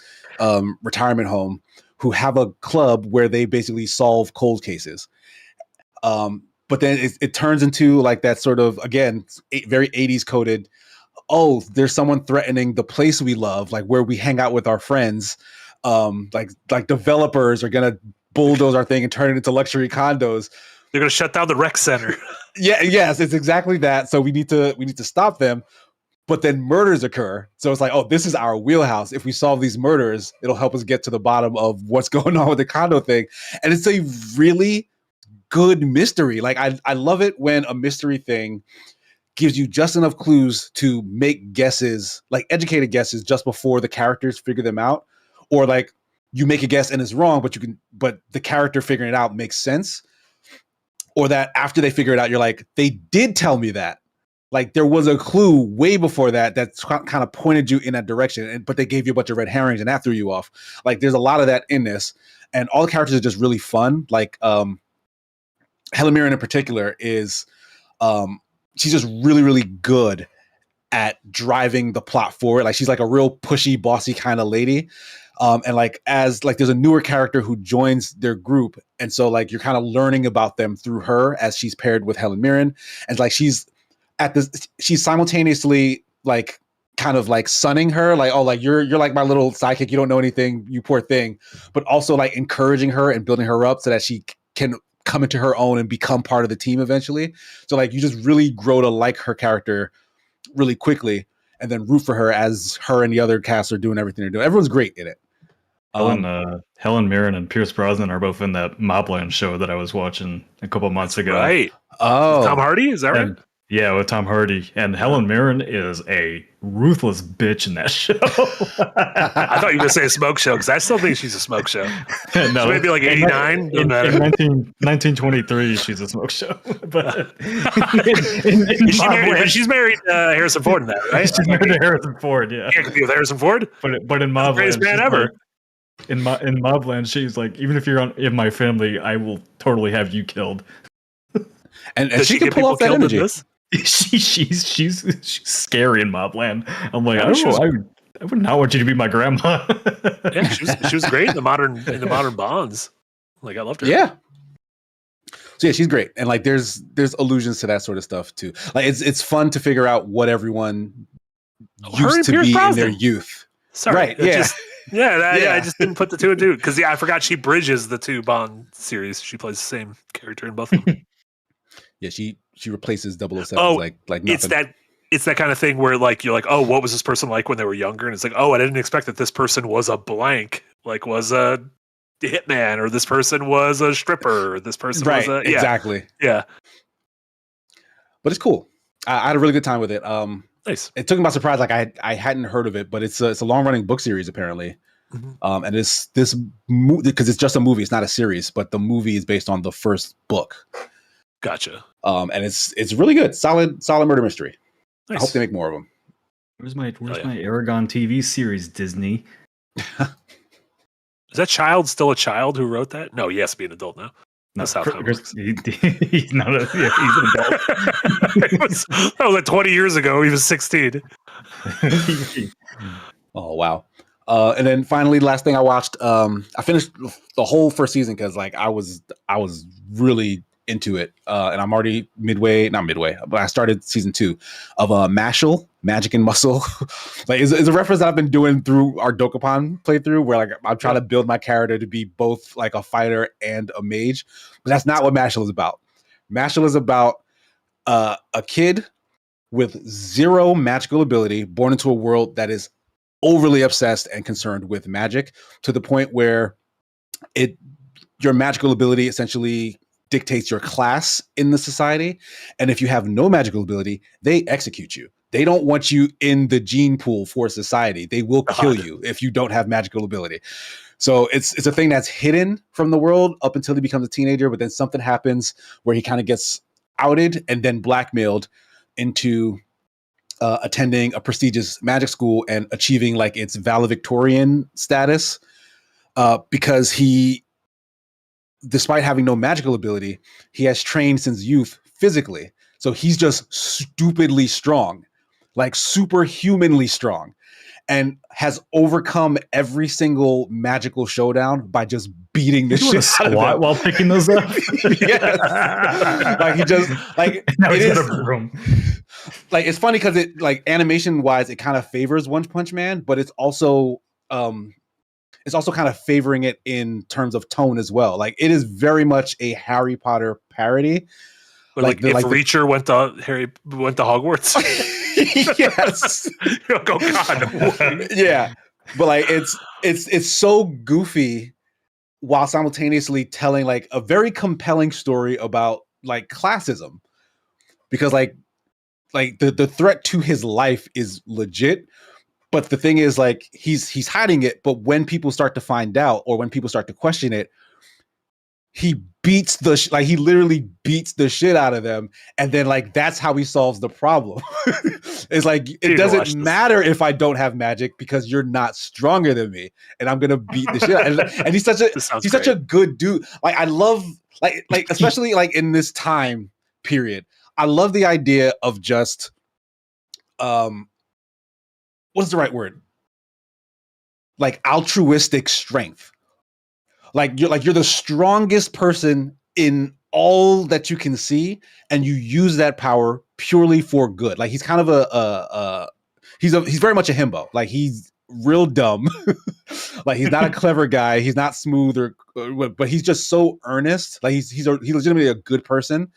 retirement home who have a club where they basically solve cold cases. But then it turns into like that sort of, again, very 80s coded, oh, there's someone threatening the place we love, like where we hang out with our friends. Like developers are going to bulldoze our thing and turn it into luxury condos. They're going to shut down the rec center. Yes, it's exactly that. So we need to stop them. But then murders occur. So it's like, oh, this is our wheelhouse. If we solve these murders, it'll help us get to the bottom of what's going on with the condo thing. And it's a really good mystery. Like I love it when a mystery thing gives you just enough clues to make guesses, like educated guesses, just before the characters figure them out. Or like you make a guess and it's wrong, but the character figuring it out makes sense. Or that after they figure it out, you're like, they did tell me that. Like there was a clue way before that kind of pointed you in that direction, but they gave you a bunch of red herrings and that threw you off. Like there's a lot of that in this, and all the characters are just really fun. Like Helen Mirren in particular is, she's just really, really good at driving the plot forward. Like she's like a real pushy, bossy kind of lady. And like as like there's a newer character who joins their group, and so like you're kind of learning about them through her as she's paired with Helen Mirren, and like she's simultaneously like kind of like sunning her, like, oh, like you're like my little sidekick, you don't know anything, you poor thing, but also like encouraging her and building her up so that she can come into her own and become part of the team eventually. So like you just really grow to like her character really quickly, and then root for her as her and the other cast are doing everything they're doing. Everyone's great in it. Helen Mirren and Pierce Brosnan are both in that Mobland show that I was watching a couple months ago. Right. Oh, Tom Hardy, is that right? Yeah, with Tom Hardy. And Helen Mirren is a ruthless bitch in that show. I thought you were going to say a smoke show, because I still think she's a smoke show. No, She may be like 89. In 1923, she's a smoke show. But she's married Harrison Ford in that, right? She's married to Harrison Ford, yeah. Can't compete with Harrison Ford. But in Mobland, greatest man ever. In Mobland, she's like, even if you're in my family, I will totally have you killed. And she can pull off that energy. She's scary in Mobland. I'm like, I would not want you to be my grandma. Yeah, she was great in the modern Bonds. Like, I loved her. Yeah. So yeah, she's great, and like there's allusions to that sort of stuff too. Like it's fun to figure out what everyone used to be in their youth. Sorry, right? Yeah. I just didn't put the two and two, because I forgot she bridges the two Bond series. She plays the same character in both of them. Yeah, she replaces 007 like nothing. It's that kind of thing where like you're like, oh, what was this person like when they were younger? And it's like, oh, I didn't expect that this person was a blank, like was a hitman, or this person was a stripper, or this person was a exactly. Yeah. But it's cool. I had a really good time with it. Nice. It took me by surprise. Like I hadn't heard of it, but it's a long running book series apparently. Mm-hmm. And it's this because it's just a movie. It's not a series, but the movie is based on the first book. Gotcha. And it's really good. Solid murder mystery. Nice. I hope they make more of them. Where's my Aragon TV series, Disney? Is that child still a child who wrote that? No, he has to be an adult now. That's how it works. He's not he's an adult. That was like 20 years ago. He was 16. Oh, wow. And then finally, last thing I watched, I finished the whole first season because like I was really into it, and I'm already not midway, but I started season 2 of Mashal, Magic and Muscle. Like is a reference that I've been doing through our Dokapon playthrough, where like I'm trying to build my character to be both like a fighter and a mage, but that's not what Mashal is about. Mashal is about a kid with 0 magical ability born into a world that is overly obsessed and concerned with magic, to the point where your magical ability essentially dictates your class in the society. And if you have no magical ability, they execute you. They don't want you in the gene pool for society. They will kill you if you don't have magical ability. So it's a thing that's hidden from the world up until he becomes a teenager, but then something happens where he kind of gets outed and then blackmailed into attending a prestigious magic school and achieving like its valedictorian status, because he, despite having no magical ability, he has trained since youth physically. So he's just stupidly strong, like superhumanly strong, and has overcome every single magical showdown by just beating the shit out of them while picking those up. Yes. Like he just like now it he's is, got a broom. Like it's funny because it like animation wise it kind of favors One Punch Man, but it's also kind of favoring it in terms of tone as well. Like it is very much a Harry Potter parody. But like if Reacher went to Hogwarts. Yes. Oh God. Yeah. But like it's so goofy while simultaneously telling like a very compelling story about like classism. Because like the threat to his life is legit. But the thing is, like, he's hiding it. But when people start to find out, or when people start to question it, he beats he literally beats the shit out of them. And then like, that's how he solves the problem. It's like, it doesn't matter if I don't have magic because you're not stronger than me. And I'm going to beat the shit out. And he's such a good dude. Like, I love, like, especially like in this time period, I love the idea of just, what's the right word? Like altruistic strength. Like you're the strongest person in all that you can see, and you use that power purely for good. Like he's kind of he's very much a himbo. Like he's real dumb. Like he's not a clever guy. He's not smooth but he's just so earnest. Like he's legitimately a good person.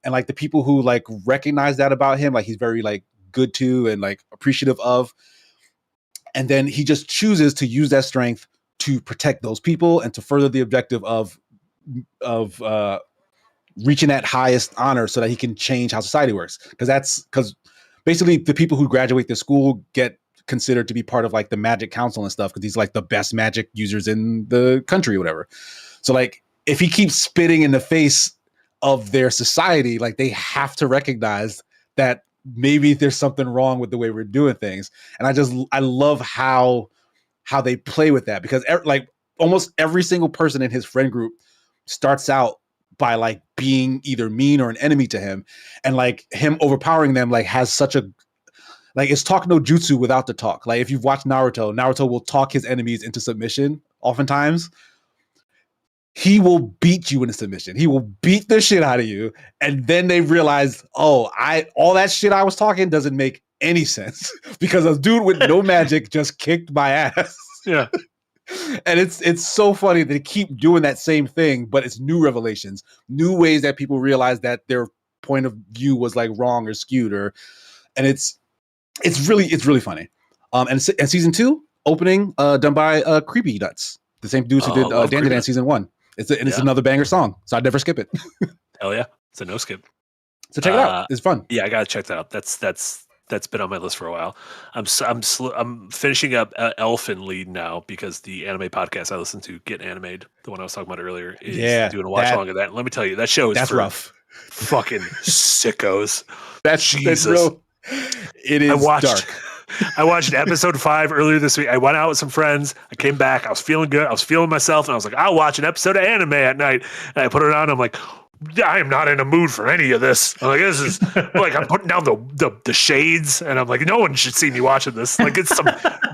And like the people who like recognize that about him, like he's very like good to and like appreciative of. And then he just chooses to use that strength to protect those people and to further the objective of reaching that highest honor so that he can change how society works. Because basically the people who graduate this school get considered to be part of like the magic council and stuff because he's like the best magic users in the country or whatever. So like if he keeps spitting in the face of their society, like they have to recognize that maybe there's something wrong with the way we're doing things. And I love how they play with that because like almost every single person in his friend group starts out by like being either mean or an enemy to him, and like him overpowering them like has such a like it's talk no jutsu without the talk. Like if you've watched Naruto will talk his enemies into submission. Oftentimes he will beat you into submission. He will beat the shit out of you, and then they realize, all that shit I was talking doesn't make any sense because a dude with no magic just kicked my ass. Yeah. And it's so funny that they keep doing that same thing, but it's new revelations, new ways that people realize that their point of view was like wrong or skewed, and it's really funny. And season 2 opening done by Creepy Nuts, the same dudes who did Danger Dance season 1. It's another banger song, so I'd never skip it. Hell yeah, it's a no skip. So check it out. It's fun. Yeah, I gotta check that out. That's been on my list for a while. I'm finishing up Elfen Lied now because the anime podcast I listen to, Get Animated, the one I was talking about earlier, is doing a watch along of that. And let me tell you, that show is rough. Fucking sickos. That's real. It is dark. I watched episode 5 earlier this week. I went out with some friends. I came back. I was feeling good. I was feeling myself, and I was like, I'll watch an episode of anime at night. And I put it on. I'm like, I am not in a mood for any of this. I'm like, this is like I'm putting down the shades, and I'm like, no one should see me watching this. Like it's some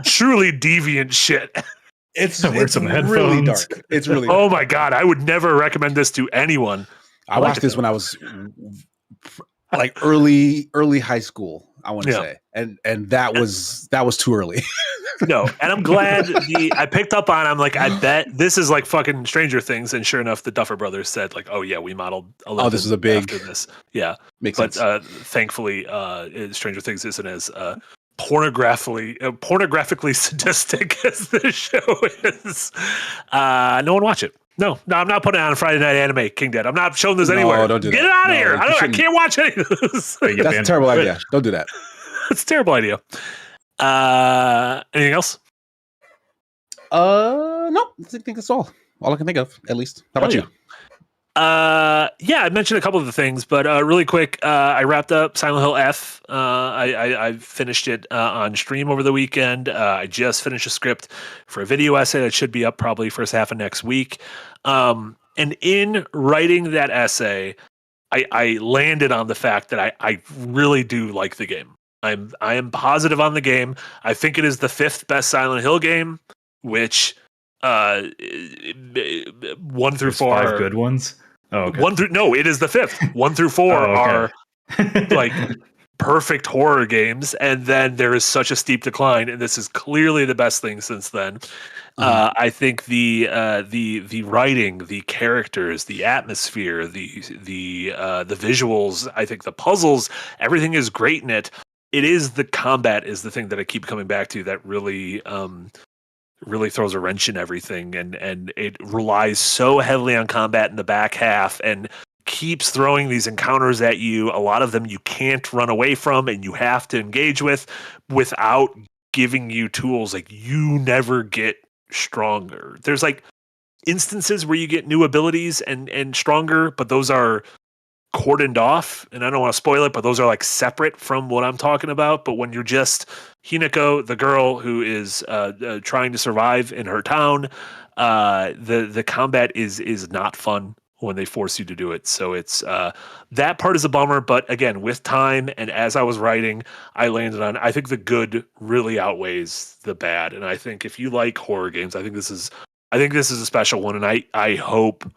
truly deviant shit. It's really dark. It's really dark. Oh my god, I would never recommend this to anyone. I watched this when I was like early high school, I want to say, and that was too early. No, and I'm glad I picked up on. I'm like, I bet this is like fucking Stranger Things, and sure enough, the Duffer Brothers said like, oh yeah, we modeled. This is a big after this. Yeah, makes sense. Thankfully, Stranger Things isn't as pornographically sadistic as this show is. No one watch it. No, I'm not putting it on Friday Night Anime, King Dead. I'm not showing this anywhere. Don't do that. Get it out of here. I can't watch any of this. That's a terrible idea. Don't do that. It's a terrible idea. Anything else? No, I think that's all I can think of, at least. How about you? Yeah, I mentioned a couple of the things, but really quick, I wrapped up Silent Hill F. I finished it on stream over the weekend. I just finished a script for a video essay that should be up probably first half of next week. And in writing that essay, I landed on the fact that I really do like the game. I am positive on the game. I think it is the 5th best Silent Hill game, which 1 through 4 5 good ones. Oh, okay. It is the 5th. 1 through 4 are like perfect horror games, and then there is such a steep decline, and this is clearly the best thing since then. I think the writing, the characters, the atmosphere, the visuals, I think the puzzles, everything is great in it. It is the combat is the thing that I keep coming back to that really throws a wrench in everything, and it relies so heavily on combat in the back half and keeps throwing these encounters at you. A lot of them you can't run away from and you have to engage with without giving you tools. Like you never get stronger. There's like instances where you get new abilities and stronger, but those are cordoned off, and I don't want to spoil it, but those are like separate from what I'm talking about. But when you're just Hinako, the girl who is trying to survive in her town, the combat is not fun when they force you to do it. So it's that part is a bummer. But again, with time and as I was writing, I landed on I think the good really outweighs the bad. And I think if you like horror games, I think this is a special one. And I hope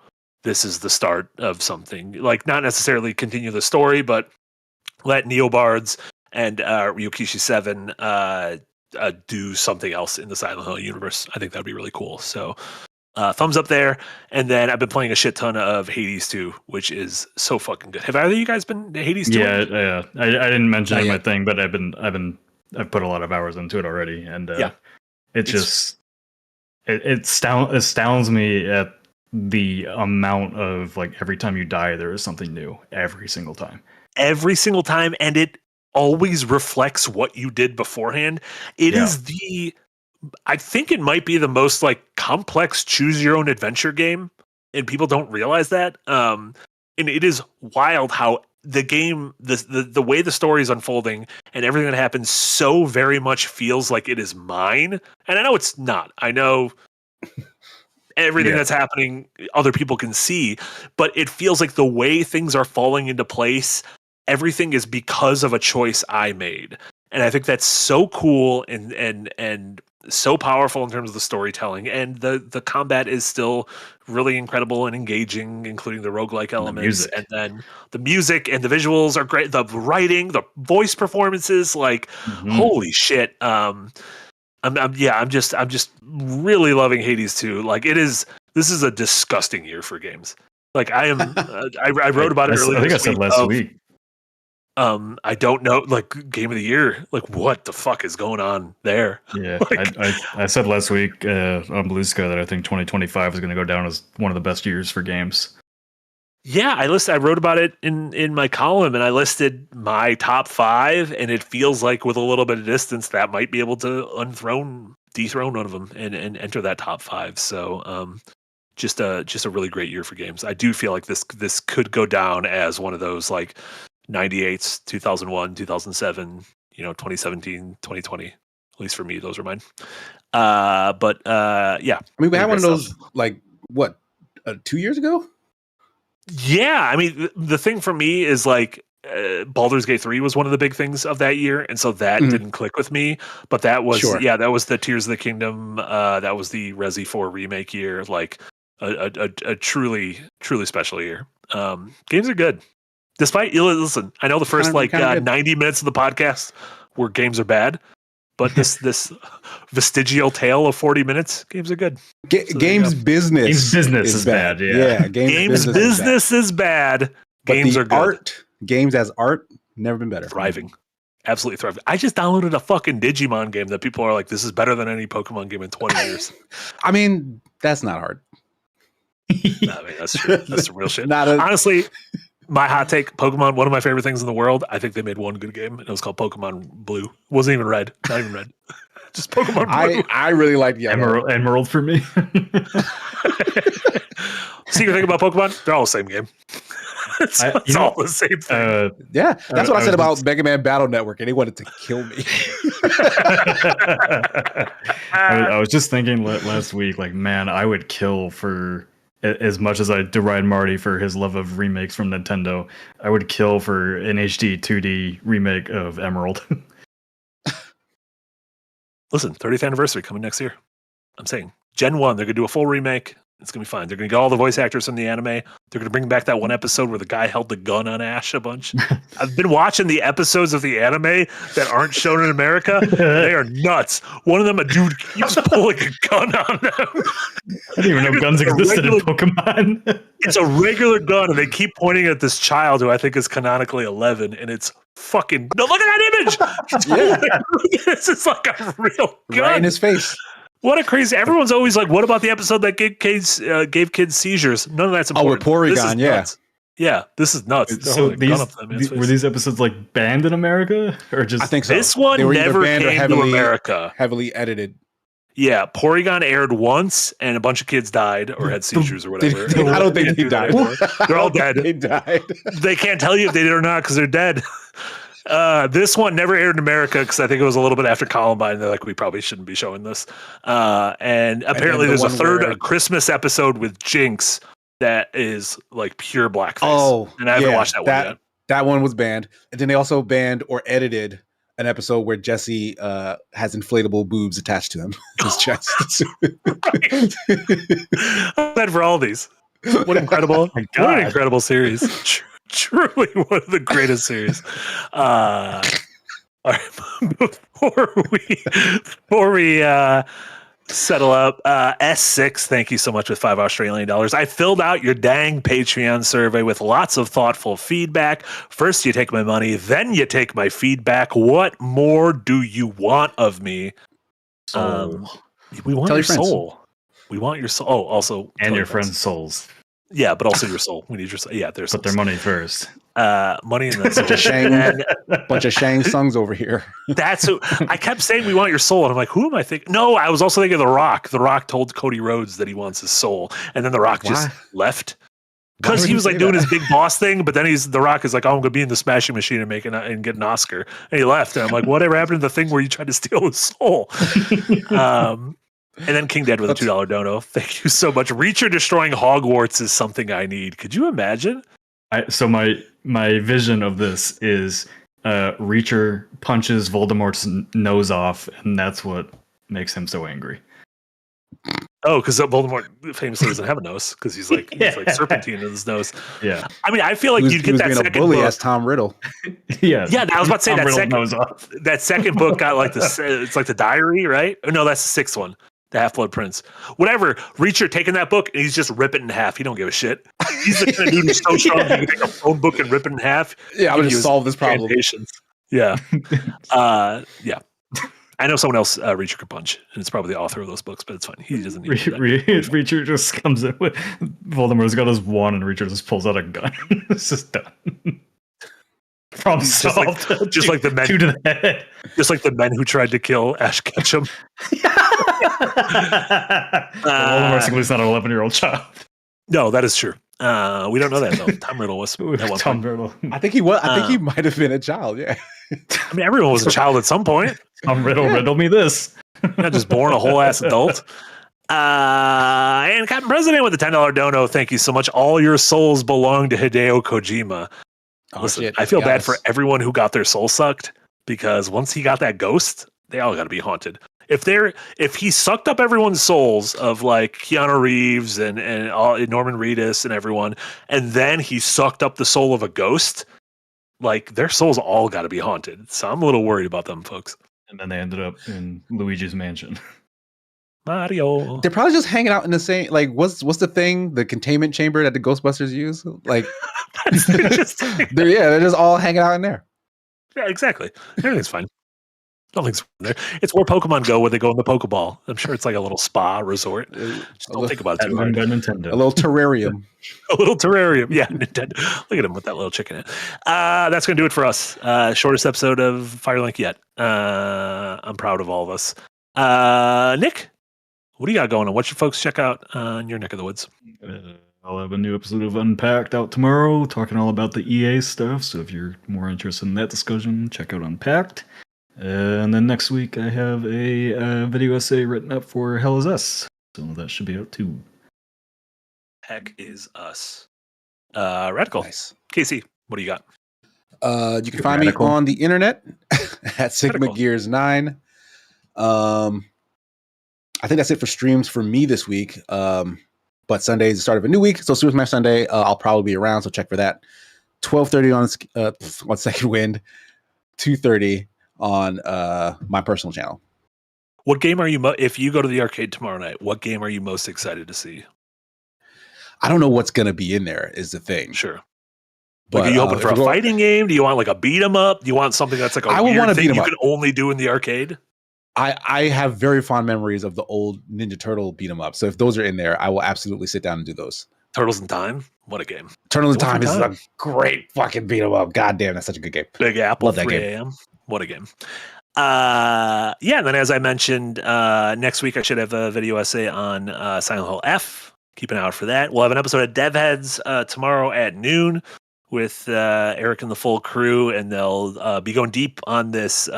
this is the start of something, like not necessarily continue the story, but let Neobards and Ryokishi 7 do something else in the Silent Hill universe. I think that'd be really cool. So thumbs up there. And then I've been playing a shit ton of Hades 2, which is so fucking good. Have either of you guys been to Hades 2? Yeah. I didn't mention it in my thing, but I've put a lot of hours into it already, and it astounds me at the amount of, like, every time you die there is something new every single time, and it always reflects what you did beforehand. It is I think it might be the most, like, complex choose your own adventure game, and people don't realize that. And it is wild how the game, the way the story is unfolding and everything that happens so very much feels like it is mine. And I know it's not. I know everything that's happening other people can see, but it feels like the way things are falling into place, everything is because of a choice I made. And I think that's so cool and so powerful in terms of the storytelling, and the combat is still really incredible and engaging, including the roguelike elements, and then the music and the visuals are great. The writing, the voice performances, like holy shit. I'm just really loving Hades 2. Like, this is a disgusting year for games. Like, I am, I wrote about it earlier. I think I said last week. I don't know, like, game of the year. Like, what the fuck is going on there? Yeah, like, I said last week on Blue Sky that I think 2025 is going to go down as one of the best years for games. Yeah, I wrote about it in my column, and I listed my top 5, and it feels like with a little bit of distance that might be able to dethrone one of them and enter that top 5. So just a really great year for games. I do feel like this could go down as one of those, like, 98s, 2001, 2007, 2017, 2020. At least for me, those are mine. But yeah. I mean, we had one of those, like, what, 2 years ago? Yeah, I mean, the thing for me is, like, Baldur's Gate 3 was one of the big things of that year, and so that didn't click with me. But that was that was the Tears of the Kingdom. That was the Resi 4 remake year. Like a truly special year. Games are good. Despite, listen, I know the first 90 minutes of the podcast where games are bad, but this vestigial tale of 40 minutes, games are good. Games business is bad. Yeah, games business is bad. Games are good. Art, games as art, never been better. Thriving. Absolutely thriving. I just downloaded a fucking Digimon game that people are like, this is better than any Pokemon game in 20 years. I mean, that's not hard. I mean, that's true. That's the real shit. Honestly, my hot take, Pokemon, one of my favorite things in the world. I think they made one good game, and it was called Pokemon Blue. It wasn't even red. Not even red. Just Pokemon Blue. I really like Yellow. Emerald for me. Secret thing about Pokemon, they're all the same game. it's all the same thing. Yeah, that's what I said about Mega Man Battle Network, and they wanted to kill me. I was just thinking last week, like, man, I would kill for... As much as I deride Marty for his love of remakes from Nintendo, I would kill for an HD 2D remake of Emerald. Listen, 30th anniversary coming next year. I'm saying Gen 1, they're going to do a full remake. It's going to be fine. They're going to get all the voice actors from the anime. They're going to bring back that one episode where the guy held the gun on Ash a bunch. I've been watching the episodes of the anime that aren't shown in America. They are nuts. One of them, a dude keeps pulling a gun on them. I didn't even know guns existed in Pokemon. It's a regular gun, and they keep pointing at this child who I think is canonically 11, and it's fucking... No, look at that image! This is like a real gun. Right in his face. What a crazy... Everyone's always like, what about the episode that gave kids seizures? None of that's important. Oh, with Porygon, Yeah, this is nuts. So were these episodes, like, banned in America? Or just... I think so. This one never came to America. Heavily edited. Yeah, Porygon aired once, and a bunch of kids died or had seizures or whatever. I don't think they died. They're all dead. They died. They can't tell you if they did or not because they're dead. This one never aired in America because I think it was a little bit after Columbine. They're like, we probably shouldn't be showing this. And apparently there's a third Christmas episode with Jinx that is, like, pure blackface. Oh, and I haven't watched that one yet. That one was banned. And then they also banned or edited an episode where Jesse has inflatable boobs attached to him, his chest. I'm glad for all these. What incredible, what an incredible series. Truly one of the greatest series. All right, before we settle up, S6, thank you so much with $5 Australian. I filled out your dang Patreon survey with lots of thoughtful feedback. First, you take my money, then you take my feedback. What more do you want of me? We want Tell your your friends. soul. We want your soul. Oh, also, And your friends' souls. Yeah, but also your soul. We need your soul. Yeah, there's Put their money first. money in the soul. Bunch of Shang Songs over here. That's who I kept saying we want your soul. And I'm like, who am I thinking? No, I was also thinking of The Rock. The Rock told Cody Rhodes that he wants his soul. And then The Rock just left. Because he was like doing his big boss thing, but then The Rock is like, oh, I'm gonna be in the Smashing Machine and get an Oscar. And he left. And I'm like, whatever happened to the thing where you tried to steal his soul? And then King Dead with a $2 dono. Thank you so much. Reacher destroying Hogwarts is something I need. Could you imagine? So my vision of this is Reacher punches Voldemort's nose off, and that's what makes him so angry. Oh, because Voldemort famously doesn't have a nose because he's like serpentine in his nose. Yeah. I mean, I feel like you'd get that being second a bully book. as Tom Riddle. Yeah. Yeah, I was about to say that that second book got like it's like the diary, right? Oh, no, that's the sixth one. The Half-Blood Prince. Whatever. Reacher taking that book and he's just ripping it in half. He don't give a shit. He's the kind of dude who's so strong he can take a phone book and rip it in half. Yeah, I'm gonna just solve this problem. Yeah. Yeah. I know someone else Reacher could punch, and it's probably the author of those books, but it's fine. He doesn't need to do that. Reacher just comes in with Voldemort's got his wand, and Reacher just pulls out a gun. It's just done. Problem solved. Just like the men. Two to the head. Just like the men who tried to kill Ash Ketchum. Voldemort's not an 11-year-old child. No, that is true. We don't know that though. Tom Riddle was at one Tom point. Riddle. I think he was. I think he might have been a child. Yeah. I mean, everyone was a child at some point. Tom Riddle riddle me this. Not just born a whole ass adult. And Captain President with the $10 dono. Thank you so much. All your souls belong to Hideo Kojima. Listen, Shit, I feel bad for everyone who got their soul sucked because once he got that ghost, they all got to be haunted. If he sucked up everyone's souls of like Keanu Reeves and Norman Reedus and everyone, and then he sucked up the soul of a ghost, like their souls all got to be haunted. So I'm a little worried about them folks. And then they ended up in Luigi's mansion. Mario. They're probably just hanging out in the same. Like, what's the thing? The containment chamber that the Ghostbusters use? Like, they're just all hanging out in there. Yeah, exactly. Everything's fine. Nothing's there. It's where Pokemon go, where they go in the Pokeball. I'm sure it's like a little spa resort. Just don't think about it too hard. Nintendo. A little terrarium. A little terrarium. Yeah, Nintendo. Look at him with that little chicken in it. That's going to do it for us. Shortest episode of Firelink yet. I'm proud of all of us. Nick, what do you got going on? What should folks check out in your neck of the woods? I'll have a new episode of Unpacked out tomorrow, talking all about the EA stuff. So if you're more interested in that discussion, check out Unpacked. And then next week, I have a video essay written up for Hell Is Us. So that should be out too. Heck is us. Radical. Nice. Casey, what do you got? You can find me on the internet at Sigma Gears 9. I think that's it for streams for me this week. But Sunday is the start of a new week, so Super Smash Sunday, I'll probably be around, so check for that. 12:30 on Second Wind, 2:30 on my personal channel. What game are you if you go to the arcade tomorrow night, what game are you most excited to see? I don't know what's going to be in there is the thing. Sure. But like, are you hoping for a fighting game? Do you want like a beat 'em up? Do you want something that's like a weird thing you can only do in the arcade? I have very fond memories of the old Ninja Turtle beat 'em up. So if those are in there, I will absolutely sit down and do those. Turtles in Time? What a game. Turtles in Time is a great fucking beat 'em up. God damn, that's such a good game. Big Apple, love that 3 game. a.m. What a game. And then as I mentioned, next week I should have a video essay on Silent Hill F. Keep an eye out for that. We'll have an episode of Dev Heads tomorrow at noon with Eric and the full crew, and they'll be going deep on this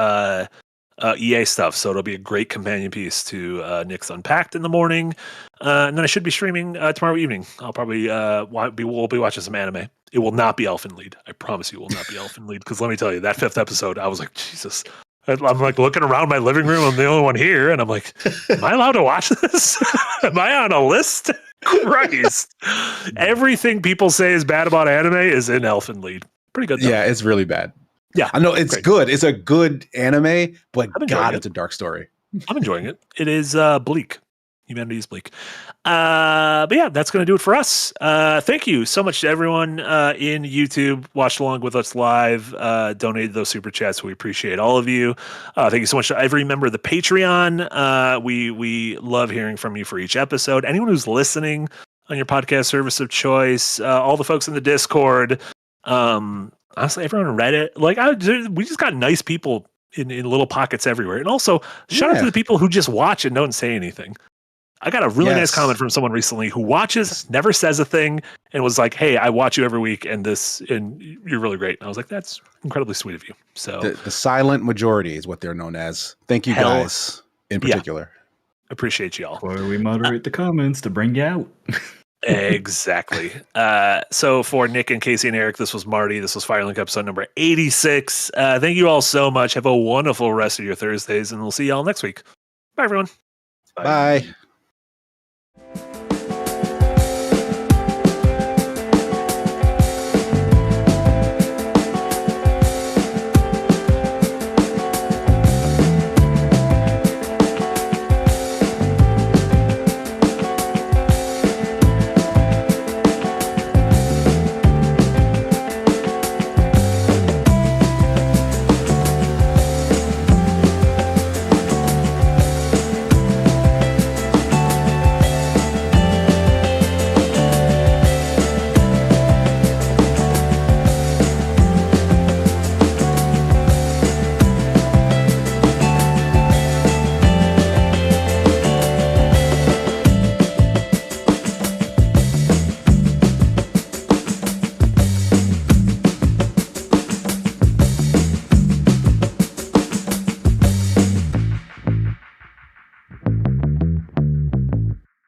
EA stuff. So it'll be a great companion piece to Nick's Unpacked in the morning. And then I should be streaming tomorrow evening. I'll probably we'll be watching some anime. It will not be Elfen Lied. I promise you it will not be Elfen Lied. Because let me tell you, that 5th episode, I was like, Jesus. I'm like looking around my living room. I'm the only one here. And I'm like, am I allowed to watch this? Am I on a list? Christ. Everything people say is bad about anime is in Elfen Lied. Pretty good though. Yeah, it's really bad. Yeah, I know it's great. good. It's a good anime, but I'm enjoying God, it. it's a dark story. I'm enjoying it. It is bleak. Humanity is bleak. But yeah, that's going to do it for us. Thank you so much to everyone in YouTube. Watched along with us live. Donated those super chats. We appreciate all of you. Thank you so much to every member of the Patreon. We love hearing from you for each episode. Anyone who's listening on your podcast service of choice, all the folks in the Discord, honestly, everyone on Reddit. Like, we just got nice people in little pockets everywhere. And also, shout out to the people who just watch and don't say anything. I got a really nice comment from someone recently who watches, never says a thing, and was like, "Hey, I watch you every week, and you're really great." And I was like, "That's incredibly sweet of you." So the silent majority is what they're known as. Thank you guys in particular. Appreciate y'all. Or we moderate the comments to bring you out. Exactly. So for Nick and Casey and Eric, this was Marty. This was Firelink episode number 86. Thank you all so much. Have a wonderful rest of your Thursdays, and we'll see y'all next week. Bye, everyone. Bye.